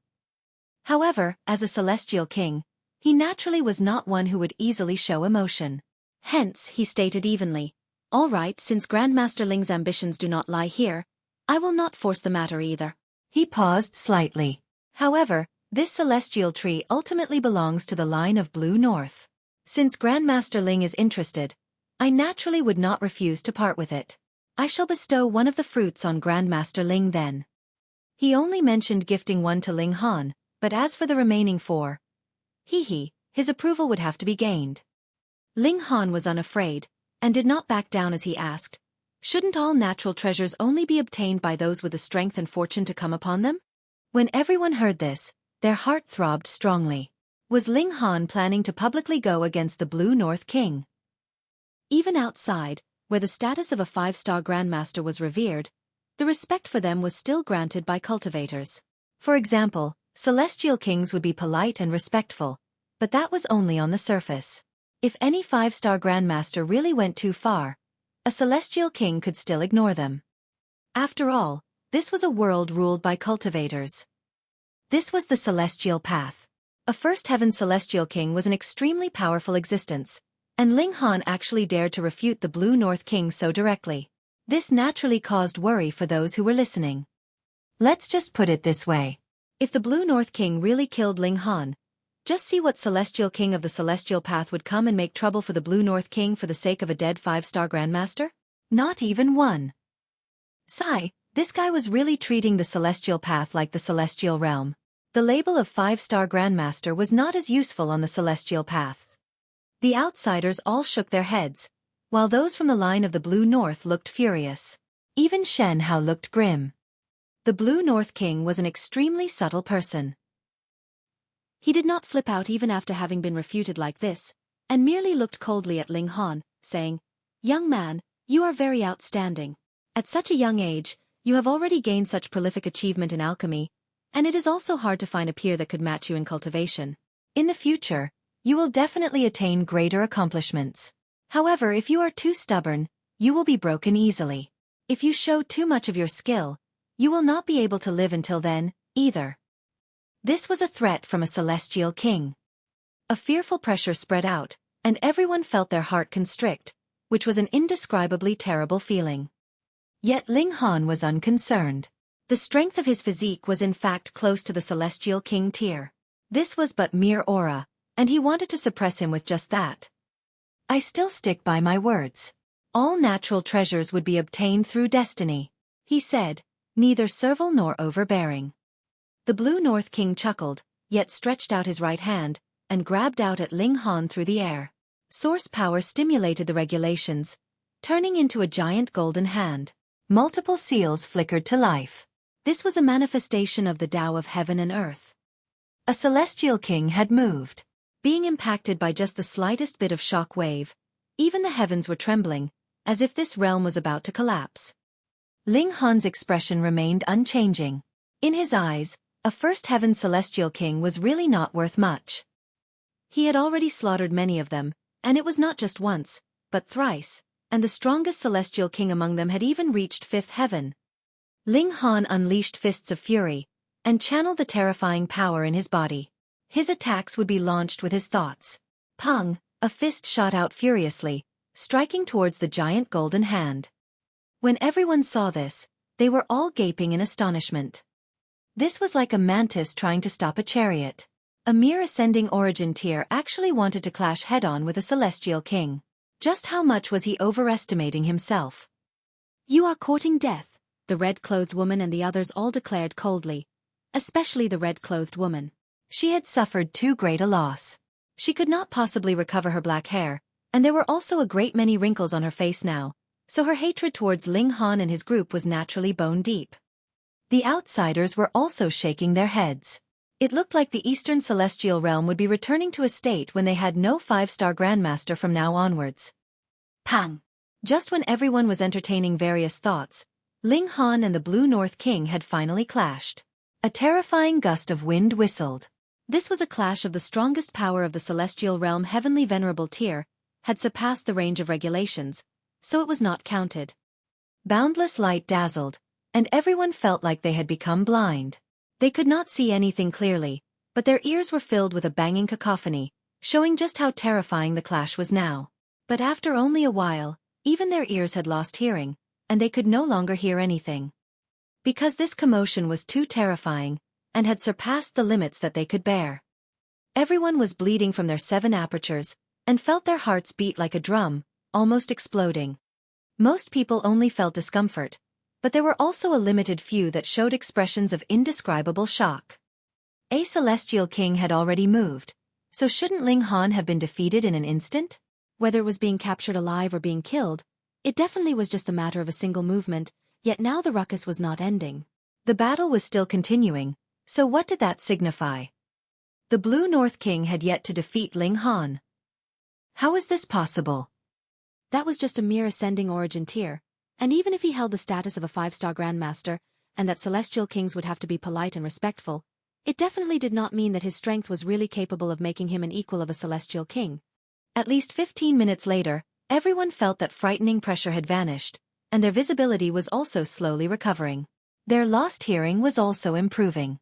However, as a celestial king, he naturally was not one who would easily show emotion. Hence, he stated evenly, "All right, since Grandmaster Ling's ambitions do not lie here, I will not force the matter either." He paused slightly. However, this celestial tree ultimately belongs to the line of Blue North. Since Grandmaster Ling is interested, I naturally would not refuse to part with it. I shall bestow one of the fruits on Grandmaster Ling then. He only mentioned gifting one to Ling Han, but as for the remaining 4, his approval would have to be gained. Ling Han was unafraid, and did not back down as he asked, shouldn't all natural treasures only be obtained by those with the strength and fortune to come upon them? When everyone heard this, their heart throbbed strongly. Was Ling Han planning to publicly go against the Blue North King? Even outside, where the status of a 5-star Grandmaster was revered, the respect for them was still granted by cultivators. For example, Celestial Kings would be polite and respectful, but that was only on the surface. If any 5-star Grandmaster really went too far, a Celestial King could still ignore them. After all, this was a world ruled by cultivators. This was the Celestial Path. A First Heaven Celestial King was an extremely powerful existence, and Ling Han actually dared to refute the Blue North King so directly. This naturally caused worry for those who were listening. Let's just put it this way. If the Blue North King really killed Ling Han, just see what Celestial King of the Celestial Path would come and make trouble for the Blue North King for the sake of a dead 5-star Grandmaster? Not even one. Sigh, this guy was really treating the Celestial Path like the Celestial Realm. The label of 5-star Grandmaster was not as useful on the Celestial Path. The outsiders all shook their heads, while those from the line of the Blue North looked furious. Even Shen Hao looked grim. The Blue North King was an extremely subtle person. He did not flip out even after having been refuted like this, and merely looked coldly at Ling Han, saying, "Young man, you are very outstanding. At such a young age, you have already gained such prolific achievement in alchemy, and it is also hard to find a peer that could match you in cultivation. In the future, you will definitely attain greater accomplishments. However, if you are too stubborn, you will be broken easily. If you show too much of your skill, you will not be able to live until then, either." This was a threat from a Celestial King. A fearful pressure spread out, and everyone felt their heart constrict, which was an indescribably terrible feeling. Yet Ling Han was unconcerned. The strength of his physique was in fact close to the Celestial King tier. This was but mere aura, and he wanted to suppress him with just that. I still stick by my words. All natural treasures would be obtained through destiny, he said, neither servile nor overbearing. The Blue North King chuckled, yet stretched out his right hand, and grabbed out at Ling Han through the air. Source power stimulated the regulations, turning into a giant golden hand. Multiple seals flickered to life. This was a manifestation of the Tao of heaven and earth. A Celestial King had moved. Being impacted by just the slightest bit of shock wave, even the heavens were trembling, as if this realm was about to collapse. Ling Han's expression remained unchanging. In his eyes, a First Heaven Celestial King was really not worth much. He had already slaughtered many of them, and it was not just once, but thrice, and the strongest Celestial King among them had even reached 5th heaven. Ling Han unleashed fists of fury, and channeled the terrifying power in his body. His attacks would be launched with his thoughts. Pang, a fist shot out furiously, striking towards the giant golden hand. When everyone saw this, they were all gaping in astonishment. This was like a mantis trying to stop a chariot. A mere ascending origin tier actually wanted to clash head-on with a Celestial King. Just how much was he overestimating himself? "You are courting death," the red-clothed woman and the others all declared coldly, especially the red-clothed woman. She had suffered too great a loss. She could not possibly recover her black hair, and there were also a great many wrinkles on her face now, so her hatred towards Ling Han and his group was naturally bone-deep. The outsiders were also shaking their heads. It looked like the Eastern Celestial Realm would be returning to a state when they had no 5-star Grandmaster from now onwards. Pang! Just when everyone was entertaining various thoughts, Ling Han and the Blue North King had finally clashed. A terrifying gust of wind whistled. This was a clash of the strongest power of the Celestial Realm. Heavenly Venerable tier had surpassed the range of regulations, so it was not counted. Boundless light dazzled, and everyone felt like they had become blind. They could not see anything clearly, but their ears were filled with a banging cacophony, showing just how terrifying the clash was now. But after only a while, even their ears had lost hearing, and they could no longer hear anything. Because this commotion was too terrifying, and had surpassed the limits that they could bear. Everyone was bleeding from their 7 apertures, and felt their hearts beat like a drum, almost exploding. Most people only felt discomfort, but there were also a limited few that showed expressions of indescribable shock. A celestial king had already moved, so shouldn't Ling Han have been defeated in an instant? Whether it was being captured alive or being killed, it definitely was just a matter of a single movement, yet now the ruckus was not ending. The battle was still continuing, so what did that signify? The Blue North King had yet to defeat Ling Han. How is this possible? That was just a mere ascending origin tier, and even if he held the status of a 5-star Grandmaster, and that celestial kings would have to be polite and respectful, it definitely did not mean that his strength was really capable of making him an equal of a celestial king. At least 15 minutes later, everyone felt that frightening pressure had vanished, and their visibility was also slowly recovering. Their lost hearing was also improving.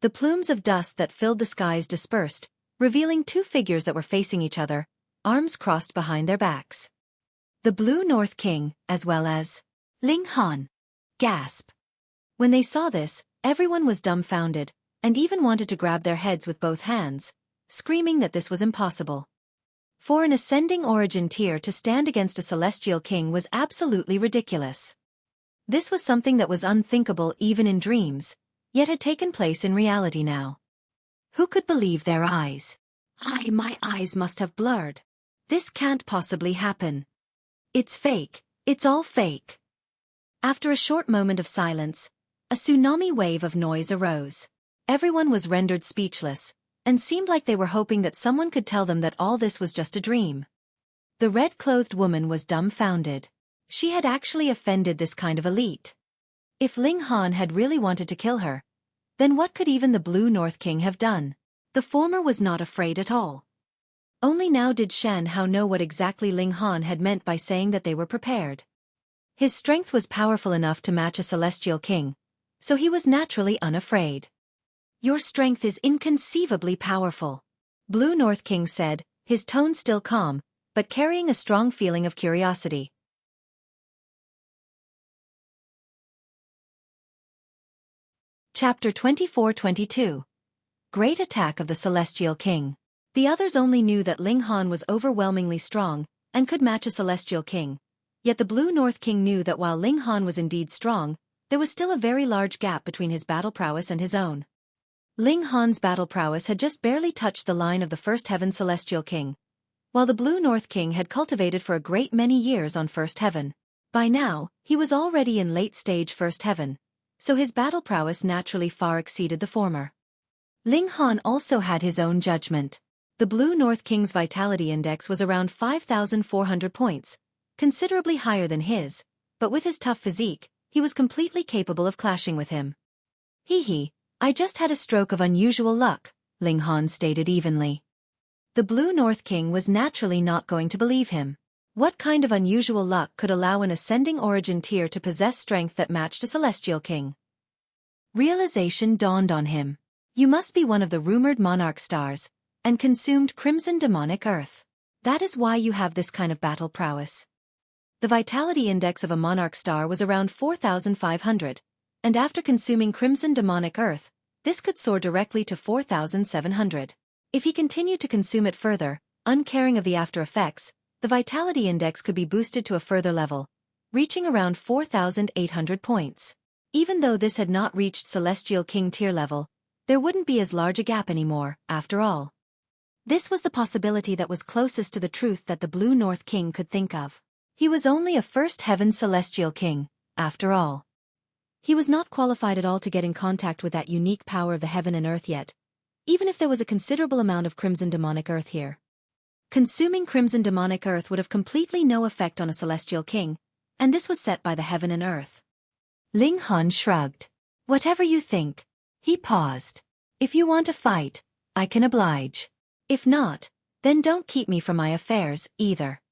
The plumes of dust that filled the skies dispersed, revealing two figures that were facing each other, arms crossed behind their backs. The Blue North King, as well as Ling Han. Gasp. When they saw this, everyone was dumbfounded, and even wanted to grab their heads with both hands, screaming that this was impossible. For an ascending origin tier to stand against a celestial king was absolutely ridiculous. This was something that was unthinkable even in dreams, yet had taken place in reality now. Who could believe their eyes? My eyes must have blurred. This can't possibly happen. It's fake. It's all fake. After a short moment of silence, a tsunami wave of noise arose. Everyone was rendered speechless, and seemed like they were hoping that someone could tell them that all this was just a dream. The red-clothed woman was dumbfounded. She had actually offended this kind of elite. If Ling Han had really wanted to kill her, then what could even the Blue North King have done? The former was not afraid at all. Only now did Shen Hao know what exactly Ling Han had meant by saying that they were prepared. His strength was powerful enough to match a celestial king, so he was naturally unafraid. Your strength is inconceivably powerful, Blue North King said, his tone still calm, but carrying a strong feeling of curiosity. Chapter 24-22. Great Attack of the Celestial King. The others only knew that Ling Han was overwhelmingly strong, and could match a celestial king. Yet the Blue North King knew that while Ling Han was indeed strong, there was still a very large gap between his battle prowess and his own. Ling Han's battle prowess had just barely touched the line of the First Heaven Celestial King, while the Blue North King had cultivated for a great many years on First Heaven. By now, he was already in late-stage First Heaven, so his battle prowess naturally far exceeded the former. Ling Han also had his own judgment. The Blue North King's vitality index was around 5,400 points, considerably higher than his, but with his tough physique, he was completely capable of clashing with him. I just had a stroke of unusual luck, Ling Han stated evenly. The Blue North King was naturally not going to believe him. What kind of unusual luck could allow an ascending origin tier to possess strength that matched a celestial king? Realization dawned on him. You must be one of the rumored monarch stars, and consumed crimson demonic earth. That is why you have this kind of battle prowess. The vitality index of a monarch star was around 4,500, and after consuming crimson demonic earth, this could soar directly to 4,700. If he continued to consume it further, uncaring of the after effects, the vitality index could be boosted to a further level, reaching around 4,800 points. Even though this had not reached Celestial King tier level, there wouldn't be as large a gap anymore, after all. This was the possibility that was closest to the truth that the Blue North King could think of. He was only a First Heaven Celestial King, after all. He was not qualified at all to get in contact with that unique power of the heaven and earth yet, even if there was a considerable amount of crimson demonic earth here. Consuming crimson demonic earth would have completely no effect on a celestial king, and this was set by the heaven and earth. Ling Han shrugged. Whatever you think. He paused. If you want to fight, I can oblige. If not, then don't keep me from my affairs, either.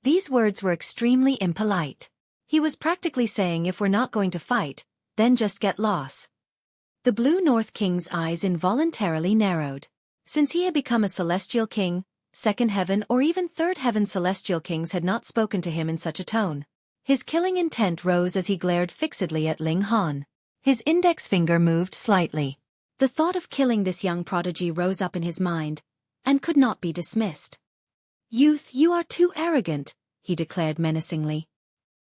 These words were extremely impolite. He was practically saying if we're not going to fight, then just get lost. The Blue North King's eyes involuntarily narrowed. Since he had become a celestial king, second heaven or even third heaven celestial kings had not spoken to him in such a tone. His killing intent rose as he glared fixedly at Ling Han. His index finger moved slightly. The thought of killing this young prodigy rose up in his mind, and could not be dismissed. Youth, you are too arrogant. he declared menacingly.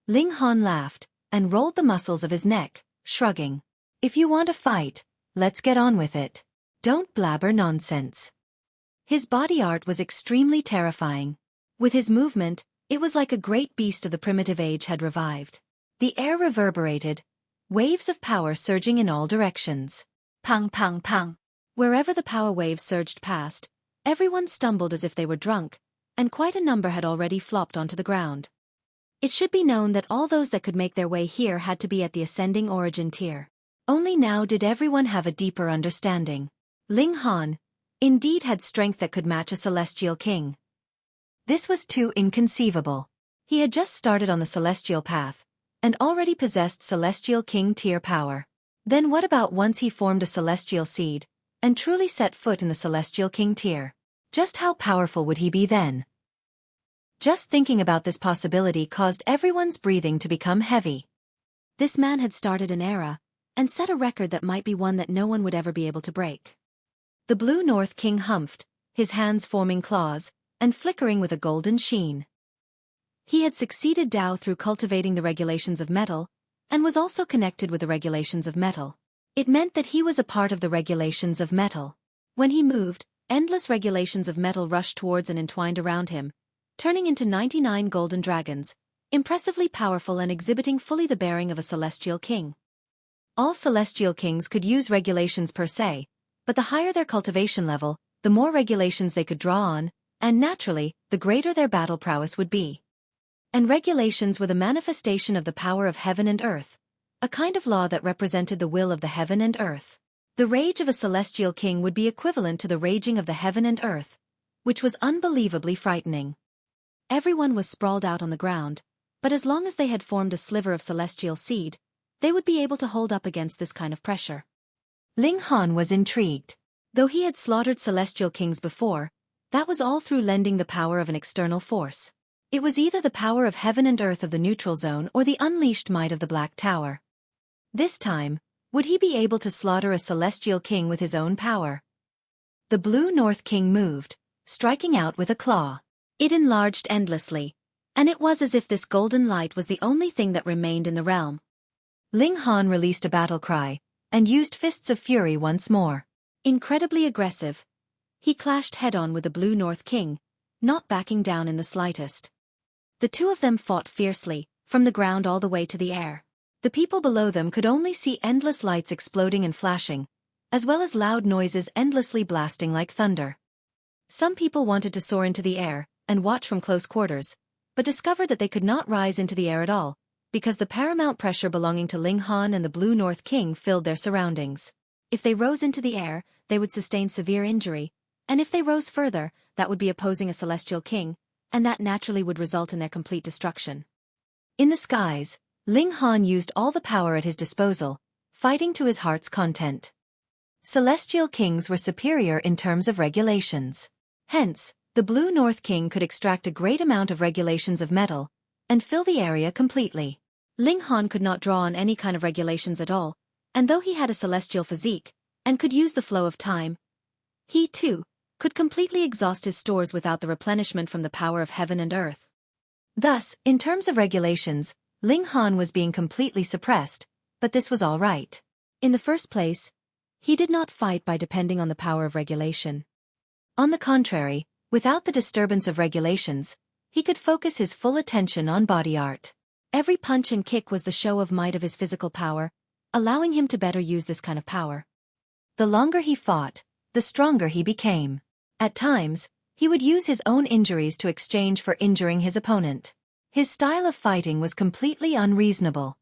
Ling Han laughed and rolled the muscles of his neck, shrugging. If you want to fight, let's get on with it. Don't blabber nonsense. His body art was extremely terrifying. With his movement, it was like a great beast of the primitive age had revived. The air reverberated, waves of power surging in all directions. Pang pang pang. Wherever the power waves surged past, everyone stumbled as if they were drunk, and quite a number had already flopped onto the ground. It should be known that all those that could make their way here had to be at the ascending origin tier. Only now did everyone have a deeper understanding. Ling Han, indeed, had strength that could match a celestial king. This was too inconceivable. He had just started on the celestial path, and already possessed celestial king tier power. Then what about once he formed a celestial seed, and truly set foot in the celestial king tier? Just how powerful would he be then? Just thinking about this possibility caused everyone's breathing to become heavy. This man had started an era, and set a record that might be one that no one would ever be able to break. The Blue North King humphed, his hands forming claws, and flickering with a golden sheen. He had succeeded Tao through cultivating the regulations of metal, and was also connected with the regulations of metal. It meant that he was a part of the regulations of metal. When he moved, endless regulations of metal rushed towards and entwined around him, turning into 99 golden dragons, impressively powerful and exhibiting fully the bearing of a celestial king. All celestial kings could use regulations per se, but the higher their cultivation level, the more regulations they could draw on, and naturally, the greater their battle prowess would be. And regulations were the manifestation of the power of heaven and earth, a kind of law that represented the will of the heaven and earth. The rage of a celestial king would be equivalent to the raging of the heaven and earth, which was unbelievably frightening. Everyone was sprawled out on the ground, but as long as they had formed a sliver of celestial seed, they would be able to hold up against this kind of pressure. Ling Han was intrigued. Though he had slaughtered celestial kings before, that was all through lending the power of an external force. It was either the power of heaven and earth of the neutral zone or the unleashed might of the Black Tower. This time, would he be able to slaughter a celestial king with his own power? The Blue North King moved, striking out with a claw. It enlarged endlessly, and it was as if this golden light was the only thing that remained in the realm. Ling Han released a battle cry, and used fists of fury once more. Incredibly aggressive, he clashed head-on with the Blue North King, not backing down in the slightest. The two of them fought fiercely, from the ground all the way to the air. The people below them could only see endless lights exploding and flashing, as well as loud noises endlessly blasting like thunder. Some people wanted to soar into the air and watch from close quarters, but discovered that they could not rise into the air at all, because the paramount pressure belonging to Ling Han and the Blue North King filled their surroundings. If they rose into the air, they would sustain severe injury, and if they rose further, that would be opposing a celestial king, and that naturally would result in their complete destruction. In the skies, Ling Han used all the power at his disposal, fighting to his heart's content. Celestial kings were superior in terms of regulations. Hence, the Blue North King could extract a great amount of regulations of metal, and fill the area completely. Ling Han could not draw on any kind of regulations at all, and though he had a celestial physique, and could use the flow of time, he, too, could completely exhaust his stores without the replenishment from the power of heaven and earth. Thus, in terms of regulations, Ling Han was being completely suppressed, but this was all right. In the first place, he did not fight by depending on the power of regulation. On the contrary, without the disturbance of regulations, he could focus his full attention on body art. Every punch and kick was the show of might of his physical power, allowing him to better use this kind of power. The longer he fought, the stronger he became. At times, he would use his own injuries to exchange for injuring his opponent. His style of fighting was completely unreasonable.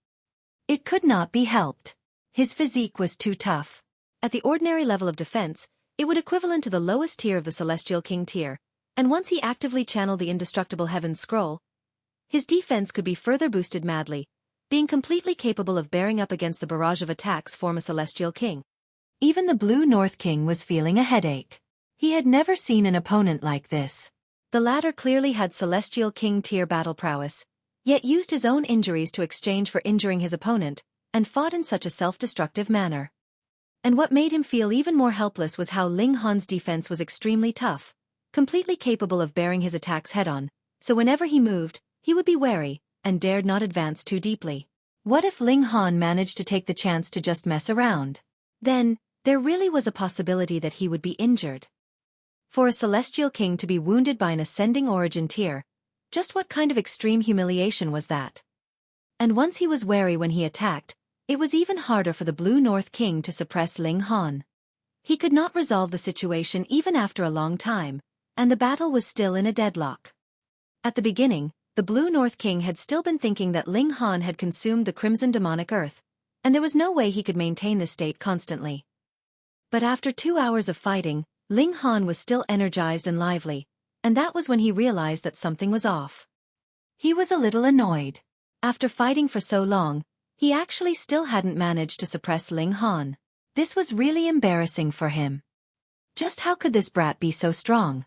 It could not be helped. His physique was too tough. At the ordinary level of defense, it would equivalent to the lowest tier of the Celestial King tier, and once he actively channeled the indestructible Heaven's Scroll, his defense could be further boosted madly, being completely capable of bearing up against the barrage of attacks from a Celestial King. Even the Blue North King was feeling a headache. He had never seen an opponent like this. The latter clearly had Celestial King tier battle prowess, yet used his own injuries to exchange for injuring his opponent, and fought in such a self-destructive manner. And what made him feel even more helpless was how Ling Han's defense was extremely tough, completely capable of bearing his attacks head-on, so whenever he moved, he would be wary, and dared not advance too deeply. What if Ling Han managed to take the chance to just mess around? Then, there really was a possibility that he would be injured. For a celestial king to be wounded by an ascending origin tier, just what kind of extreme humiliation was that? And once he was wary when he attacked, it was even harder for the Blue North King to suppress Ling Han. He could not resolve the situation even after a long time, and the battle was still in a deadlock. At the beginning, the Blue North King had still been thinking that Ling Han had consumed the Crimson Demonic Earth, and there was no way he could maintain this state constantly. But after 2 hours of fighting, Ling Han was still energized and lively, and that was when he realized that something was off. He was a little annoyed. After fighting for so long, he actually still hadn't managed to suppress Ling Han. This was really embarrassing for him. Just how could this brat be so strong?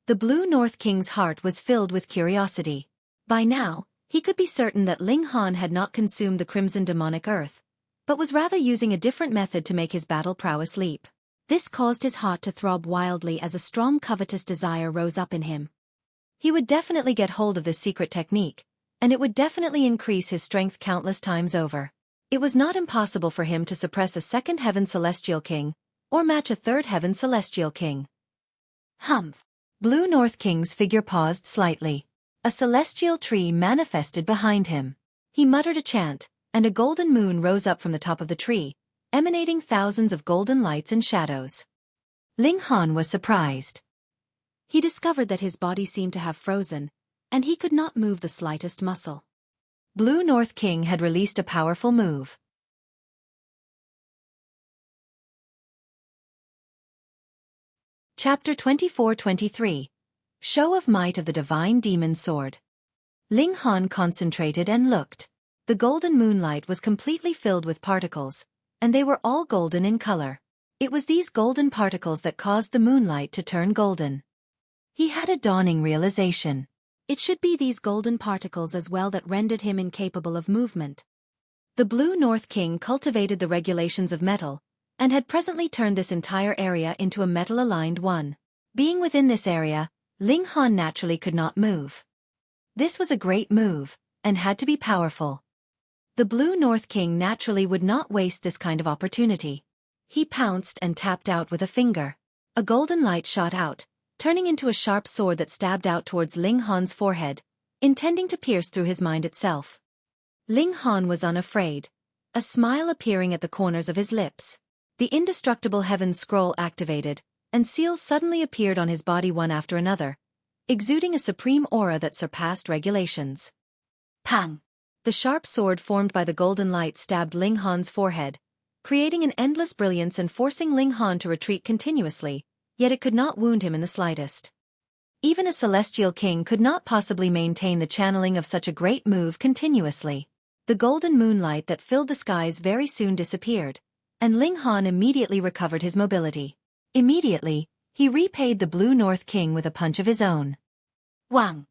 The Blue North King's heart was filled with curiosity. By now, he could be certain that Ling Han had not consumed the Crimson Demonic Earth, but was rather using a different method to make his battle prowess leap. This caused his heart to throb wildly as a strong covetous desire rose up in him. He would definitely get hold of this secret technique, and it would definitely increase his strength countless times over. It was not impossible for him to suppress a second Heaven Celestial King, or match a third Heaven Celestial King. Humph! Blue North King's figure paused slightly. A celestial tree manifested behind him. He muttered a chant, and a golden moon rose up from the top of the tree, emanating thousands of golden lights and shadows. Ling Han was surprised. He discovered that his body seemed to have frozen, and he could not move the slightest muscle. Blue North King had released a powerful move. Chapter 24-23. Show of Might of the Divine Demon Sword. Ling Han concentrated and looked. The golden moonlight was completely filled with particles, and they were all golden in color. It was these golden particles that caused the moonlight to turn golden. He had a dawning realization. It should be these golden particles as well that rendered him incapable of movement. The Blue North King cultivated the regulations of metal, and had presently turned this entire area into a metal-aligned one. Being within this area, Ling Han naturally could not move. This was a great move, and had to be powerful. The Blue North King naturally would not waste this kind of opportunity. He pounced and tapped out with a finger. A golden light shot out, turning into a sharp sword that stabbed out towards Ling Han's forehead, intending to pierce through his mind itself. Ling Han was unafraid, a smile appearing at the corners of his lips. The indestructible Heaven's Scroll activated, and seals suddenly appeared on his body one after another, exuding a supreme aura that surpassed regulations. Pang! The sharp sword formed by the golden light stabbed Ling Han's forehead, creating an endless brilliance and forcing Ling Han to retreat continuously, yet it could not wound him in the slightest. Even a celestial king could not possibly maintain the channeling of such a great move continuously. The golden moonlight that filled the skies very soon disappeared, and Ling Han immediately recovered his mobility. Immediately, he repaid the Blue North King with a punch of his own. Wang!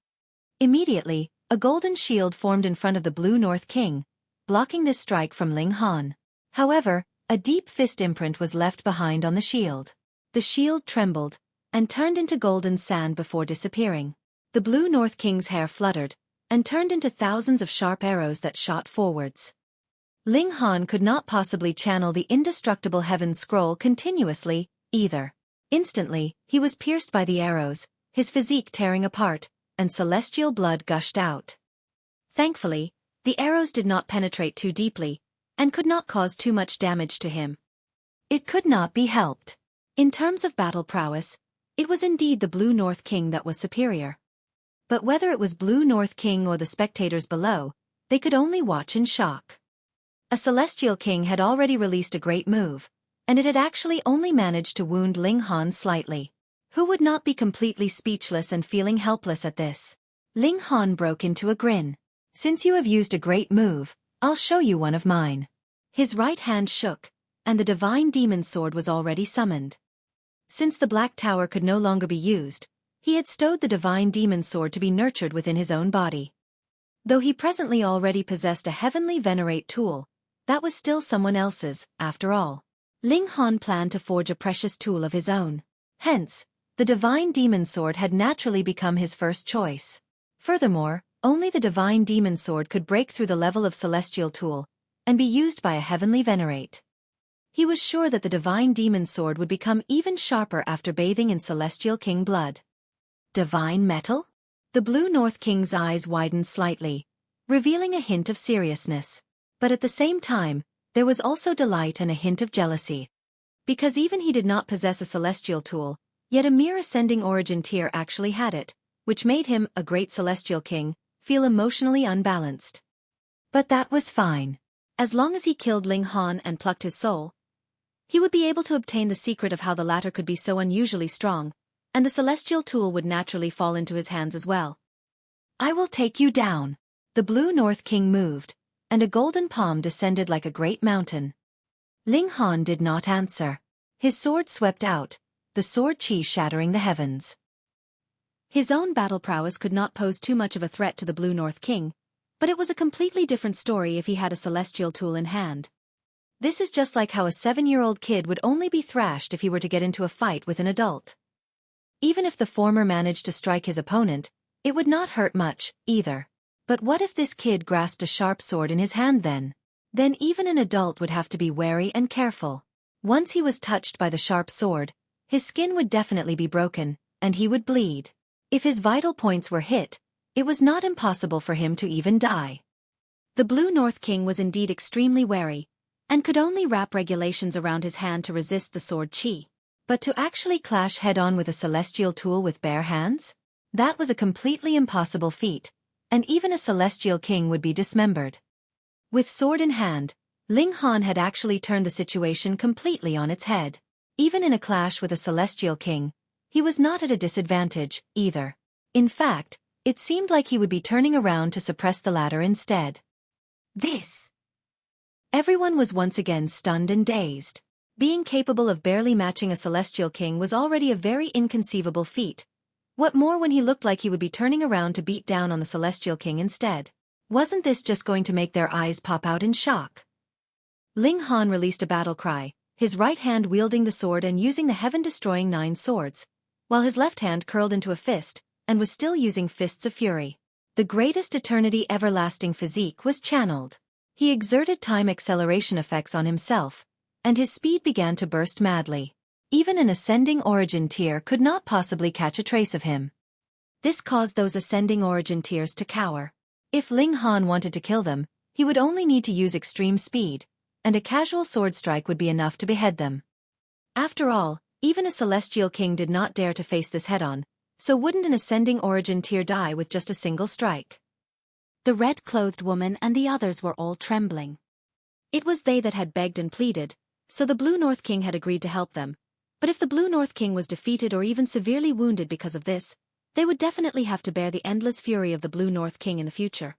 Immediately, a golden shield formed in front of the Blue North King, blocking this strike from Ling Han. However, a deep fist imprint was left behind on the shield. The shield trembled, and turned into golden sand before disappearing. The Blue North King's hair fluttered, and turned into thousands of sharp arrows that shot forwards. Ling Han could not possibly channel the indestructible Heaven's Scroll continuously, either. Instantly, he was pierced by the arrows, his physique tearing apart, and celestial blood gushed out. Thankfully, the arrows did not penetrate too deeply, and could not cause too much damage to him. It could not be helped. In terms of battle prowess, it was indeed the Blue North King that was superior. But whether it was Blue North King or the spectators below, they could only watch in shock. A celestial king had already released a great move, and it had actually only managed to wound Ling Han slightly. Who would not be completely speechless and feeling helpless at this? Ling Han broke into a grin. Since you have used a great move, I'll show you one of mine. His right hand shook, and the divine demon sword was already summoned. Since the Black Tower could no longer be used, he had stowed the divine demon sword to be nurtured within his own body. Though he presently already possessed a heavenly venerate tool, that was still someone else's, after all. Ling Han planned to forge a precious tool of his own. Hence, the divine demon sword had naturally become his first choice. Furthermore, Only the divine demon sword could break through the level of celestial tool and be used by a heavenly venerate. He was sure that the divine demon sword would become even sharper after bathing in Celestial King blood. Divine metal? The Blue North King's eyes widened slightly, revealing a hint of seriousness. But at the same time, there was also delight and a hint of jealousy. Because even he did not possess a celestial tool, yet a mere ascending origin tier actually had it, which made him, a great Celestial King, feel emotionally unbalanced. But that was fine. As long as he killed Ling Han and plucked his soul, he would be able to obtain the secret of how the latter could be so unusually strong, and the celestial tool would naturally fall into his hands as well. I will take you down. The Blue North King moved, and a golden palm descended like a great mountain. Ling Han did not answer. His sword swept out, the sword chi shattering the heavens. His own battle prowess could not pose too much of a threat to the Blue North King, but it was a completely different story if he had a celestial tool in hand. This is just like how a 7-year-old kid would only be thrashed if he were to get into a fight with an adult. Even if the former managed to strike his opponent, it would not hurt much, either. But what if this kid grasped a sharp sword in his hand then? Then even an adult would have to be wary and careful. Once he was touched by the sharp sword, his skin would definitely be broken, and he would bleed. If his vital points were hit, it was not impossible for him to even die. The Blue North King was indeed extremely wary, and could only wrap regulations around his hand to resist the sword chi. But to actually clash head-on with a celestial tool with bare hands? That was a completely impossible feat, and even a Celestial King would be dismembered. With sword in hand, Ling Han had actually turned the situation completely on its head. Even in a clash with a Celestial King, he was not at a disadvantage, either. In fact, it seemed like he would be turning around to suppress the latter instead. This! Everyone was once again stunned and dazed. Being capable of barely matching a Celestial King was already a very inconceivable feat. What more when he looked like he would be turning around to beat down on the Celestial King instead? Wasn't this just going to make their eyes pop out in shock? Ling Han released a battle cry, his right hand wielding the sword and using the heaven-destroying 9 swords, while his left hand curled into a fist, and was still using fists of fury. The greatest eternity everlasting physique was channeled. He exerted time acceleration effects on himself, and his speed began to burst madly. Even an ascending origin tier could not possibly catch a trace of him. This caused those ascending origin tiers to cower. If Ling Han wanted to kill them, he would only need to use extreme speed, and a casual sword strike would be enough to behead them. After all, even a Celestial King did not dare to face this head-on, so wouldn't an ascending origin tier die with just a single strike? The red-clothed woman and the others were all trembling. It was they that had begged and pleaded, so the Blue North King had agreed to help them. But if the Blue North King was defeated or even severely wounded because of this, they would definitely have to bear the endless fury of the Blue North King in the future.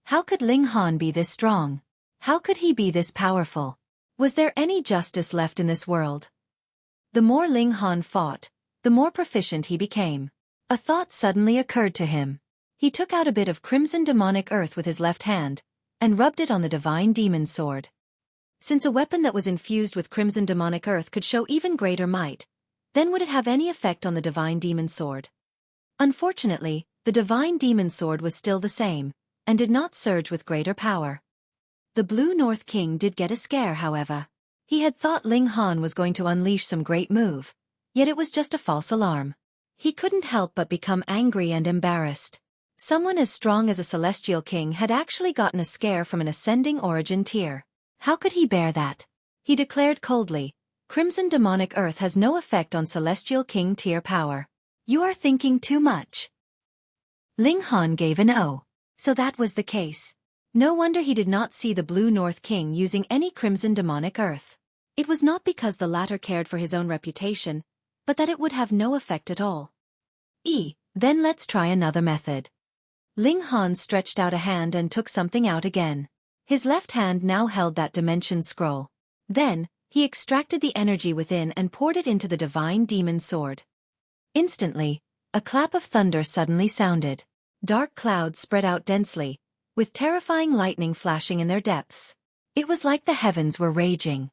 How could Ling Han be this strong? How could he be this powerful? Was there any justice left in this world? The more Ling Han fought, the more proficient he became. A thought suddenly occurred to him. He took out a bit of crimson demonic earth with his left hand, and rubbed it on the divine demon sword. Since a weapon that was infused with crimson demonic earth could show even greater might, then would it have any effect on the divine demon sword? Unfortunately, the divine demon sword was still the same, and did not surge with greater power. The Blue North King did get a scare, however. He had thought Ling Han was going to unleash some great move, yet it was just a false alarm. He couldn't help but become angry and embarrassed. Someone as strong as a Celestial King had actually gotten a scare from an ascending origin tier. How could he bear that? He declared coldly, "Crimson demonic earth has no effect on Celestial King tier power. You are thinking too much." Ling Han gave an "oh." So that was the case. No wonder he did not see the Blue North King using any crimson demonic earth. It was not because the latter cared for his own reputation, but that it would have no effect at all. Then let's try another method. Ling Han stretched out a hand and took something out again. His left hand now held that dimension scroll. Then, he extracted the energy within and poured it into the divine demon sword. Instantly, a clap of thunder suddenly sounded. Dark clouds spread out densely, with terrifying lightning flashing in their depths. It was like the heavens were raging.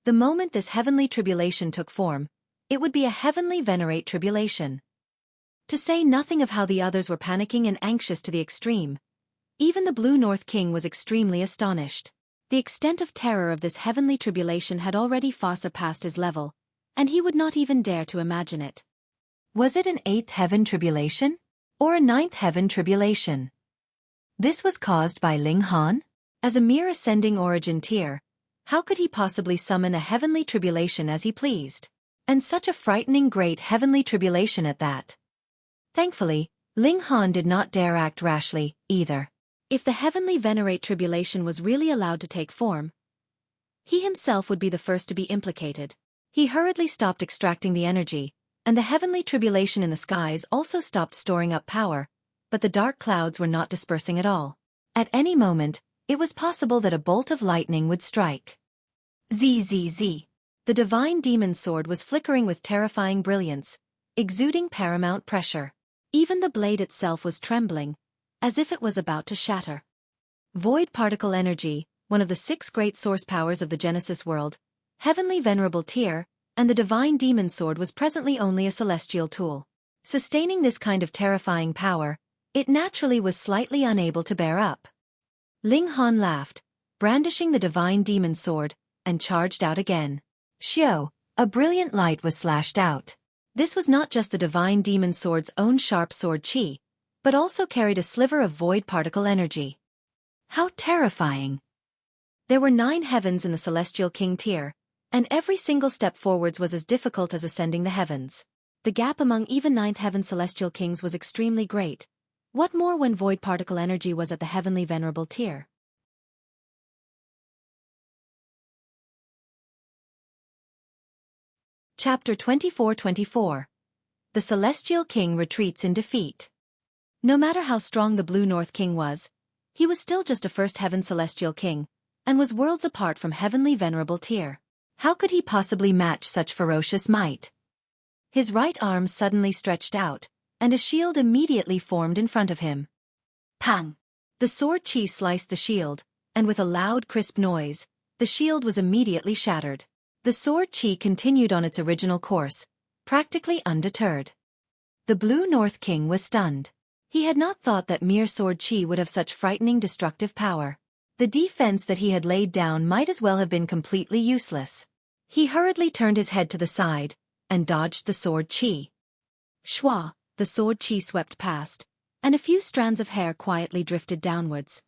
The moment this heavenly tribulation took form, it would be a heavenly venerate tribulation. To say nothing of how the others were panicking and anxious to the extreme. Even the Blue North King was extremely astonished. The extent of terror of this heavenly tribulation had already far surpassed his level, and he would not even dare to imagine it. Was it an 8th heaven tribulation? Or a 9th heaven tribulation? This was caused by Ling Han? As a mere ascending origin tier, how could he possibly summon a heavenly tribulation as he pleased? And such a frightening great heavenly tribulation at that. Thankfully, Ling Han did not dare act rashly, either. If the heavenly venerate tribulation was really allowed to take form, he himself would be the first to be implicated. He hurriedly stopped extracting the energy, and the heavenly tribulation in the skies also stopped storing up power, but the dark clouds were not dispersing at all. At any moment, it was possible that a bolt of lightning would strike. Zzz. The divine demon sword was flickering with terrifying brilliance, exuding paramount pressure. Even the blade itself was trembling, as if it was about to shatter. Void particle energy, one of the 6 great source powers of the Genesis world, heavenly venerable tier, and the divine demon sword was presently only a celestial tool. Sustaining this kind of terrifying power, it naturally was slightly unable to bear up. Ling Han laughed, brandishing the divine demon sword, and charged out again. Xiao, a brilliant light was slashed out. This was not just the divine demon sword's own sharp sword chi, but also carried a sliver of void particle energy. How terrifying! There were 9 heavens in the Celestial King tier, and every single step forwards was as difficult as ascending the heavens. The gap among even 9th heaven Celestial Kings was extremely great. What more when void particle energy was at the heavenly venerable tier? Chapter 24-24. The Celestial King retreats in defeat. No matter how strong the Blue North King was, he was still just a first heaven Celestial King, and was worlds apart from heavenly venerable tier. How could he possibly match such ferocious might? His right arm suddenly stretched out, and a shield immediately formed in front of him. Pang! The sword chi sliced the shield, and with a loud crisp noise, the shield was immediately shattered. The sword chi continued on its original course, practically undeterred. The Blue North King was stunned. He had not thought that mere sword chi would have such frightening destructive power. The defense that he had laid down might as well have been completely useless. He hurriedly turned his head to the side, and dodged the sword chi. Shwa, the sword chi swept past, and a few strands of hair quietly drifted downwards.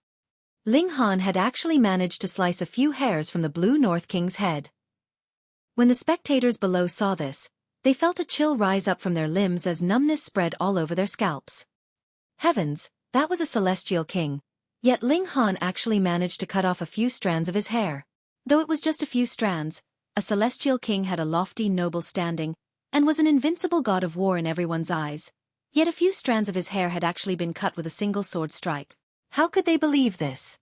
Ling Han had actually managed to slice a few hairs from the Blue North King's head. When the spectators below saw this, they felt a chill rise up from their limbs as numbness spread all over their scalps. Heavens, that was a Celestial King, yet Ling Han actually managed to cut off a few strands of his hair. Though it was just a few strands, a Celestial King had a lofty noble standing, and was an invincible god of war in everyone's eyes, yet a few strands of his hair had actually been cut with a single sword strike. How could they believe this?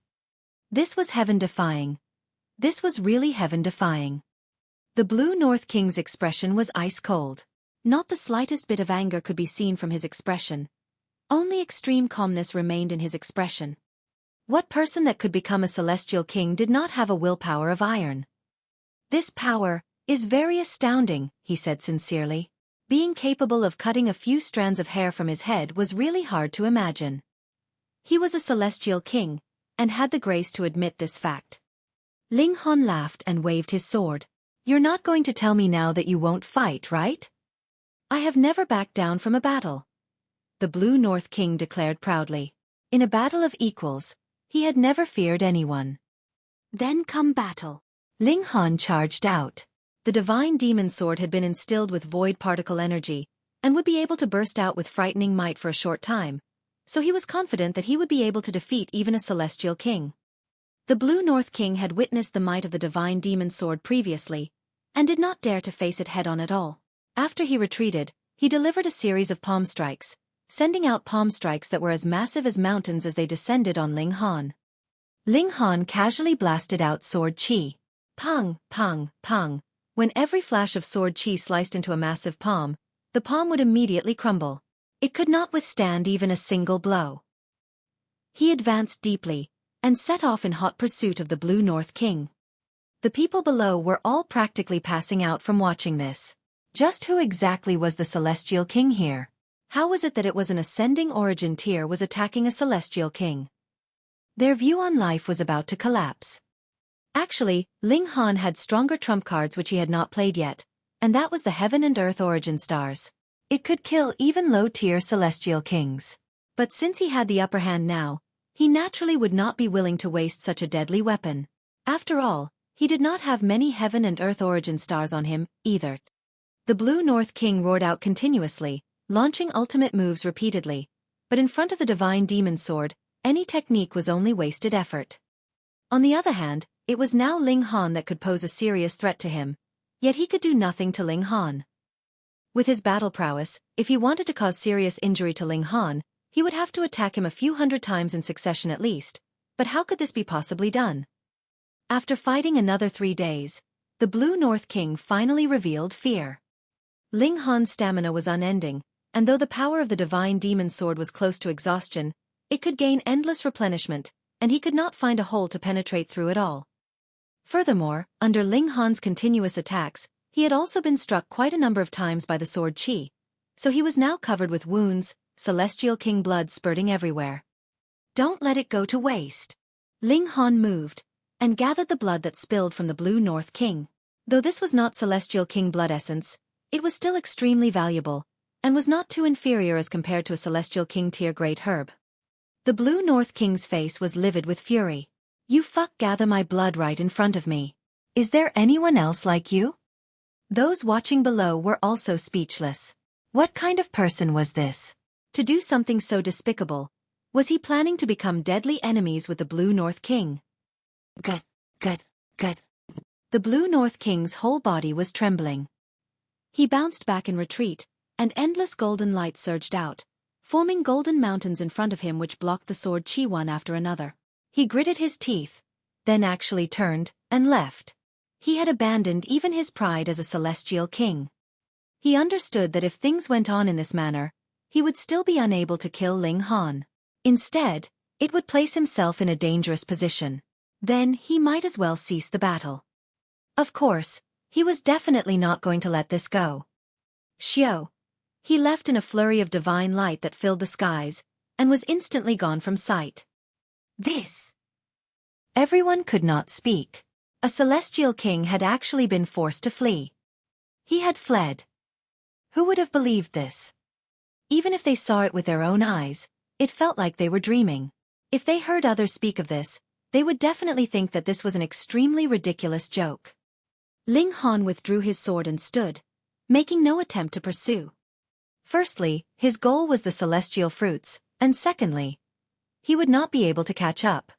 This was heaven-defying. This was really heaven-defying. The Blue North King's expression was ice-cold. Not the slightest bit of anger could be seen from his expression. Only extreme calmness remained in his expression. What person that could become a Celestial King did not have a willpower of iron? This power is very astounding, he said sincerely. Being capable of cutting a few strands of hair from his head was really hard to imagine. He was a Celestial King, and had the grace to admit this fact. Ling Han laughed and waved his sword. You're not going to tell me now that you won't fight, right? I have never backed down from a battle. The Blue North King declared proudly. In a battle of equals, he had never feared anyone. Then come battle. Ling Han charged out. The divine demon sword had been instilled with void particle energy, and would be able to burst out with frightening might for a short time, so he was confident that he would be able to defeat even a Celestial King. The Blue North King had witnessed the might of the divine demon sword previously, and did not dare to face it head-on at all. After he retreated, he delivered a series of palm strikes, sending out palm strikes that were as massive as mountains as they descended on Ling Han. Ling Han casually blasted out sword chi. Pang, pang, pang. When every flash of sword chi sliced into a massive palm, the palm would immediately crumble. It could not withstand even a single blow. He advanced deeply, and set off in hot pursuit of the Blue North King. The people below were all practically passing out from watching this. Just who exactly was the Celestial King here? How was it that it was an ascending origin tier was attacking a celestial king? Their view on life was about to collapse. Actually, Ling Han had stronger trump cards which he had not played yet, and that was the Heaven and Earth origin stars. It could kill even low-tier celestial kings. But since he had the upper hand now, he naturally would not be willing to waste such a deadly weapon. After all, he did not have many Heaven and Earth origin stars on him, either. The Blue North King roared out continuously, launching ultimate moves repeatedly, but in front of the Divine Demon Sword, any technique was only wasted effort. On the other hand, it was now Ling Han that could pose a serious threat to him, yet he could do nothing to Ling Han. With his battle prowess, if he wanted to cause serious injury to Ling Han, he would have to attack him a few hundred times in succession at least, but how could this be possibly done? After fighting another 3 days, the Blue North King finally revealed fear. Ling Han's stamina was unending, and though the power of the Divine Demon Sword was close to exhaustion, it could gain endless replenishment, and he could not find a hole to penetrate through it all. Furthermore, under Ling Han's continuous attacks, he had also been struck quite a number of times by the sword Qi, so he was now covered with wounds, Celestial King blood spurting everywhere. Don't let it go to waste. Ling Han moved, and gathered the blood that spilled from the Blue North King. Though this was not Celestial King blood essence, it was still extremely valuable, and was not too inferior as compared to a Celestial King tier great herb. The Blue North King's face was livid with fury. You gather my blood right in front of me. Is there anyone else like you? Those watching below were also speechless. What kind of person was this? To do something so despicable, was he planning to become deadly enemies with the Blue North King? Gut. The Blue North King's whole body was trembling. He bounced back in retreat, and endless golden light surged out, forming golden mountains in front of him which blocked the sword Qi one after another. He gritted his teeth, then actually turned, and left. He had abandoned even his pride as a celestial king. He understood that if things went on in this manner, he would still be unable to kill Ling Han. Instead, it would place himself in a dangerous position. Then he might as well cease the battle. Of course, he was definitely not going to let this go. Xiao. He left in a flurry of divine light that filled the skies, and was instantly gone from sight. This. Everyone could not speak. A celestial king had actually been forced to flee. He had fled. Who would have believed this? Even if they saw it with their own eyes, it felt like they were dreaming. If they heard others speak of this, they would definitely think that this was an extremely ridiculous joke. Ling Han withdrew his sword and stood, making no attempt to pursue. Firstly, his goal was the celestial fruits, and secondly, he would not be able to catch up.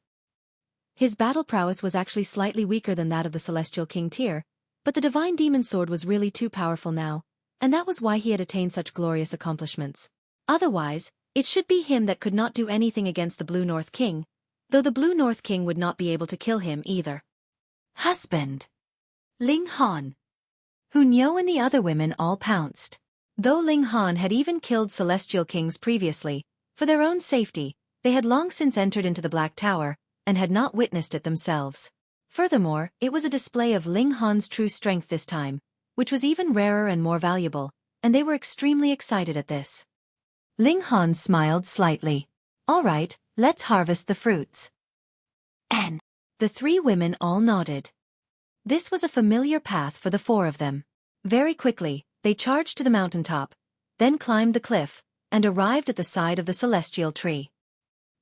His battle prowess was actually slightly weaker than that of the Celestial King tier, but the Divine Demon Sword was really too powerful now, and that was why he had attained such glorious accomplishments. Otherwise, it should be him that could not do anything against the Blue North King, though the Blue North King would not be able to kill him either. Husband. Ling Han. Hunyou and the other women all pounced. Though Ling Han had even killed celestial kings previously, for their own safety, they had long since entered into the Black Tower, and had not witnessed it themselves. Furthermore, it was a display of Ling Han's true strength this time, which was even rarer and more valuable, and they were extremely excited at this. Ling Han smiled slightly. All right, let's harvest the fruits. And the 3 women all nodded. This was a familiar path for the 4 of them. Very quickly, they charged to the mountaintop, then climbed the cliff, and arrived at the side of the celestial tree.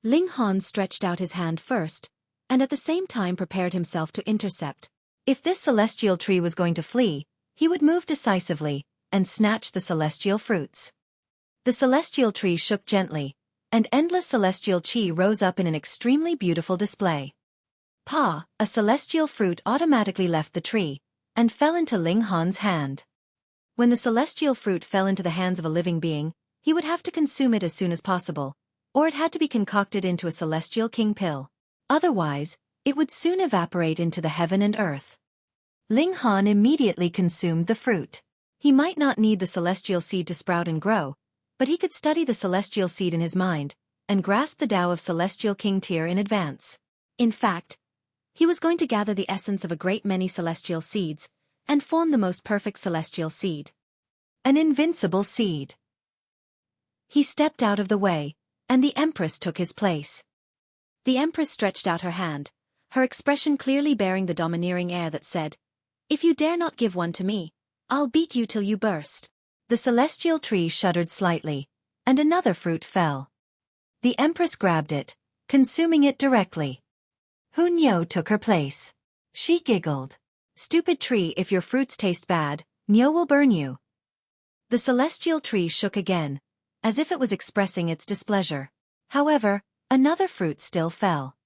Ling Han stretched out his hand first, and at the same time prepared himself to intercept. If this celestial tree was going to flee, he would move decisively, and snatch the celestial fruits. The celestial tree shook gently, and endless celestial qi rose up in an extremely beautiful display. A celestial fruit automatically left the tree, and fell into Ling Han's hand. When the celestial fruit fell into the hands of a living being, he would have to consume it as soon as possible, or it had to be concocted into a celestial king pill. Otherwise, it would soon evaporate into the heaven and earth. Ling Han immediately consumed the fruit. He might not need the celestial seed to sprout and grow, but he could study the celestial seed in his mind, and grasp the Tao of Celestial King tier in advance. In fact, he was going to gather the essence of a great many celestial seeds, and form the most perfect celestial seed. An invincible seed. He stepped out of the way, and the Empress took his place. The Empress stretched out her hand, her expression clearly bearing the domineering air that said, "If you dare not give one to me, I'll beat you till you burst." The celestial tree shuddered slightly, and another fruit fell. The Empress grabbed it, consuming it directly. Hunyao took her place. She giggled. "Stupid tree, if your fruits taste bad, Niao will burn you." The celestial tree shook again, as if it was expressing its displeasure. However, another fruit still fell.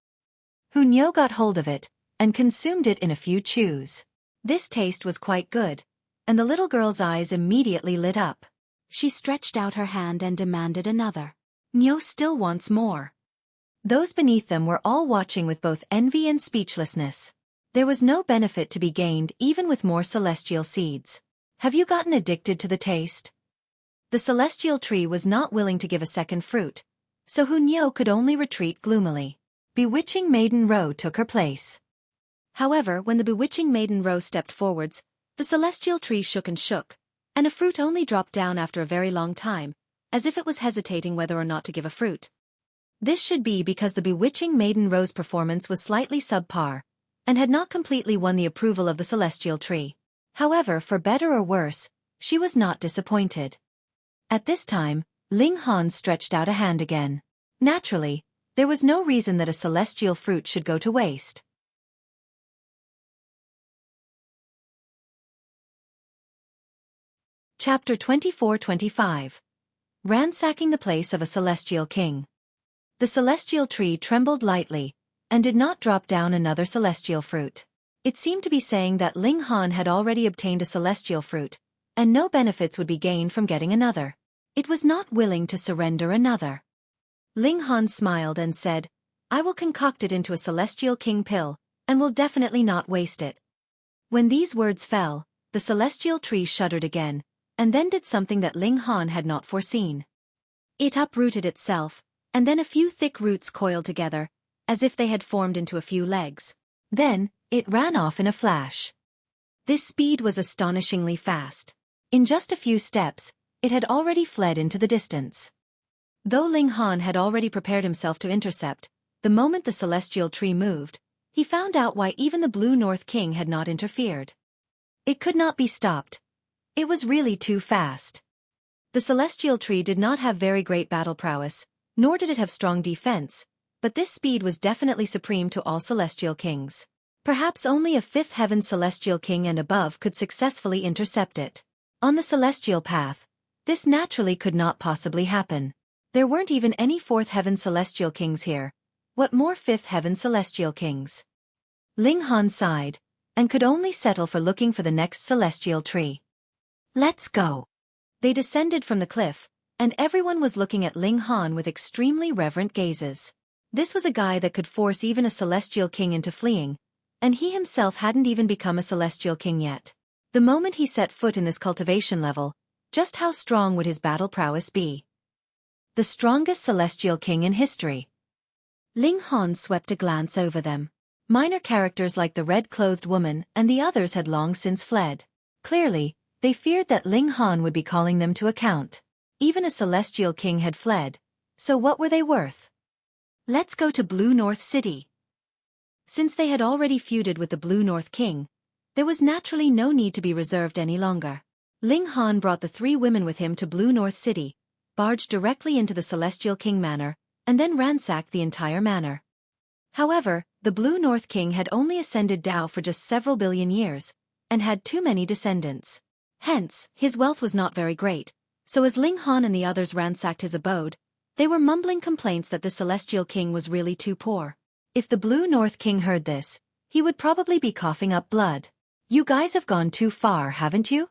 Hunyao got hold of it, and consumed it in a few chews. This taste was quite good, and the little girl's eyes immediately lit up. She stretched out her hand and demanded another. Niao still wants more. Those beneath them were all watching with both envy and speechlessness. There was no benefit to be gained even with more celestial seeds. Have you gotten addicted to the taste? The celestial tree was not willing to give a second fruit, so Hunyao could only retreat gloomily. Bewitching Maiden Ro took her place. However, when the bewitching Maiden Ro stepped forwards, the celestial tree shook and shook, and a fruit only dropped down after a very long time, as if it was hesitating whether or not to give a fruit. This should be because the bewitching Maiden Ro's performance was slightly subpar, and had not completely won the approval of the celestial tree. However, for better or worse, she was not disappointed. At this time, Ling Han stretched out a hand again. Naturally, there was no reason that a celestial fruit should go to waste. Chapter 24-25. Ransacking the place of a celestial king. The celestial tree trembled lightly, and did not drop down another celestial fruit. It seemed to be saying that Ling Han had already obtained a celestial fruit, and no benefits would be gained from getting another. It was not willing to surrender another. Ling Han smiled and said, "I will concoct it into a celestial king pill, and will definitely not waste it." When these words fell, the celestial tree shuddered again, and then did something that Ling Han had not foreseen. It uprooted itself, and then a few thick roots coiled together, as if they had formed into a few legs. Then, it ran off in a flash. This speed was astonishingly fast. In just a few steps, it had already fled into the distance. Though Ling Han had already prepared himself to intercept, the moment the celestial tree moved, he found out why even the Blue North King had not interfered. It could not be stopped. It was really too fast. The celestial tree did not have very great battle prowess, nor did it have strong defense, but this speed was definitely supreme to all celestial kings. Perhaps only a fifth heaven celestial king and above could successfully intercept it. On the celestial path, this naturally could not possibly happen. There weren't even any fourth heaven celestial kings here. What more fifth heaven celestial kings? Ling Han sighed, and could only settle for looking for the next celestial tree. "Let's go." They descended from the cliff, and everyone was looking at Ling Han with extremely reverent gazes. This was a guy that could force even a celestial king into fleeing, and he himself hadn't even become a celestial king yet. The moment he set foot in this cultivation level, just how strong would his battle prowess be? The strongest celestial king in history. Ling Han swept a glance over them. Minor characters like the red-clothed woman and the others had long since fled. Clearly, they feared that Ling Han would be calling them to account. Even a celestial king had fled, so what were they worth? "Let's go to Blue North City." Since they had already feuded with the Blue North King, there was naturally no need to be reserved any longer. Ling Han brought the three women with him to Blue North City, barged directly into the Celestial King Manor, and then ransacked the entire manor. However, the Blue North King had only ascended Dao for just several billion years, and had too many descendants. Hence, his wealth was not very great, so as Ling Han and the others ransacked his abode, they were mumbling complaints that the Celestial King was really too poor. If the Blue North King heard this, he would probably be coughing up blood. "You guys have gone too far, haven't you?"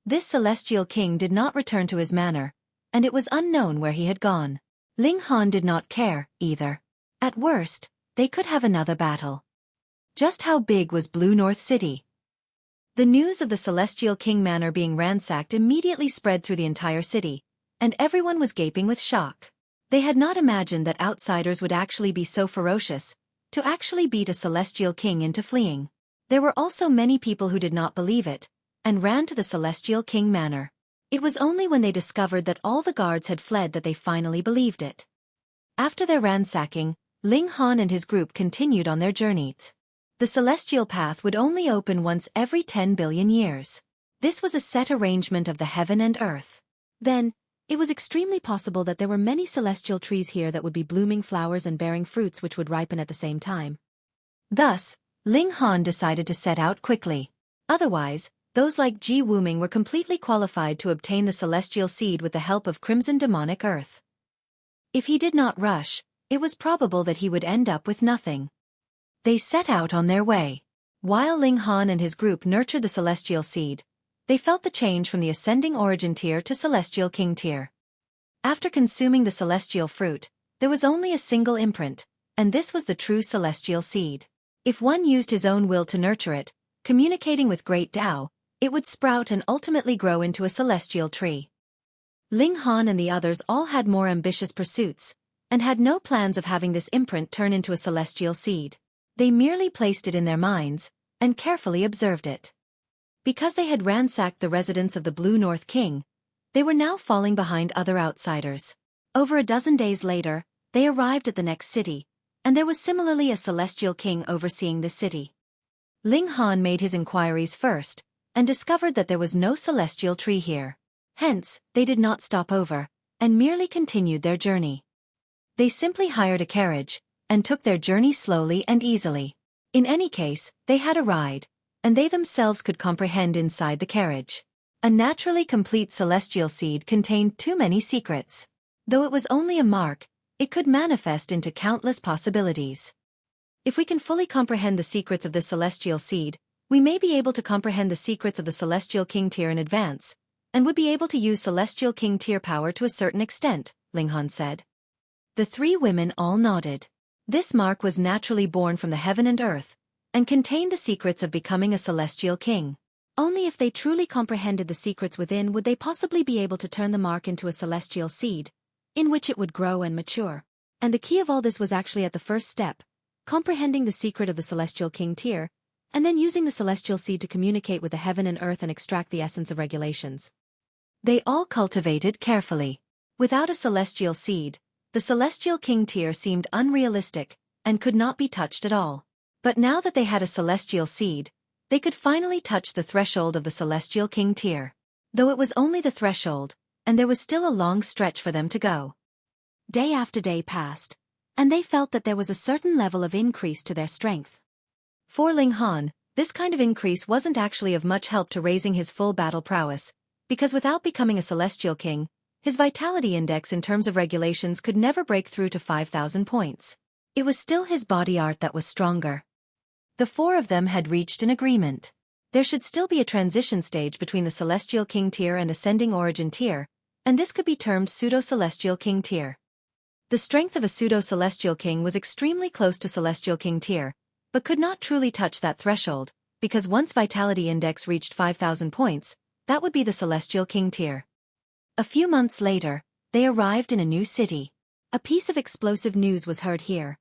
This Celestial King did not return to his manor, and it was unknown where he had gone. Ling Han did not care, either. At worst, they could have another battle. Just how big was Blue North City? The news of the Celestial King Manor being ransacked immediately spread through the entire city, and everyone was gaping with shock. They had not imagined that outsiders would actually be so ferocious, to actually beat a Celestial King into fleeing. There were also many people who did not believe it, and ran to the Celestial King Manor. It was only when they discovered that all the guards had fled that they finally believed it. After their ransacking, Ling Han and his group continued on their journeys. The celestial path would only open once every 10 billion years. This was a set arrangement of the heaven and earth. Then, it was extremely possible that there were many celestial trees here that would be blooming flowers and bearing fruits which would ripen at the same time. Thus, Ling Han decided to set out quickly. Otherwise, those like Ji Wuming were completely qualified to obtain the celestial seed with the help of Crimson Demonic Earth. If he did not rush, it was probable that he would end up with nothing. They set out on their way. While Ling Han and his group nurtured the celestial seed, they felt the change from the ascending origin tier to celestial king tier. After consuming the celestial fruit, there was only a single imprint, and this was the true celestial seed. If one used his own will to nurture it, communicating with great Tao, it would sprout and ultimately grow into a celestial tree. Ling Han and the others all had more ambitious pursuits, and had no plans of having this imprint turn into a celestial seed. They merely placed it in their minds, and carefully observed it. Because they had ransacked the residence of the Blue North King, they were now falling behind other outsiders. Over a dozen days later, they arrived at the next city, and there was similarly a celestial king overseeing the city. Ling Han made his inquiries first, and discovered that there was no celestial tree here. Hence, they did not stop over, and merely continued their journey. They simply hired a carriage, and took their journey slowly and easily. In any case, they had a ride, and they themselves could comprehend inside the carriage. A naturally complete celestial seed contained too many secrets. Though it was only a mark, it could manifest into countless possibilities. If we can fully comprehend the secrets of this celestial seed, we may be able to comprehend the secrets of the celestial king tier in advance, and would be able to use celestial king tier power to a certain extent, Ling Han said. The three women all nodded. This mark was naturally born from the heaven and earth, and contained the secrets of becoming a celestial king. Only if they truly comprehended the secrets within would they possibly be able to turn the mark into a celestial seed, in which it would grow and mature. And the key of all this was actually at the first step, comprehending the secret of the celestial king tier, and then using the celestial seed to communicate with the heaven and earth and extract the essence of regulations. They all cultivated carefully. Without a celestial seed, the celestial king tier seemed unrealistic, and could not be touched at all. But now that they had a celestial seed, they could finally touch the threshold of the celestial king tier. Though it was only the threshold, and there was still a long stretch for them to go. Day after day passed, and they felt that there was a certain level of increase to their strength. For Ling Han, this kind of increase wasn't actually of much help to raising his full battle prowess, because without becoming a celestial king, his vitality index in terms of regulations could never break through to 5,000 points. It was still his body art that was stronger. The four of them had reached an agreement. There should still be a transition stage between the Celestial King tier and Ascending Origin tier, and this could be termed Pseudo-Celestial King tier. The strength of a Pseudo-Celestial King was extremely close to Celestial King tier, but could not truly touch that threshold, because once Vitality Index reached 5,000 points, that would be the Celestial King tier. A few months later, they arrived in a new city. A piece of explosive news was heard here.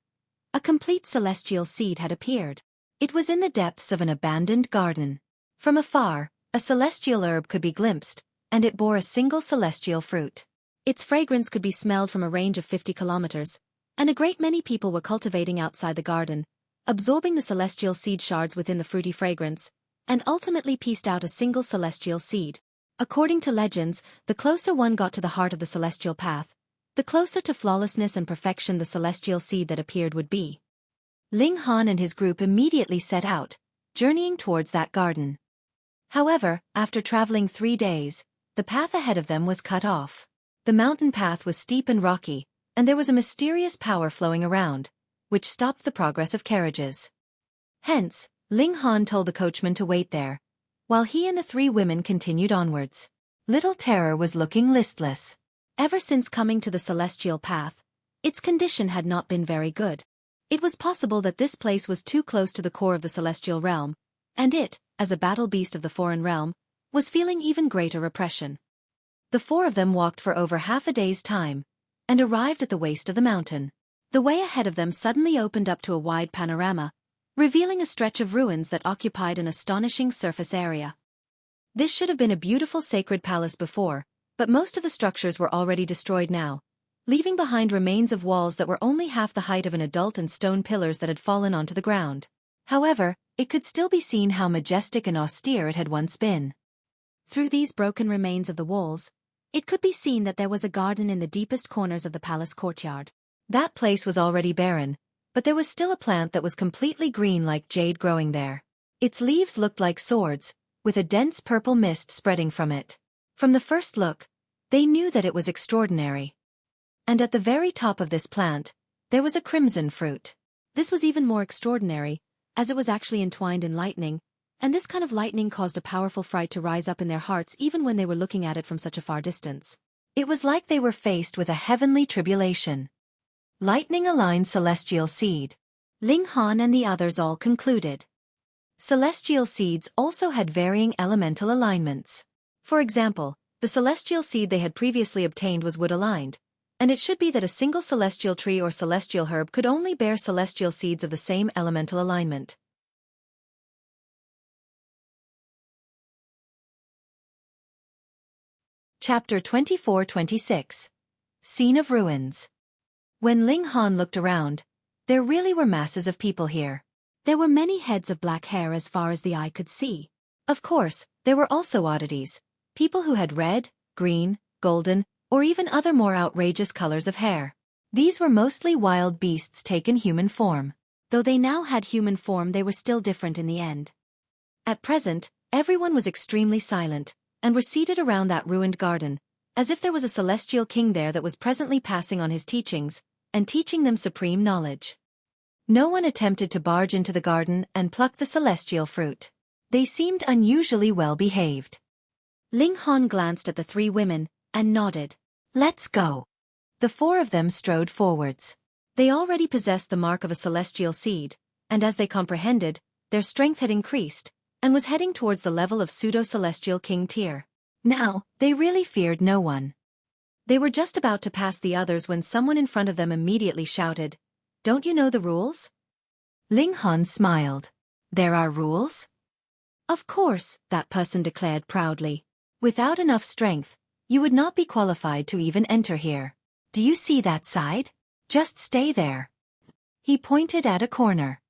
A complete celestial seed had appeared. It was in the depths of an abandoned garden. From afar, a celestial herb could be glimpsed, and it bore a single celestial fruit. Its fragrance could be smelled from a range of 50 kilometers, and a great many people were cultivating outside the garden, absorbing the celestial seed shards within the fruity fragrance, and ultimately pieced out a single celestial seed. According to legends, the closer one got to the heart of the celestial path, the closer to flawlessness and perfection the celestial seed that appeared would be. Ling Han and his group immediately set out, journeying towards that garden. However, after traveling 3 days, the path ahead of them was cut off. The mountain path was steep and rocky, and there was a mysterious power flowing around, which stopped the progress of carriages. Hence, Ling Han told the coachman to wait there, while he and the 3 women continued onwards. Little Terror was looking listless. Ever since coming to the celestial path, its condition had not been very good. It was possible that this place was too close to the core of the celestial realm, and it, as a battle beast of the foreign realm, was feeling even greater oppression. The 4 of them walked for over half a day's time, and arrived at the waist of the mountain. The way ahead of them suddenly opened up to a wide panorama, revealing a stretch of ruins that occupied an astonishing surface area. This should have been a beautiful sacred palace before, but most of the structures were already destroyed now, leaving behind remains of walls that were only half the height of an adult and stone pillars that had fallen onto the ground. However, it could still be seen how majestic and austere it had once been. Through these broken remains of the walls, it could be seen that there was a garden in the deepest corners of the palace courtyard. That place was already barren, but there was still a plant that was completely green like jade growing there. Its leaves looked like swords, with a dense purple mist spreading from it. From the first look, they knew that it was extraordinary. And at the very top of this plant, there was a crimson fruit. This was even more extraordinary, as it was actually entwined in lightning, and this kind of lightning caused a powerful fright to rise up in their hearts even when they were looking at it from such a far distance. It was like they were faced with a heavenly tribulation. Lightning-aligned celestial seed. Ling Han and the others all concluded. Celestial seeds also had varying elemental alignments. For example, the celestial seed they had previously obtained was wood-aligned, and it should be that a single celestial tree or celestial herb could only bear celestial seeds of the same elemental alignment. Chapter 24-26. Scene of Ruins. When Ling Han looked around, there really were masses of people here. There were many heads of black hair as far as the eye could see. Of course, there were also oddities, people who had red, green, golden, or even other more outrageous colors of hair. These were mostly wild beasts taken human form. Though they now had human form, they were still different in the end. At present, everyone was extremely silent, and were seated around that ruined garden, as if there was a celestial king there that was presently passing on his teachings, and teaching them supreme knowledge. No one attempted to barge into the garden and pluck the celestial fruit. They seemed unusually well behaved. Ling Han glanced at the three women, and nodded. "Let's go." The four of them strode forwards. They already possessed the mark of a celestial seed, and as they comprehended, their strength had increased, and was heading towards the level of Pseudo-Celestial King tier. Now, they really feared no one. They were just about to pass the others when someone in front of them immediately shouted, "Don't you know the rules?" Ling Han smiled. "There are rules?" "Of course," that person declared proudly. "Without enough strength, you would not be qualified to even enter here. Do you see that side? Just stay there." He pointed at a corner.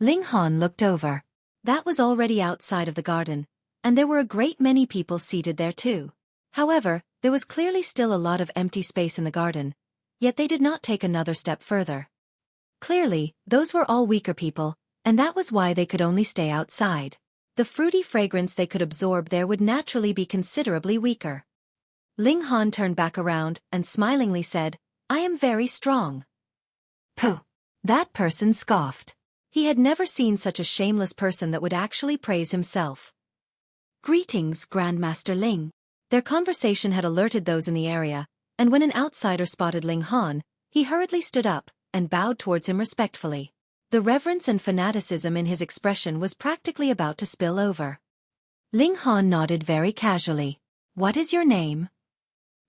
Ling Han looked over. That was already outside of the garden, and there were a great many people seated there too. However, there was clearly still a lot of empty space in the garden, yet they did not take another step further. Clearly, those were all weaker people, and that was why they could only stay outside. The fruity fragrance they could absorb there would naturally be considerably weaker. Ling Han turned back around and smilingly said, "I am very strong." Pooh! That person scoffed. He had never seen such a shameless person that would actually praise himself. "Greetings, Grandmaster Ling." Their conversation had alerted those in the area, and when an outsider spotted Ling Han, he hurriedly stood up and bowed towards him respectfully. The reverence and fanaticism in his expression was practically about to spill over. Ling Han nodded very casually. "What is your name?"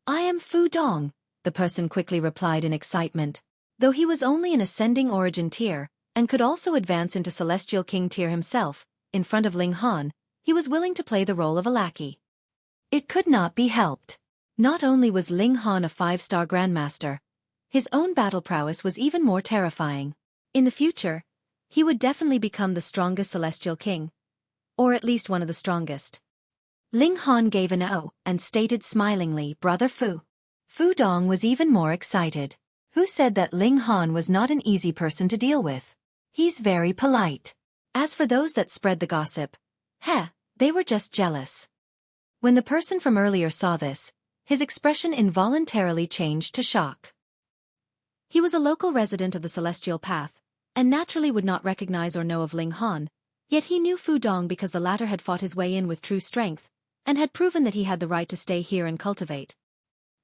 "I am Fu Dong," the person quickly replied in excitement. Though he was only an ascending origin tier, and could also advance into Celestial King tier himself, in front of Ling Han, he was willing to play the role of a lackey. It could not be helped. Not only was Ling Han a 5-star Grandmaster, his own battle prowess was even more terrifying. In the future, he would definitely become the strongest Celestial King, or at least one of the strongest. Ling Han gave an "oh" and stated smilingly, "Brother Fu." Fu Dong was even more excited. Who said that Ling Han was not an easy person to deal with? He's very polite. As for those that spread the gossip, they were just jealous. When the person from earlier saw this, his expression involuntarily changed to shock. He was a local resident of the Celestial Path, and naturally would not recognize or know of Ling Han, yet he knew Fu Dong because the latter had fought his way in with true strength, and had proven that he had the right to stay here and cultivate.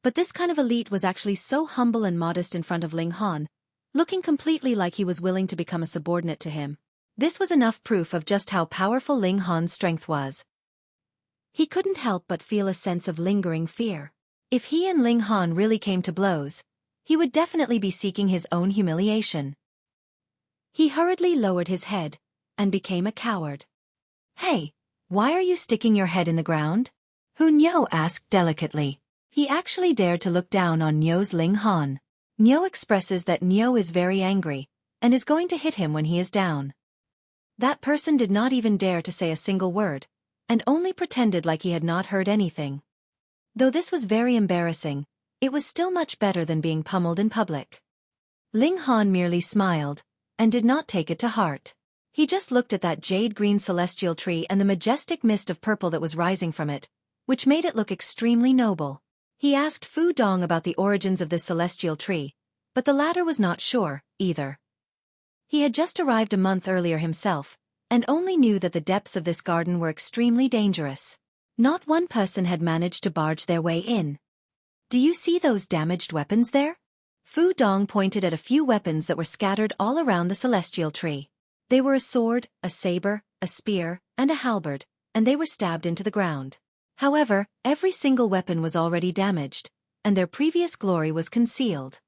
But this kind of elite was actually so humble and modest in front of Ling Han, looking completely like he was willing to become a subordinate to him. This was enough proof of just how powerful Ling Han's strength was. He couldn't help but feel a sense of lingering fear. If he and Ling Han really came to blows, he would definitely be seeking his own humiliation. He hurriedly lowered his head, and became a coward. "Hey, Why are you sticking your head in the ground? Hu Niu asked delicately. He actually dared to look down on Niu's Ling Han. Niu expresses that Niu is very angry, and is going to hit him when he is down. That person did not even dare to say a single word, and only pretended like he had not heard anything. Though this was very embarrassing, it was still much better than being pummeled in public. Ling Han merely smiled, and did not take it to heart. He just looked at that jade-green celestial tree and the majestic mist of purple that was rising from it, which made it look extremely noble. He asked Fu Dong about the origins of this celestial tree, but the latter was not sure, either. He had just arrived a month earlier himself, and only knew that the depths of this garden were extremely dangerous. Not one person had managed to barge their way in. Do you see those damaged weapons there? Fu Dong pointed at a few weapons that were scattered all around the celestial tree. They were a sword, a saber, a spear, and a halberd, and they were stabbed into the ground. However, every single weapon was already damaged, and their previous glory was concealed.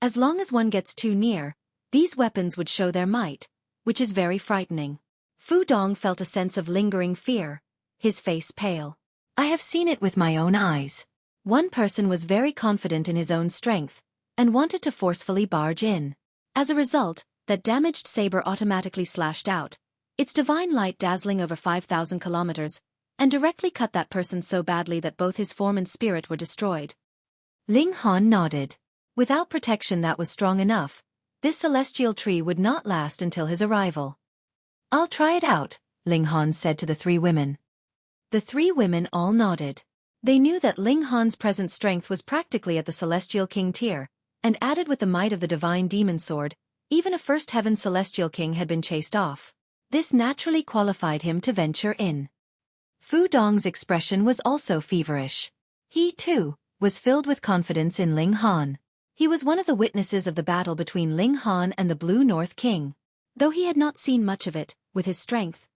As long as one gets too near, these weapons would show their might, which is very frightening. Fu Dong felt a sense of lingering fear, his face pale. I have seen it with my own eyes. One person was very confident in his own strength, and wanted to forcefully barge in. As a result, that damaged saber automatically slashed out, its divine light dazzling over 5,000 kilometers, and directly cut that person so badly that both his form and spirit were destroyed. Ling Han nodded. Without protection that was strong enough, this celestial tree would not last until his arrival. I'll try it out, Ling Han said to the three women. The three women all nodded. They knew that Ling Han's present strength was practically at the Celestial King tier, and added with the might of the divine demon sword, even a first heaven celestial king had been chased off. This naturally qualified him to venture in. Fu Dong's expression was also feverish. He, too, was filled with confidence in Ling Han. He was one of the witnesses of the battle between Ling Han and the Blue North King. Though he had not seen much of it, with his strength,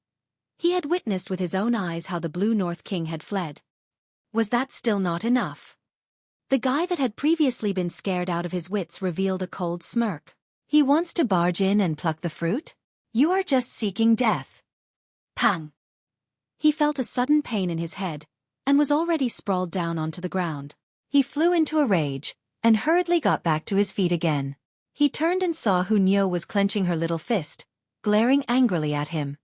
he had witnessed with his own eyes how the Blue North King had fled. Was that still not enough? The guy that had previously been scared out of his wits revealed a cold smirk. He wants to barge in and pluck the fruit? You are just seeking death. Pang! He felt a sudden pain in his head, and was already sprawled down onto the ground. He flew into a rage, and hurriedly got back to his feet again. He turned and saw Hu Niu was clenching her little fist, glaring angrily at him.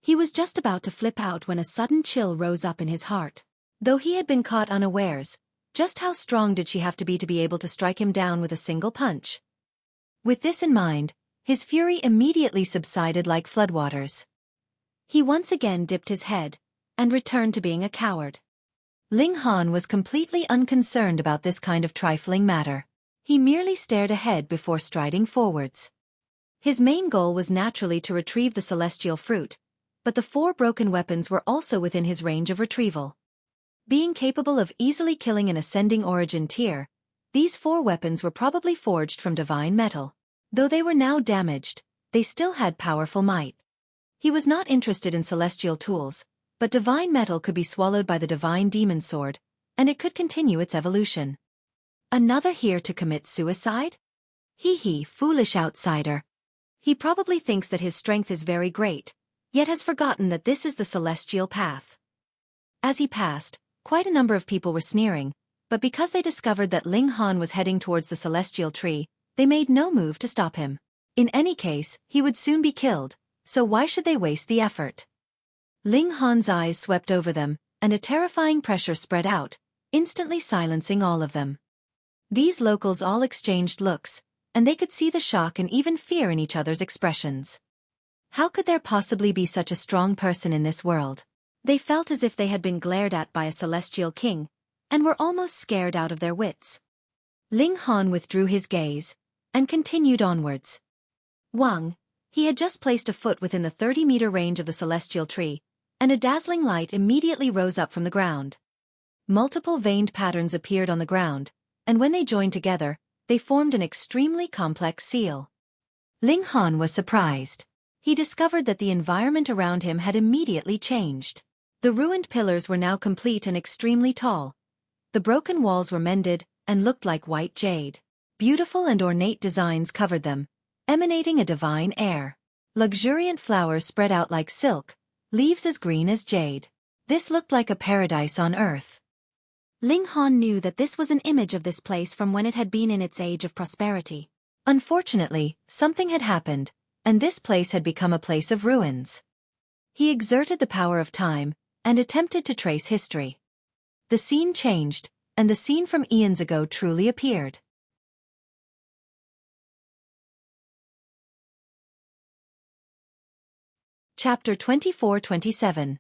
He was just about to flip out when a sudden chill rose up in his heart. Though he had been caught unawares, just how strong did she have to be able to strike him down with a single punch? With this in mind, his fury immediately subsided like floodwaters. He once again dipped his head, and returned to being a coward. Ling Han was completely unconcerned about this kind of trifling matter. He merely stared ahead before striding forwards. His main goal was naturally to retrieve the celestial fruit, but the 4 broken weapons were also within his range of retrieval. Being capable of easily killing an ascending origin tier, these 4 weapons were probably forged from divine metal. Though they were now damaged, they still had powerful might. He was not interested in celestial tools, but divine metal could be swallowed by the divine demon sword, and it could continue its evolution. Another here to commit suicide? Hee, foolish outsider. He probably thinks that his strength is very great, yet has forgotten that this is the celestial path. As he passed, quite a number of people were sneering, but because they discovered that Ling Han was heading towards the celestial tree, they made no move to stop him. In any case, he would soon be killed, so why should they waste the effort? Ling Han's eyes swept over them, and a terrifying pressure spread out, instantly silencing all of them. These locals all exchanged looks, and they could see the shock and even fear in each other's expressions. How could there possibly be such a strong person in this world? They felt as if they had been glared at by a celestial king, and were almost scared out of their wits. Ling Han withdrew his gaze, and continued onwards. Wang, he had just placed a foot within the 30-meter range of the celestial tree, and a dazzling light immediately rose up from the ground. Multiple veined patterns appeared on the ground, and when they joined together, they formed an extremely complex seal. Ling Han was surprised. He discovered that the environment around him had immediately changed. The ruined pillars were now complete and extremely tall. The broken walls were mended, and looked like white jade. Beautiful and ornate designs covered them, emanating a divine air. Luxuriant flowers spread out like silk, leaves as green as jade. This looked like a paradise on earth. Ling Han knew that this was an image of this place from when it had been in its age of prosperity. Unfortunately, something had happened, and this place had become a place of ruins. He exerted the power of time, and attempted to trace history. The scene changed, and the scene from eons ago truly appeared. Chapter 24-27.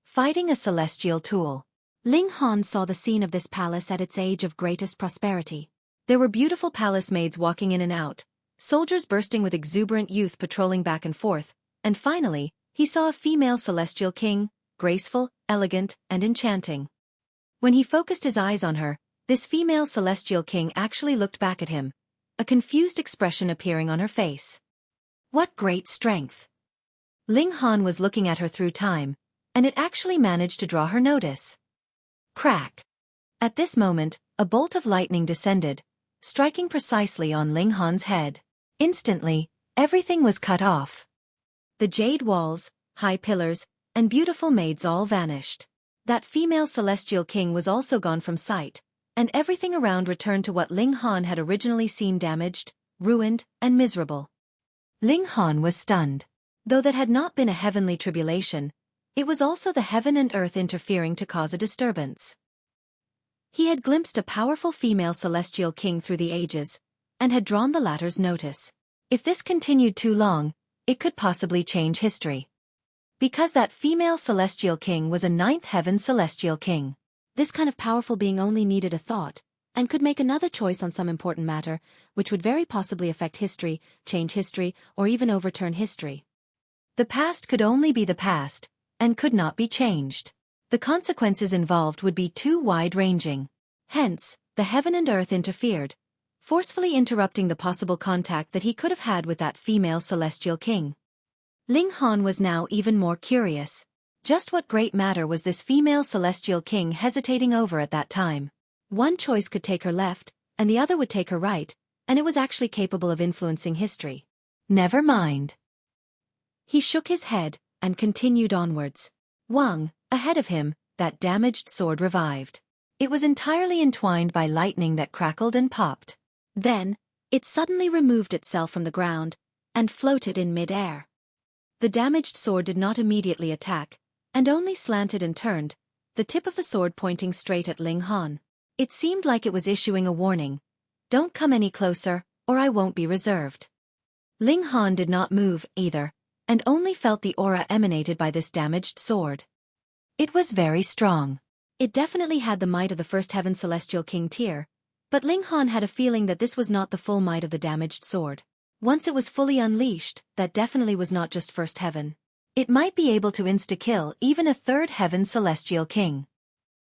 Fighting a Celestial Tool. Ling Han saw the scene of this palace at its age of greatest prosperity. There were beautiful palace maids walking in and out, soldiers bursting with exuberant youth patrolling back and forth, and finally, he saw a female celestial king, graceful, elegant, and enchanting. When he focused his eyes on her, this female celestial king actually looked back at him, a confused expression appearing on her face. What great strength! Ling Han was looking at her through time, and it actually managed to draw her notice. Crack! At this moment, a bolt of lightning descended, striking precisely on Ling Han's head. Instantly, everything was cut off. The jade walls, high pillars, and beautiful maids all vanished. That female celestial king was also gone from sight, and everything around returned to what Ling Han had originally seen: damaged, ruined, and miserable. Ling Han was stunned. Though that had not been a heavenly tribulation, it was also the heaven and earth interfering to cause a disturbance. He had glimpsed a powerful female celestial king through the ages, and had drawn the latter's notice. If this continued too long, it could possibly change history. Because that female celestial king was a ninth heaven celestial king. This kind of powerful being only needed a thought, and could make another choice on some important matter, which would very possibly affect history, change history, or even overturn history. The past could only be the past, and could not be changed. The consequences involved would be too wide-ranging. Hence, the heaven and earth interfered, forcefully interrupting the possible contact that he could have had with that female celestial king. Ling Han was now even more curious. Just what great matter was this female celestial king hesitating over at that time? One choice could take her left, and the other would take her right, and it was actually capable of influencing history. Never mind. He shook his head, and continued onwards. Wang, ahead of him, that damaged sword revived. It was entirely entwined by lightning that crackled and popped. Then, it suddenly removed itself from the ground, and floated in mid-air. The damaged sword did not immediately attack, and only slanted and turned, the tip of the sword pointing straight at Ling Han. It seemed like it was issuing a warning. Don't come any closer, or I won't be reserved. Ling Han did not move, either, and only felt the aura emanated by this damaged sword. It was very strong. It definitely had the might of the first heaven celestial king tier, but Ling Han had a feeling that this was not the full might of the damaged sword. Once it was fully unleashed, that definitely was not just first heaven. It might be able to insta-kill even a third heaven celestial king.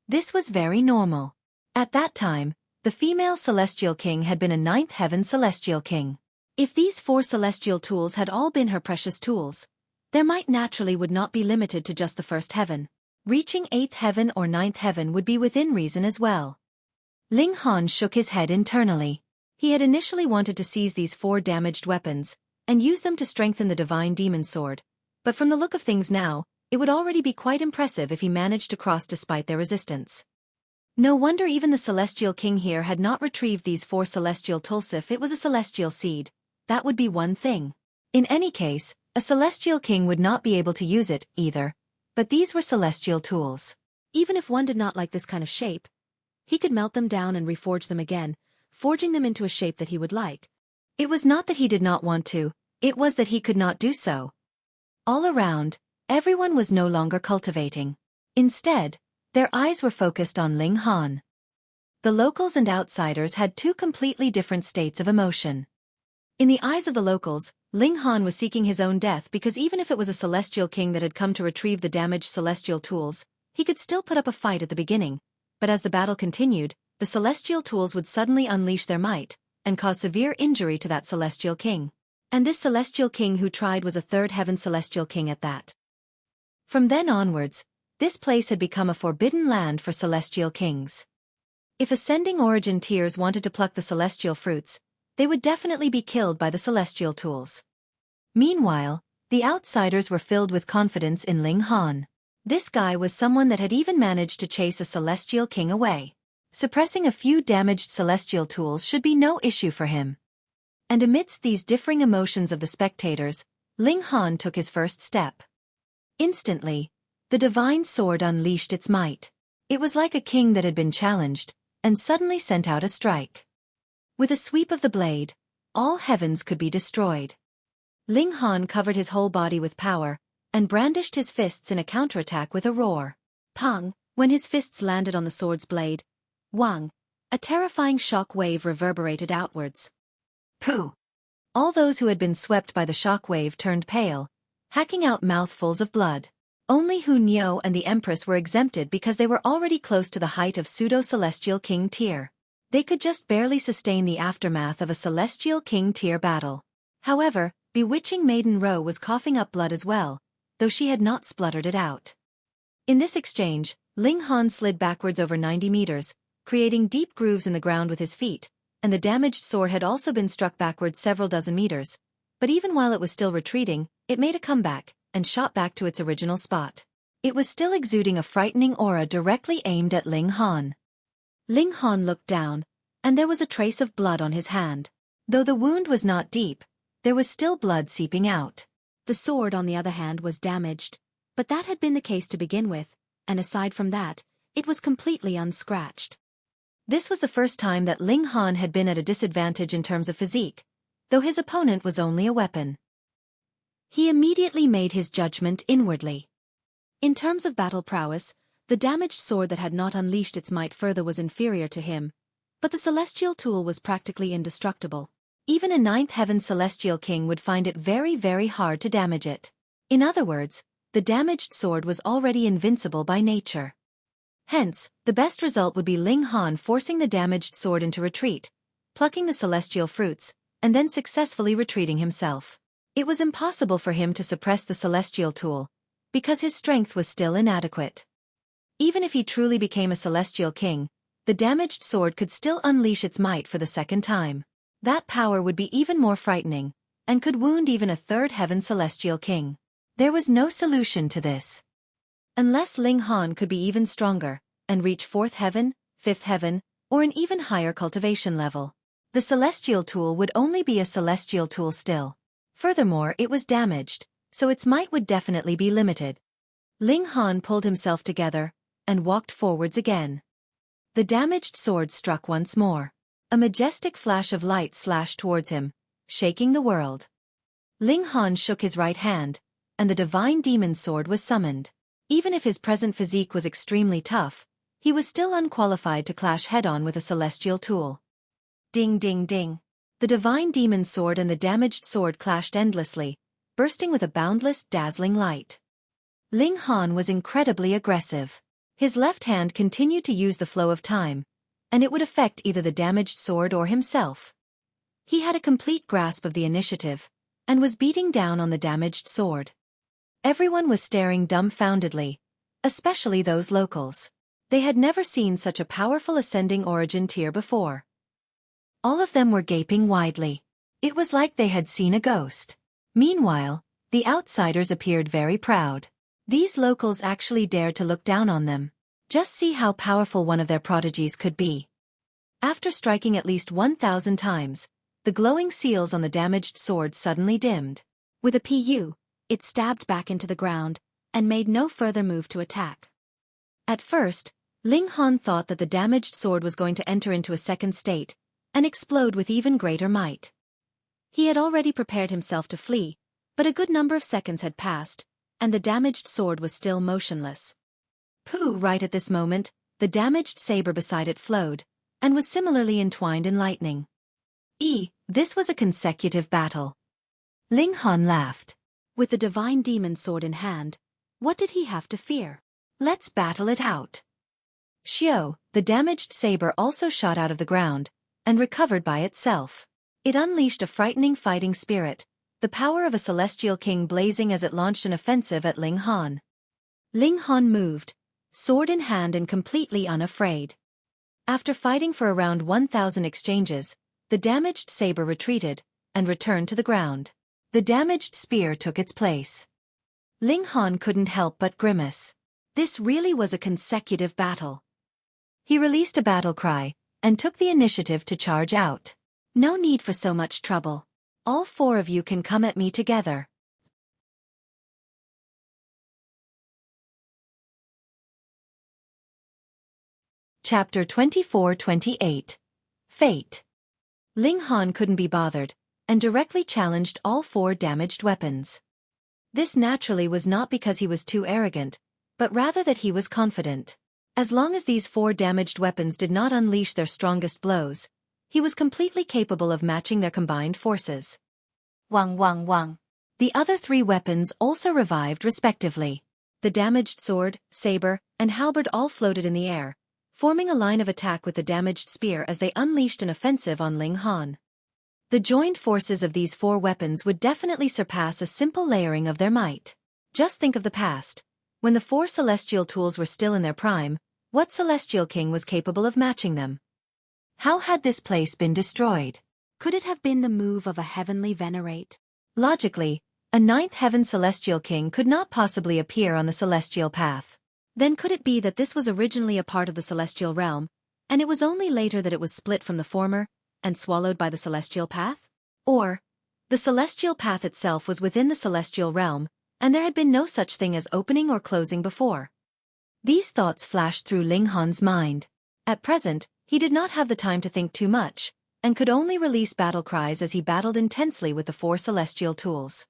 This was very normal. At that time, the female celestial king had been a ninth heaven celestial king. If these 4 celestial tools had all been her precious tools, their might naturally would not be limited to just the first heaven. Reaching 8th heaven or 9th heaven would be within reason as well. Ling Han shook his head internally. He had initially wanted to seize these 4 damaged weapons, and use them to strengthen the divine demon sword, but from the look of things now, it would already be quite impressive if he managed to cross despite their resistance. No wonder even the celestial king here had not retrieved these 4 celestial tools. If it was a celestial seed, that would be one thing. In any case, a celestial king would not be able to use it, either, but these were celestial tools. Even if one did not like this kind of shape, he could melt them down and reforge them again, forging them into a shape that he would like. It was not that he did not want to, it was that he could not do so. All around, everyone was no longer cultivating. Instead, their eyes were focused on Ling Han. The locals and outsiders had 2 completely different states of emotion. In the eyes of the locals, Ling Han was seeking his own death because even if it was a celestial king that had come to retrieve the damaged celestial tools, he could still put up a fight at the beginning, but as the battle continued, the celestial tools would suddenly unleash their might, and cause severe injury to that celestial king. And this celestial king who tried was a third heaven celestial king at that. From then onwards, this place had become a forbidden land for celestial kings. If ascending origin tiers wanted to pluck the celestial fruits, they would definitely be killed by the celestial tools. Meanwhile, The outsiders were filled with confidence in Ling Han. This guy was someone that had even managed to chase a celestial king away. Suppressing a few damaged celestial tools should be no issue for him. And amidst these differing emotions of the spectators, Ling Han took his first step. Instantly, the divine sword unleashed its might. It was like a king that had been challenged, and suddenly sent out a strike. With a sweep of the blade, all heavens could be destroyed. Ling Han covered his whole body with power, and brandished his fists in a counterattack with a roar. Pang! When his fists landed on the sword's blade, wang! A terrifying shock wave reverberated outwards. Pooh! All those who had been swept by the shock wave turned pale, hacking out mouthfuls of blood. Only Hu Niu and the Empress were exempted because they were already close to the height of Pseudo-Celestial King tier. They could just barely sustain the aftermath of a Celestial King tier battle. However, bewitching Maiden Ro was coughing up blood as well, though she had not spluttered it out. In this exchange, Ling Han slid backwards over 90 meters, creating deep grooves in the ground with his feet, and the damaged sword had also been struck backwards several dozen meters, but even while it was still retreating, it made a comeback, and shot back to its original spot. It was still exuding a frightening aura directly aimed at Ling Han. Ling Han looked down, and there was a trace of blood on his hand. Though the wound was not deep, there was still blood seeping out. The sword, on the other hand, was damaged, but that had been the case to begin with, and aside from that, it was completely unscratched. This was the first time that Ling Han had been at a disadvantage in terms of physique, though his opponent was only a weapon. He immediately made his judgment inwardly. In terms of battle prowess, the damaged sword that had not unleashed its might further was inferior to him, but the celestial tool was practically indestructible. Even a ninth heaven celestial king would find it very, very hard to damage it. In other words, the damaged sword was already invincible by nature. Hence, the best result would be Ling Han forcing the damaged sword into retreat, plucking the celestial fruits, and then successfully retreating himself. It was impossible for him to suppress the celestial tool, because his strength was still inadequate. Even if he truly became a celestial king, the damaged sword could still unleash its might for the second time. That power would be even more frightening, and could wound even a third heaven celestial king. There was no solution to this. Unless Ling Han could be even stronger, and reach fourth heaven, fifth heaven, or an even higher cultivation level, the celestial tool would only be a celestial tool still. Furthermore, it was damaged, so its might would definitely be limited. Ling Han pulled himself together, and walked forwards again. The damaged sword struck once more. A majestic flash of light slashed towards him, shaking the world. Ling Han shook his right hand, and the divine demon sword was summoned. Even if his present physique was extremely tough, he was still unqualified to clash head-on with a celestial tool. Ding ding ding. The divine demon sword and the damaged sword clashed endlessly, bursting with a boundless, dazzling light. Ling Han was incredibly aggressive. His left hand continued to use the flow of time, and it would affect either the damaged sword or himself. He had a complete grasp of the initiative, and was beating down on the damaged sword. Everyone was staring dumbfoundedly, especially those locals. They had never seen such a powerful ascending origin tier before. All of them were gaping widely. It was like they had seen a ghost. Meanwhile, the outsiders appeared very proud. These locals actually dared to look down on them. Just see how powerful one of their prodigies could be. After striking at least 1,000 times, the glowing seals on the damaged sword suddenly dimmed. With a pu, it stabbed back into the ground, and made no further move to attack. At first, Ling Han thought that the damaged sword was going to enter into a second state, and explode with even greater might. He had already prepared himself to flee, but a good number of seconds had passed, and the damaged sword was still motionless. Pooh! Right at this moment, the damaged saber beside it flowed, and was similarly entwined in lightning. This was a consecutive battle. Ling Han laughed. With the divine demon sword in hand, what did he have to fear? Let's battle it out. Xiao, the damaged saber also shot out of the ground, and recovered by itself. It unleashed a frightening fighting spirit, the power of a celestial king blazing as it launched an offensive at Ling Han. Ling Han moved, sword in hand and completely unafraid. After fighting for around 1,000 exchanges, the damaged saber retreated, and returned to the ground. The damaged spear took its place. Ling Han couldn't help but grimace. This really was a consecutive battle. He released a battle cry, and took the initiative to charge out. No need for so much trouble. All four of you can come at me together. Chapter 24-28. Fate. Ling Han couldn't be bothered, and directly challenged all four damaged weapons. This naturally was not because he was too arrogant, but rather that he was confident. As long as these four damaged weapons did not unleash their strongest blows, he was completely capable of matching their combined forces. Wang wang wang. The other three weapons also revived respectively. The damaged sword, saber, and halberd all floated in the air, forming a line of attack with the damaged spear as they unleashed an offensive on Ling Han. The joined forces of these four weapons would definitely surpass a simple layering of their might. Just think of the past. When the four celestial tools were still in their prime, what celestial king was capable of matching them? How had this place been destroyed? Could it have been the move of a heavenly venerate? Logically, a ninth heaven celestial king could not possibly appear on the celestial path. Then could it be that this was originally a part of the celestial realm, and it was only later that it was split from the former, and swallowed by the celestial path? Or, the celestial path itself was within the celestial realm, and there had been no such thing as opening or closing before. These thoughts flashed through Ling Han's mind. At present, he did not have the time to think too much, and could only release battle cries as he battled intensely with the four celestial tools.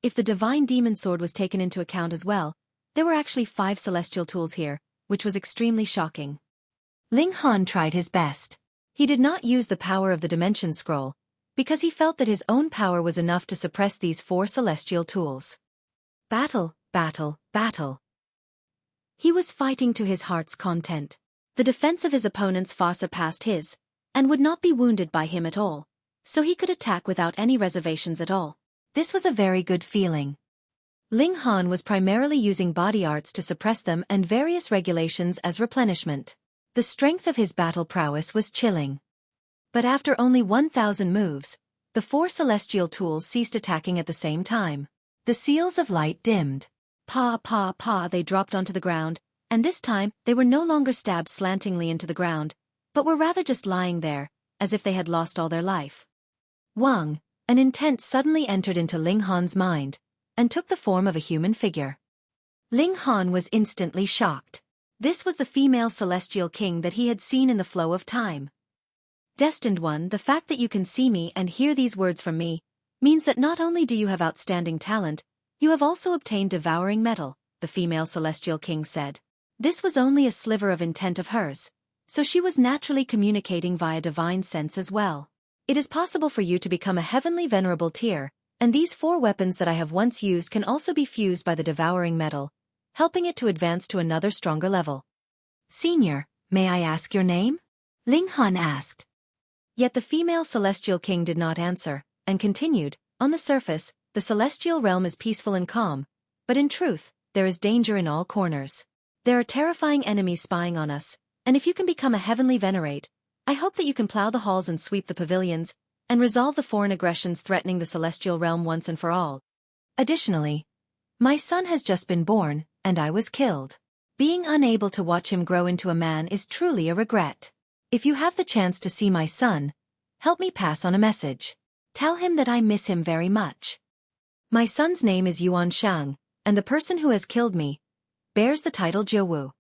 If the divine demon sword was taken into account as well, there were actually 5 celestial tools here, which was extremely shocking. Ling Han tried his best. He did not use the power of the dimension scroll, because he felt that his own power was enough to suppress these 4 celestial tools. Battle, battle, battle. He was fighting to his heart's content. The defense of his opponents far surpassed his, and would not be wounded by him at all, so he could attack without any reservations at all. This was a very good feeling. Ling Han was primarily using body arts to suppress them and various regulations as replenishment. The strength of his battle prowess was chilling. But after only 1,000 moves, the 4 celestial tools ceased attacking at the same time. The seals of light dimmed. Pa pa pa, they dropped onto the ground, and this time they were no longer stabbed slantingly into the ground, but were rather just lying there, as if they had lost all their life. Wang, an intent suddenly entered into Ling Han's mind, and took the form of a human figure. Ling Han was instantly shocked. This was the female celestial king that he had seen in the flow of time. Destined One, the fact that you can see me and hear these words from me, means that not only do you have outstanding talent, you have also obtained devouring metal, the female celestial king said. This was only a sliver of intent of hers, so she was naturally communicating via divine sense as well. It is possible for you to become a heavenly venerable tier, and these 4 weapons that I have once used can also be fused by the devouring metal, helping it to advance to another stronger level. Senior, may I ask your name? Ling Han asked. Yet the female celestial king did not answer, and continued, on the surface, the celestial realm is peaceful and calm, but in truth, there is danger in all corners. There are terrifying enemies spying on us, and if you can become a heavenly venerate, I hope that you can plow the halls and sweep the pavilions, and resolve the foreign aggressions threatening the celestial realm once and for all. Additionally, my son has just been born, and I was killed. Being unable to watch him grow into a man is truly a regret. If you have the chance to see my son, help me pass on a message. Tell him that I miss him very much. My son's name is Yuan Shang, and the person who has killed me bears the title Jiuwu.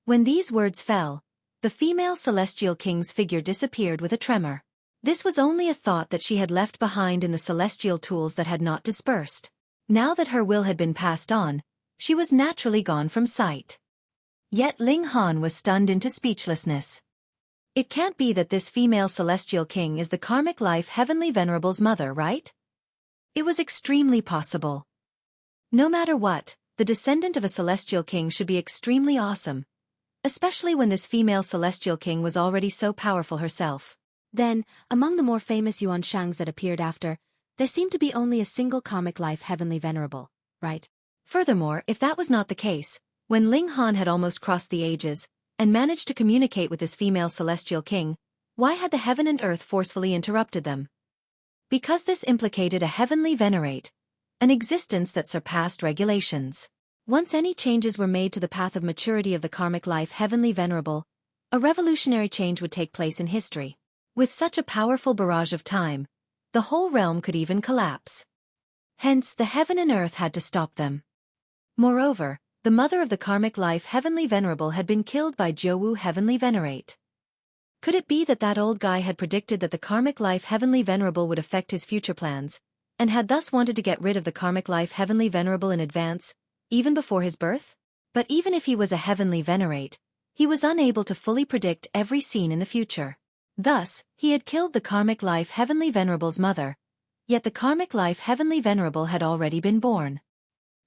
When these words fell, the female celestial king's figure disappeared with a tremor. This was only a thought that she had left behind in the celestial tools that had not dispersed. Now that her will had been passed on, she was naturally gone from sight. Yet Ling Han was stunned into speechlessness. It can't be that this female celestial king is the karmic life heavenly venerable's mother, right? It was extremely possible. No matter what, the descendant of a celestial king should be extremely awesome, especially when this female celestial king was already so powerful herself. Then, among the more famous Yuan Shangs that appeared after, there seemed to be only a single karmic life heavenly venerable, right? Furthermore, if that was not the case, when Ling Han had almost crossed the ages, and managed to communicate with this female celestial king, why had the heaven and earth forcefully interrupted them? because this implicated a heavenly venerate, an existence that surpassed regulations. Once any changes were made to the path of maturity of the karmic life heavenly venerable, a revolutionary change would take place in history. With such a powerful barrage of time, the whole realm could even collapse. Hence, the heaven and earth had to stop them. Moreover, the mother of the karmic life heavenly venerable had been killed by Xueqi heavenly venerate. Could it be that old guy had predicted that the karmic life heavenly venerable would affect his future plans, and had thus wanted to get rid of the karmic life heavenly venerable in advance, even before his birth? But even if he was a heavenly venerate, he was unable to fully predict every scene in the future. Thus, he had killed the karmic life heavenly venerable's mother, yet the karmic life heavenly venerable had already been born.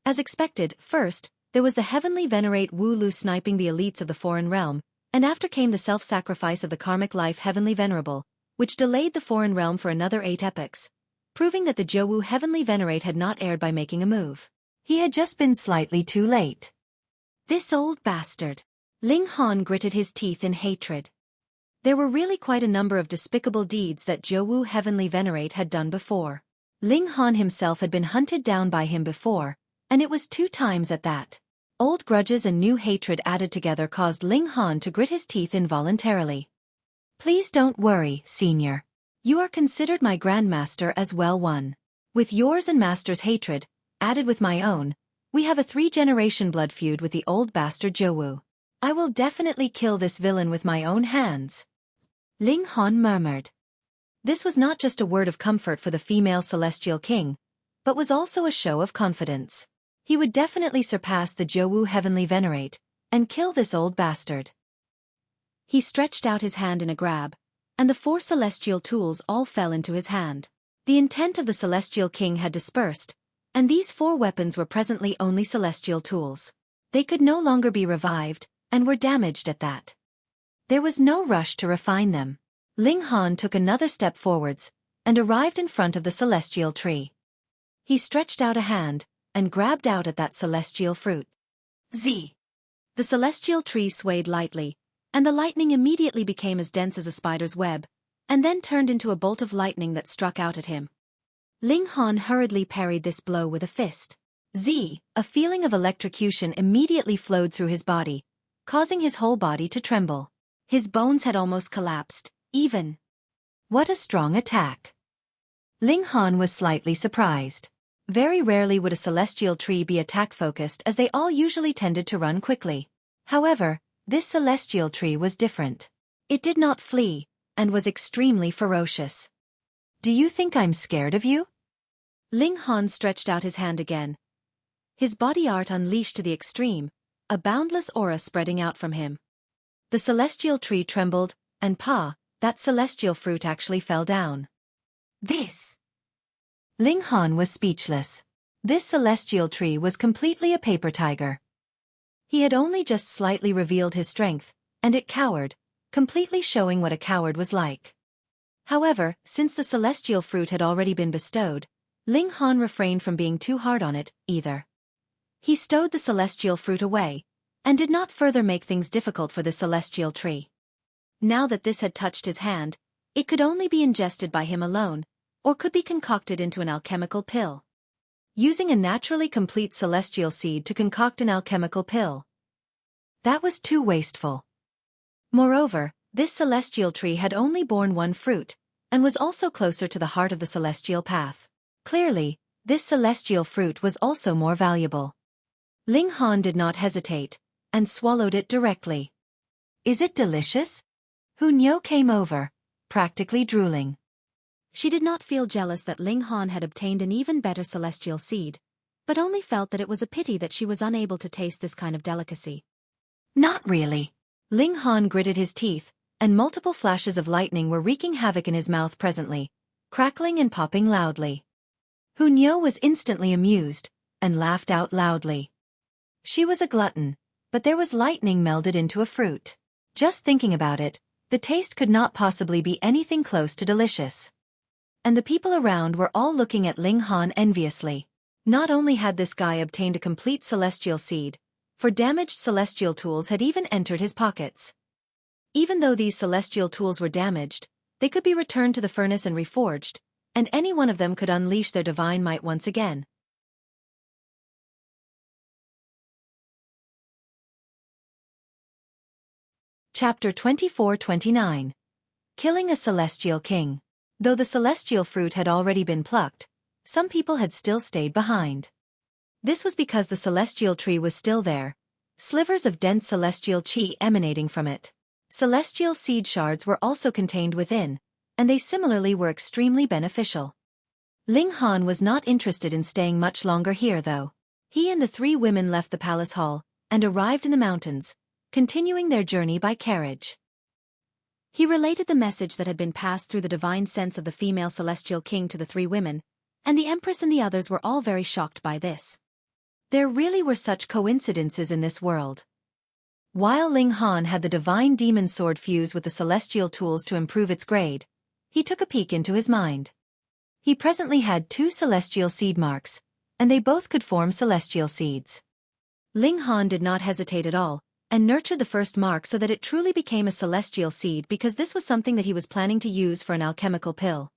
As expected, first, there was the heavenly venerate Wu Lu sniping the elites of the foreign realm, and after came the self-sacrifice of the karmic life heavenly venerable, which delayed the foreign realm for another 8 epochs, proving that the Xueqi heavenly venerate had not erred by making a move. He had just been slightly too late. This old bastard. Ling Han gritted his teeth in hatred. There were really quite a number of despicable deeds that Xueqi heavenly venerate had done before. Ling Han himself had been hunted down by him before, and it was 2 times at that. Old grudges and new hatred added together caused Ling Han to grit his teeth involuntarily. Please don't worry, senior. You are considered my grandmaster as well one. With yours and master's hatred, added with my own, we have a 3-generation blood feud with the old bastard Xueqi. I will definitely kill this villain with my own hands. Ling Han murmured. This was not just a word of comfort for the female celestial king, but was also a show of confidence. He would definitely surpass the Xueqi heavenly venerate, and kill this old bastard. He stretched out his hand in a grab, and the 4 celestial tools all fell into his hand. The intent of the celestial king had dispersed, and these 4 weapons were presently only celestial tools. They could no longer be revived, and were damaged at that. There was no rush to refine them. Ling Han took another step forwards, and arrived in front of the celestial tree. He stretched out a hand, and grabbed out at that celestial fruit. Z. The celestial tree swayed lightly, and the lightning immediately became as dense as a spider's web, and then turned into a bolt of lightning that struck out at him. Ling Han hurriedly parried this blow with a fist. Z. A feeling of electrocution immediately flowed through his body, causing his whole body to tremble. His bones had almost collapsed, even. What a strong attack. Ling Han was slightly surprised. Very rarely would a celestial tree be attack-focused as they all usually tended to run quickly. However, this celestial tree was different. It did not flee, and was extremely ferocious. Do you think I'm scared of you? Ling Han stretched out his hand again. His body art unleashed to the extreme, a boundless aura spreading out from him. The celestial tree trembled, and that celestial fruit actually fell down. This. Ling Han was speechless. This celestial tree was completely a paper tiger. He had only just slightly revealed his strength, and it cowered, completely showing what a coward was like. However, since the celestial fruit had already been bestowed, Ling Han refrained from being too hard on it, either. He stowed the celestial fruit away, and did not further make things difficult for the celestial tree. Now that this had touched his hand, it could only be ingested by him alone, or could be concocted into an alchemical pill. Using a naturally complete celestial seed to concoct an alchemical pill. That was too wasteful. Moreover, this celestial tree had only borne 1 fruit, and was also closer to the heart of the celestial path. Clearly, this celestial fruit was also more valuable. Ling Han did not hesitate, and swallowed it directly. Is it delicious? Hunyou came over, practically drooling. She did not feel jealous that Ling Han had obtained an even better celestial seed, but only felt that it was a pity that she was unable to taste this kind of delicacy. Not really. Ling Han gritted his teeth, and multiple flashes of lightning were wreaking havoc in his mouth presently, crackling and popping loudly. Hunyou was instantly amused, and laughed out loudly. She was a glutton, but there was lightning melded into a fruit. Just thinking about it, the taste could not possibly be anything close to delicious. And the people around were all looking at Ling Han enviously. Not only had this guy obtained a complete celestial seed, for damaged celestial tools had even entered his pockets. Even though these celestial tools were damaged, they could be returned to the furnace and reforged, and any one of them could unleash their divine might once again. Chapter 24-29. Killing a Celestial King. Though the celestial fruit had already been plucked, some people had still stayed behind. This was because the celestial tree was still there, slivers of dense celestial chi emanating from it. Celestial seed shards were also contained within, and they similarly were extremely beneficial. Ling Han was not interested in staying much longer here though. He and the three women left the palace hall, and arrived in the mountains, continuing their journey by carriage. He related the message that had been passed through the divine sense of the female celestial king to the three women, and the empress and the others were all very shocked by this. There really were such coincidences in this world. While Ling Han had the divine demon sword fuse with the celestial tools to improve its grade, he took a peek into his mind. He presently had 2 celestial seed marks, and they both could form celestial seeds. Ling Han did not hesitate at all, and nurtured the first mark so that it truly became a celestial seed because this was something that he was planning to use for an alchemical pill.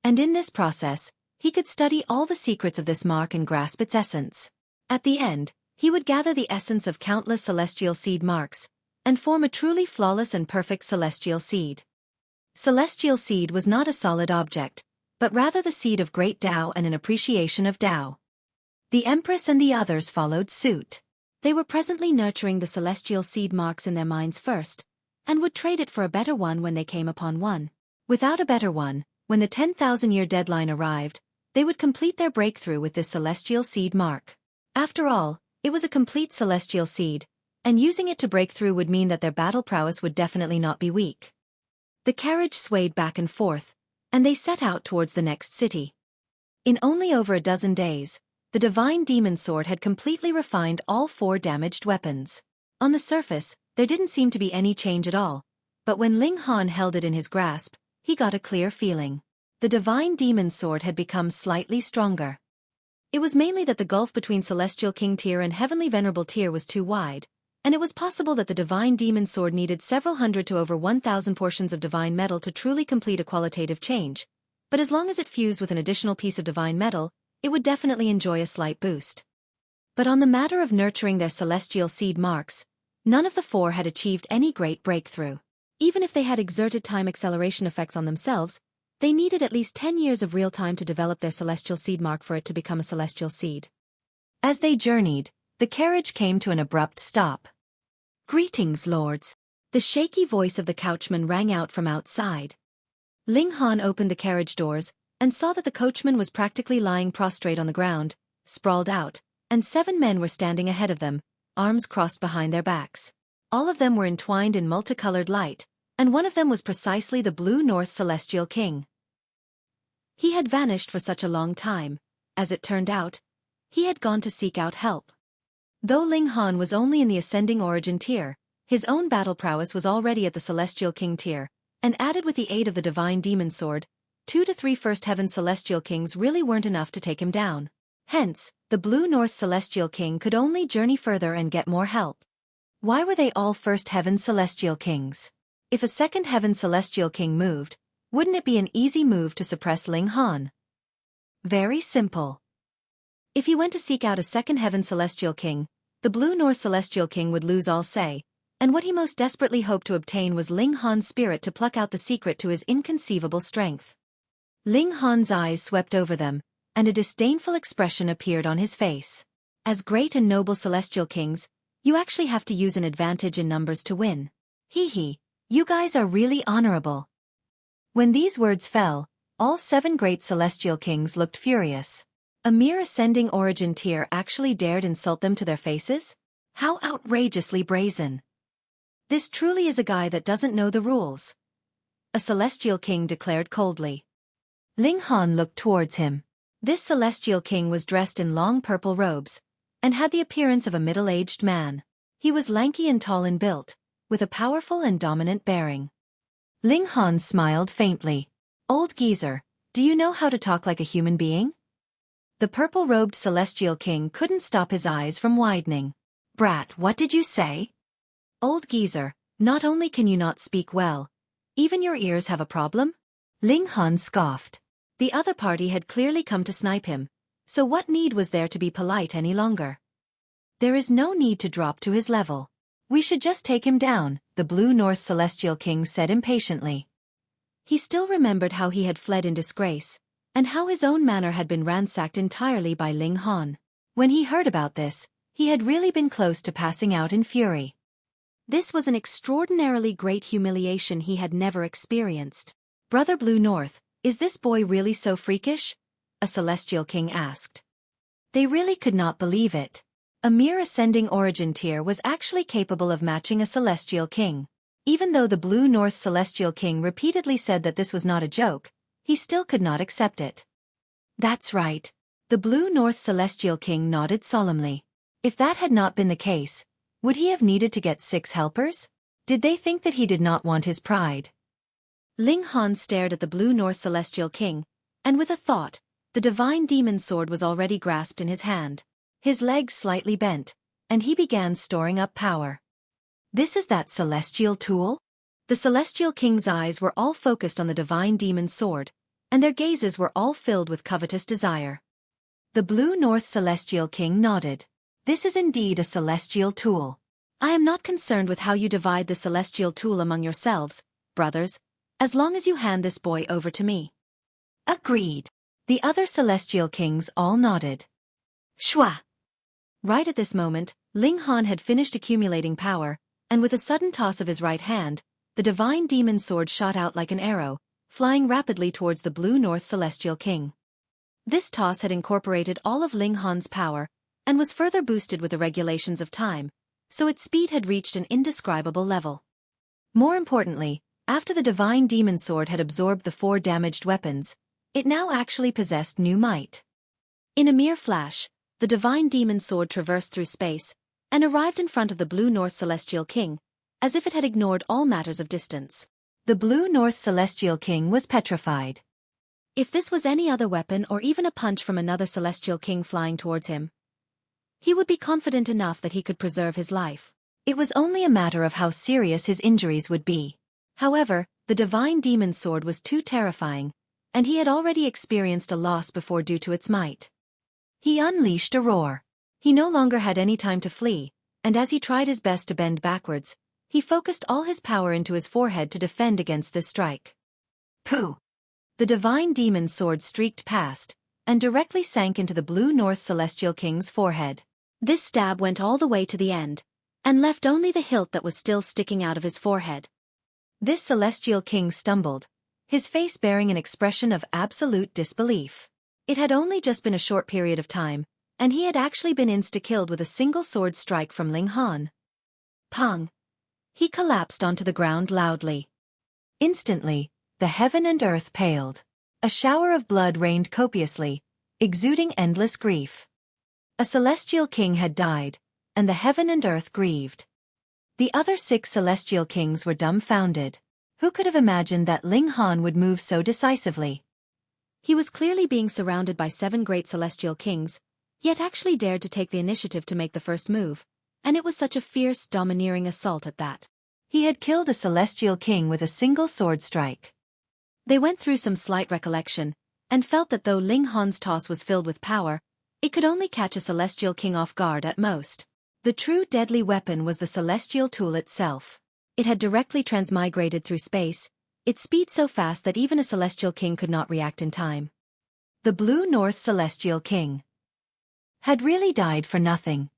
And in this process, he could study all the secrets of this mark and grasp its essence. At the end, he would gather the essence of countless celestial seed marks, and form a truly flawless and perfect celestial seed. Celestial seed was not a solid object, but rather the seed of great Tao and an appreciation of Tao. The Empress and the others followed suit. They were presently nurturing the celestial seed marks in their minds first, and would trade it for a better one when they came upon one. Without a better one, when the 10,000-year deadline arrived, they would complete their breakthrough with this celestial seed mark. After all, it was a complete celestial seed, and using it to break through would mean that their battle prowess would definitely not be weak. The carriage swayed back and forth, and they set out towards the next city. In only over a dozen days, the divine demon sword had completely refined all 4 damaged weapons. On the surface, there didn't seem to be any change at all, but when Ling Han held it in his grasp, he got a clear feeling. The divine demon sword had become slightly stronger. It was mainly that the gulf between Celestial King tier and Heavenly Venerable tier was too wide, and it was possible that the divine demon sword needed several hundred to over 1,000 portions of divine metal to truly complete a qualitative change, but as long as it fused with an additional piece of divine metal, it would definitely enjoy a slight boost. But on the matter of nurturing their celestial seed marks, none of the 4 had achieved any great breakthrough. Even if they had exerted time acceleration effects on themselves, they needed at least 10 years of real time to develop their celestial seed mark for it to become a celestial seed. As they journeyed, the carriage came to an abrupt stop. "Greetings, lords." The shaky voice of the coachman rang out from outside. Ling Han opened the carriage doors, and saw that the coachman was practically lying prostrate on the ground, sprawled out, and 7 men were standing ahead of them, arms crossed behind their backs. All of them were entwined in multicolored light, and one of them was precisely the Blue North Celestial King. He had vanished for such a long time. As it turned out, he had gone to seek out help. Though Ling Han was only in the Ascending Origin tier, his own battle prowess was already at the Celestial King tier, and added with the aid of the Divine Demon Sword, 2 to 3 First Heaven Celestial Kings really weren't enough to take him down. Hence, the Blue North Celestial King could only journey further and get more help. Why were they all First Heaven Celestial Kings? If a Second Heaven Celestial King moved, wouldn't it be an easy move to suppress Ling Han? Very simple. If he went to seek out a Second Heaven Celestial King, the Blue North Celestial King would lose all say, and what he most desperately hoped to obtain was Ling Han's spirit to pluck out the secret to his inconceivable strength. Ling Han's eyes swept over them, and a disdainful expression appeared on his face. As great and noble Celestial Kings, you actually have to use an advantage in numbers to win. Hee, you guys are really honorable. When these words fell, all 7 great Celestial Kings looked furious. A mere Ascending Origin tier actually dared insult them to their faces? How outrageously brazen. This truly is a guy that doesn't know the rules. A Celestial King declared coldly. Ling Han looked towards him. This Celestial King was dressed in long purple robes, and had the appearance of a middle-aged man. He was lanky and tall in build, with a powerful and dominant bearing. Ling Han smiled faintly. Old geezer, do you know how to talk like a human being? The purple-robed Celestial King couldn't stop his eyes from widening. Brat, what did you say? Old geezer, not only can you not speak well, even your ears have a problem? Ling Han scoffed. The other party had clearly come to snipe him, so what need was there to be polite any longer? There is no need to drop to his level. We should just take him down, the Blue North Celestial King said impatiently. He still remembered how he had fled in disgrace, and how his own manor had been ransacked entirely by Ling Han. When he heard about this, he had really been close to passing out in fury. This was an extraordinarily great humiliation he had never experienced. Brother Blue North, is this boy really so freakish? A Celestial King asked. They really could not believe it. A mere ascending origin tier was actually capable of matching a Celestial King. Even though the Blue North Celestial King repeatedly said that this was not a joke, he still could not accept it. That's right. The Blue North Celestial King nodded solemnly. If that had not been the case, would he have needed to get 6 helpers? Did they think that he did not want his pride? Ling Han stared at the Blue North Celestial King, and with a thought, the divine demon sword was already grasped in his hand. His legs slightly bent, and he began storing up power. This is that celestial tool? The Celestial King's eyes were all focused on the divine demon sword, and their gazes were all filled with covetous desire. The Blue North Celestial King nodded. This is indeed a celestial tool. I am not concerned with how you divide the celestial tool among yourselves, brothers, as long as you hand this boy over to me. Agreed. The other Celestial Kings all nodded. Shwa! Right at this moment, Ling Han had finished accumulating power, and with a sudden toss of his right hand, the divine demon sword shot out like an arrow, flying rapidly towards the Blue North Celestial King. This toss had incorporated all of Ling Han's power, and was further boosted with the regulations of time, so its speed had reached an indescribable level. More importantly, after the divine demon sword had absorbed the 4 damaged weapons, it now actually possessed new might. In a mere flash, the divine demon sword traversed through space, and arrived in front of the Blue North Celestial King, as if it had ignored all matters of distance. The Blue North Celestial King was petrified. If this was any other weapon or even a punch from another Celestial King flying towards him, he would be confident enough that he could preserve his life. It was only a matter of how serious his injuries would be. However, the divine demon sword was too terrifying, and he had already experienced a loss before due to its might. He unleashed a roar. He no longer had any time to flee, and as he tried his best to bend backwards, he focused all his power into his forehead to defend against this strike. Pooh! The divine demon sword streaked past, and directly sank into the Blue North Celestial King's forehead. This stab went all the way to the end, and left only the hilt that was still sticking out of his forehead. This Celestial King stumbled, his face bearing an expression of absolute disbelief. It had only just been a short period of time, and he had actually been insta-killed with a single sword strike from Ling Han. Pong! He collapsed onto the ground loudly. Instantly, the heaven and earth paled. A shower of blood rained copiously, exuding endless grief. A Celestial King had died, and the heaven and earth grieved. The other 6 Celestial Kings were dumbfounded. Who could have imagined that Ling Han would move so decisively? He was clearly being surrounded by 7 great Celestial Kings, yet actually dared to take the initiative to make the first move, and it was such a fierce, domineering assault at that. He had killed a Celestial King with a single sword strike. They went through some slight recollection, and felt that though Ling Han's toss was filled with power, it could only catch a Celestial King off guard at most. The true deadly weapon was the Celestial Tool itself. It had directly transmigrated through space, its speed so fast that even a Celestial King could not react in time. The Blue North Celestial King had really died for nothing.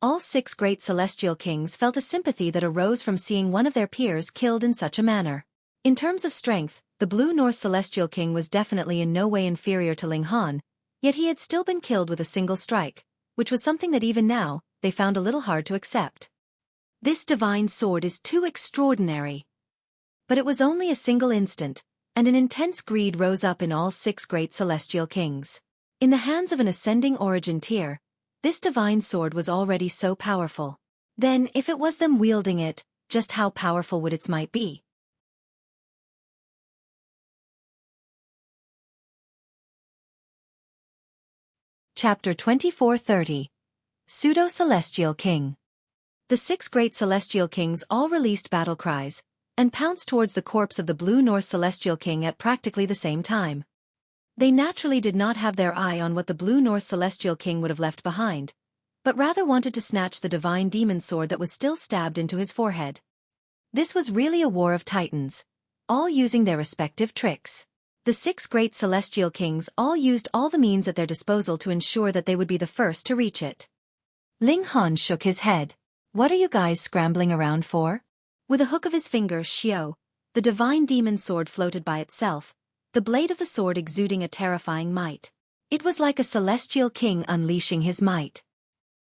All 6 great Celestial Kings felt a sympathy that arose from seeing one of their peers killed in such a manner. In terms of strength, the Blue North Celestial King was definitely in no way inferior to Ling Han, yet he had still been killed with a single strike, which was something that even now, they found a little hard to accept. This divine sword is too extraordinary. But it was only a single instant, and an intense greed rose up in all 6 great Celestial Kings. In the hands of an ascending origin tier, this divine sword was already so powerful. Then, if it was them wielding it, just how powerful would its might be? Chapter 2430. Pseudo-Celestial King. The 6 great Celestial Kings all released battle cries, and pounced towards the corpse of the Blue North Celestial King at practically the same time. They naturally did not have their eye on what the Blue North Celestial King would have left behind, but rather wanted to snatch the divine demon sword that was still stabbed into his forehead. This was really a war of titans, all using their respective tricks. The 6 great celestial kings all used all the means at their disposal to ensure that they would be the first to reach it. Ling Han shook his head. What are you guys scrambling around for? With a hook of his finger, Xiao, the divine demon sword floated by itself, the blade of the sword exuding a terrifying might. It was like a celestial king unleashing his might.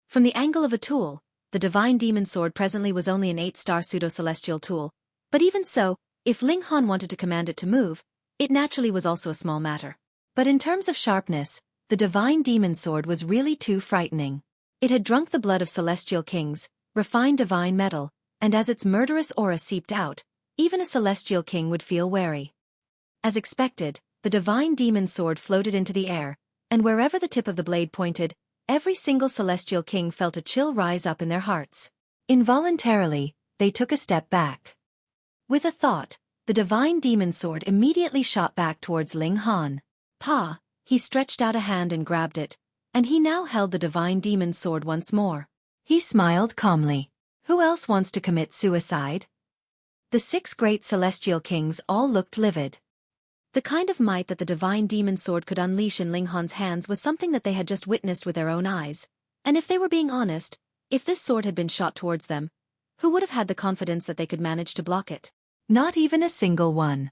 From the angle of a tool, the divine demon sword presently was only an 8-star pseudo-celestial tool, but even so, if Ling Han wanted to command it to move, it naturally was also a small matter. But in terms of sharpness, the divine demon sword was really too frightening. It had drunk the blood of celestial kings, refined divine metal, and as its murderous aura seeped out, even a celestial king would feel wary. As expected, the divine demon sword floated into the air, and wherever the tip of the blade pointed, every single celestial king felt a chill rise up in their hearts. Involuntarily, they took a step back. With a thought, the divine demon sword immediately shot back towards Ling Han. Pa, he stretched out a hand and grabbed it, and he now held the divine demon sword once more. He smiled calmly. Who else wants to commit suicide? The 6 great celestial kings all looked livid. The kind of might that the divine demon sword could unleash in Ling Han's hands was something that they had just witnessed with their own eyes, and if they were being honest, if this sword had been shot towards them, who would have had the confidence that they could manage to block it? Not even a single one.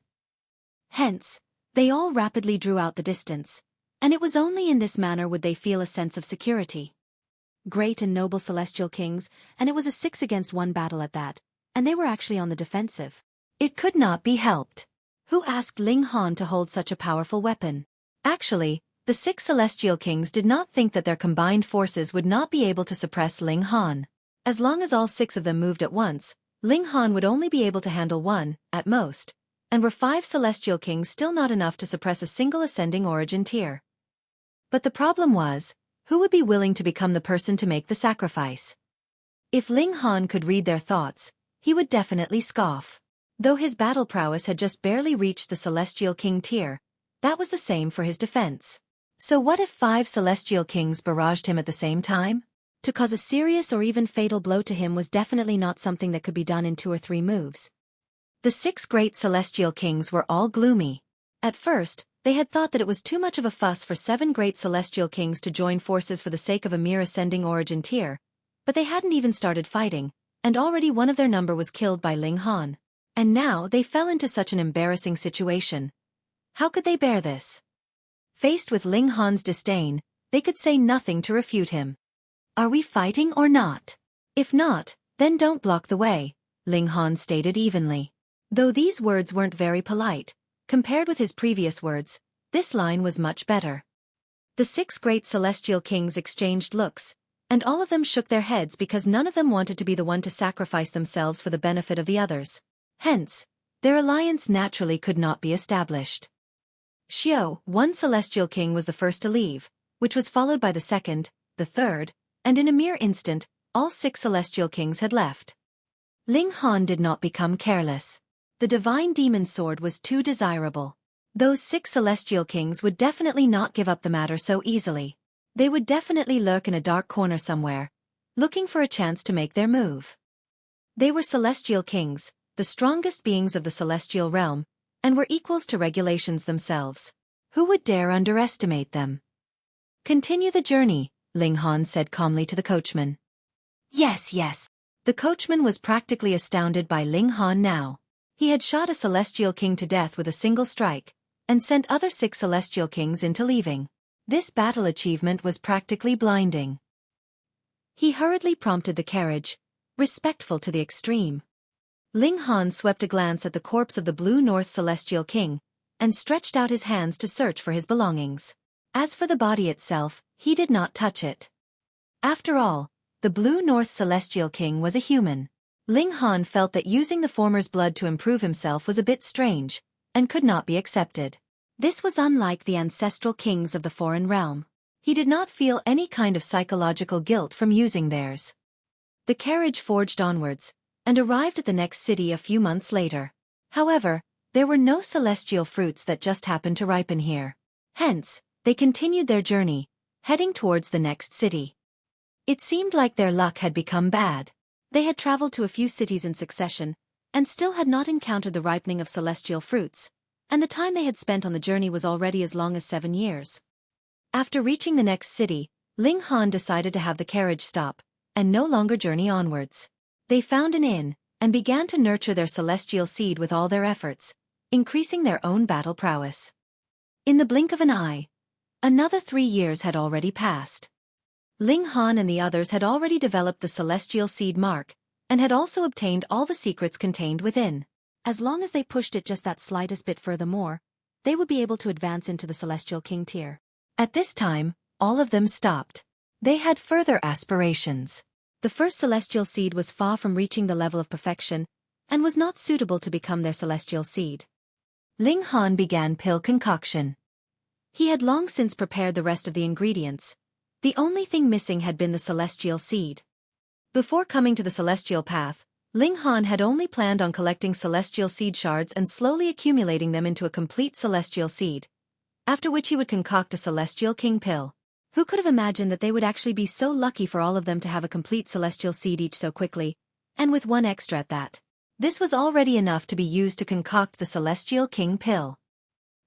Hence, they all rapidly drew out the distance, and it was only in this manner would they feel a sense of security. Great and noble celestial kings, and it was a 6-against-1 battle at that, and they were actually on the defensive. It could not be helped. Who asked Ling Han to hold such a powerful weapon? Actually, the 6 celestial kings did not think that their combined forces would not be able to suppress Ling Han. As long as all 6 of them moved at once, Ling Han would only be able to handle 1, at most, and were 5 celestial kings still not enough to suppress a single ascending origin tier? But the problem was, who would be willing to become the person to make the sacrifice? If Ling Han could read their thoughts, he would definitely scoff. Though his battle prowess had just barely reached the celestial king tier, that was the same for his defense. So what if 5 celestial kings barraged him at the same time? To cause a serious or even fatal blow to him was definitely not something that could be done in 2 or 3 moves. The 6 great celestial kings were all gloomy. At first, they had thought that it was too much of a fuss for 7 great celestial kings to join forces for the sake of a mere ascending origin tier, but they hadn't even started fighting, and already one of their number was killed by Ling Han. And now they fell into such an embarrassing situation. How could they bear this? Faced with Ling Han's disdain, they could say nothing to refute him. Are we fighting or not? If not, then don't block the way, Ling Han stated evenly. Though these words weren't very polite, compared with his previous words, this line was much better. The 6 great celestial kings exchanged looks, and all of them shook their heads because none of them wanted to be the one to sacrifice themselves for the benefit of the others. Hence, their alliance naturally could not be established. Xiao, 1 celestial king, was the first to leave, which was followed by the 2nd, the 3rd, and in a mere instant, all 6 celestial kings had left. Ling Han did not become careless. The divine demon sword was too desirable. Those 6 celestial kings would definitely not give up the matter so easily. They would definitely lurk in a dark corner somewhere, looking for a chance to make their move. They were celestial kings, the strongest beings of the celestial realm, and were equals to regulations themselves. Who would dare underestimate them? Continue the journey, Ling Han said calmly to the coachman. Yes, yes. The coachman was practically astounded by Ling Han now. He had shot a celestial king to death with a single strike, and sent other 6 celestial kings into leaving. This battle achievement was practically blinding. He hurriedly prompted the carriage, respectful to the extreme. Ling Han swept a glance at the corpse of the Blue North Celestial King, and stretched out his hands to search for his belongings. As for the body itself, he did not touch it. After all, the Blue North Celestial King was a human. Ling Han felt that using the former's blood to improve himself was a bit strange, and could not be accepted. This was unlike the ancestral kings of the foreign realm. He did not feel any kind of psychological guilt from using theirs. The carriage forged onwards, and arrived at the next city a few months later. However, there were no celestial fruits that just happened to ripen here. Hence, they continued their journey, heading towards the next city. It seemed like their luck had become bad. They had traveled to a few cities in succession, and still had not encountered the ripening of celestial fruits, and the time they had spent on the journey was already as long as 7 years. After reaching the next city, Ling Han decided to have the carriage stop, and no longer journey onwards. They found an inn, and began to nurture their celestial seed with all their efforts, increasing their own battle prowess. In the blink of an eye, another 3 years had already passed. Ling Han and the others had already developed the celestial seed mark, and had also obtained all the secrets contained within. As long as they pushed it just that slightest bit furthermore, they would be able to advance into the Celestial King tier. At this time, all of them stopped. They had further aspirations. The first celestial seed was far from reaching the level of perfection, and was not suitable to become their celestial seed. Ling Han began pill concoction. He had long since prepared the rest of the ingredients. The only thing missing had been the celestial seed. Before coming to the celestial path, Ling Han had only planned on collecting celestial seed shards and slowly accumulating them into a complete celestial seed, after which he would concoct a celestial king pill. Who could have imagined that they would actually be so lucky for all of them to have a complete celestial seed each so quickly, and with one extra at that. This was already enough to be used to concoct the celestial king pill.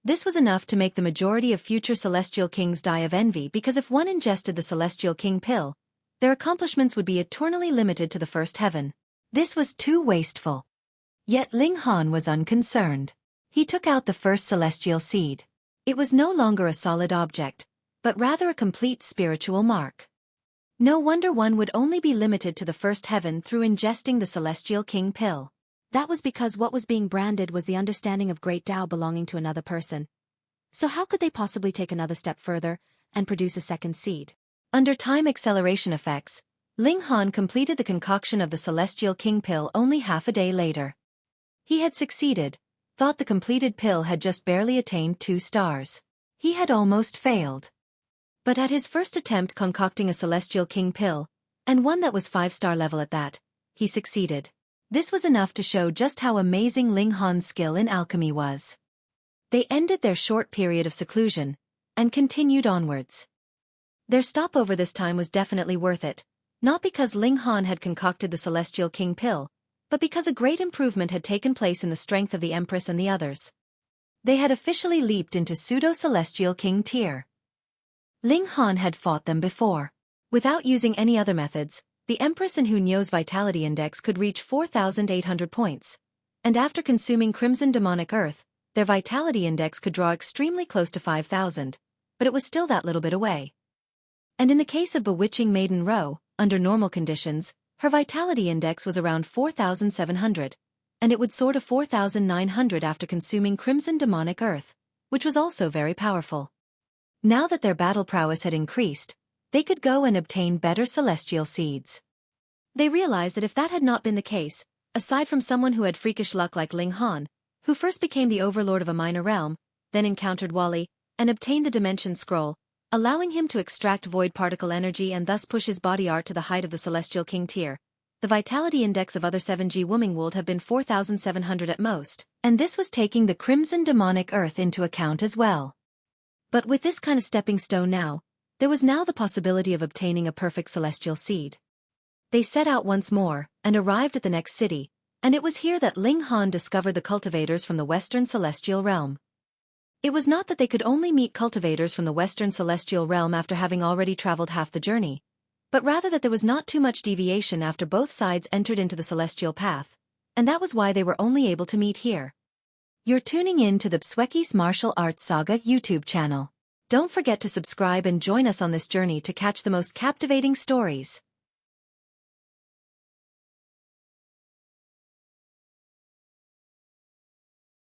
This was enough to make the majority of future celestial kings die of envy, because if one ingested the celestial king pill, their accomplishments would be eternally limited to the first heaven. This was too wasteful. Yet Ling Han was unconcerned. He took out the first celestial seed. It was no longer a solid object, but rather a complete spiritual mark. No wonder one would only be limited to the first heaven through ingesting the celestial king pill. That was because what was being branded was the understanding of great Tao belonging to another person. So how could they possibly take another step further and produce a second seed? Under time acceleration effects, Ling Han completed the concoction of the celestial king pill only half a day later. He had succeeded, thought the completed pill had just barely attained 2 stars. He had almost failed. But at his first attempt concocting a celestial king pill, and one that was 5-star level at that, he succeeded. This was enough to show just how amazing Ling Han's skill in alchemy was. They ended their short period of seclusion, and continued onwards. Their stopover this time was definitely worth it, not because Ling Han had concocted the celestial king pill, but because a great improvement had taken place in the strength of the Empress and the others. They had officially leaped into Pseudo-Celestial king tier. Ling Han had fought them before. Without using any other methods, the Empress and Hunyou's vitality index could reach 4,800 points, and after consuming Crimson Demonic Earth, their vitality index could draw extremely close to 5,000, but it was still that little bit away. And in the case of Bewitching Maiden Ro, under normal conditions, her vitality index was around 4,700, and it would soar to 4,900 after consuming Crimson Demonic Earth, which was also very powerful. Now that their battle prowess had increased, they could go and obtain better celestial seeds. They realized that if that had not been the case, aside from someone who had freakish luck like Ling Han, who first became the overlord of a minor realm, then encountered Wally, and obtained the Dimension Scroll, allowing him to extract void particle energy and thus push his body art to the height of the Celestial King tier, the vitality index of other 7G women would have been 4,700 at most, and this was taking the Crimson Demonic Earth into account as well. But with this kind of stepping stone now, there was now the possibility of obtaining a perfect celestial seed. They set out once more, and arrived at the next city, and it was here that Ling Han discovered the cultivators from the Western Celestial Realm. It was not that they could only meet cultivators from the Western Celestial Realm after having already traveled half the journey, but rather that there was not too much deviation after both sides entered into the celestial path, and that was why they were only able to meet here. You're tuning in to the Xueqi's Martial Arts Saga YouTube channel. Don't forget to subscribe and join us on this journey to catch the most captivating stories.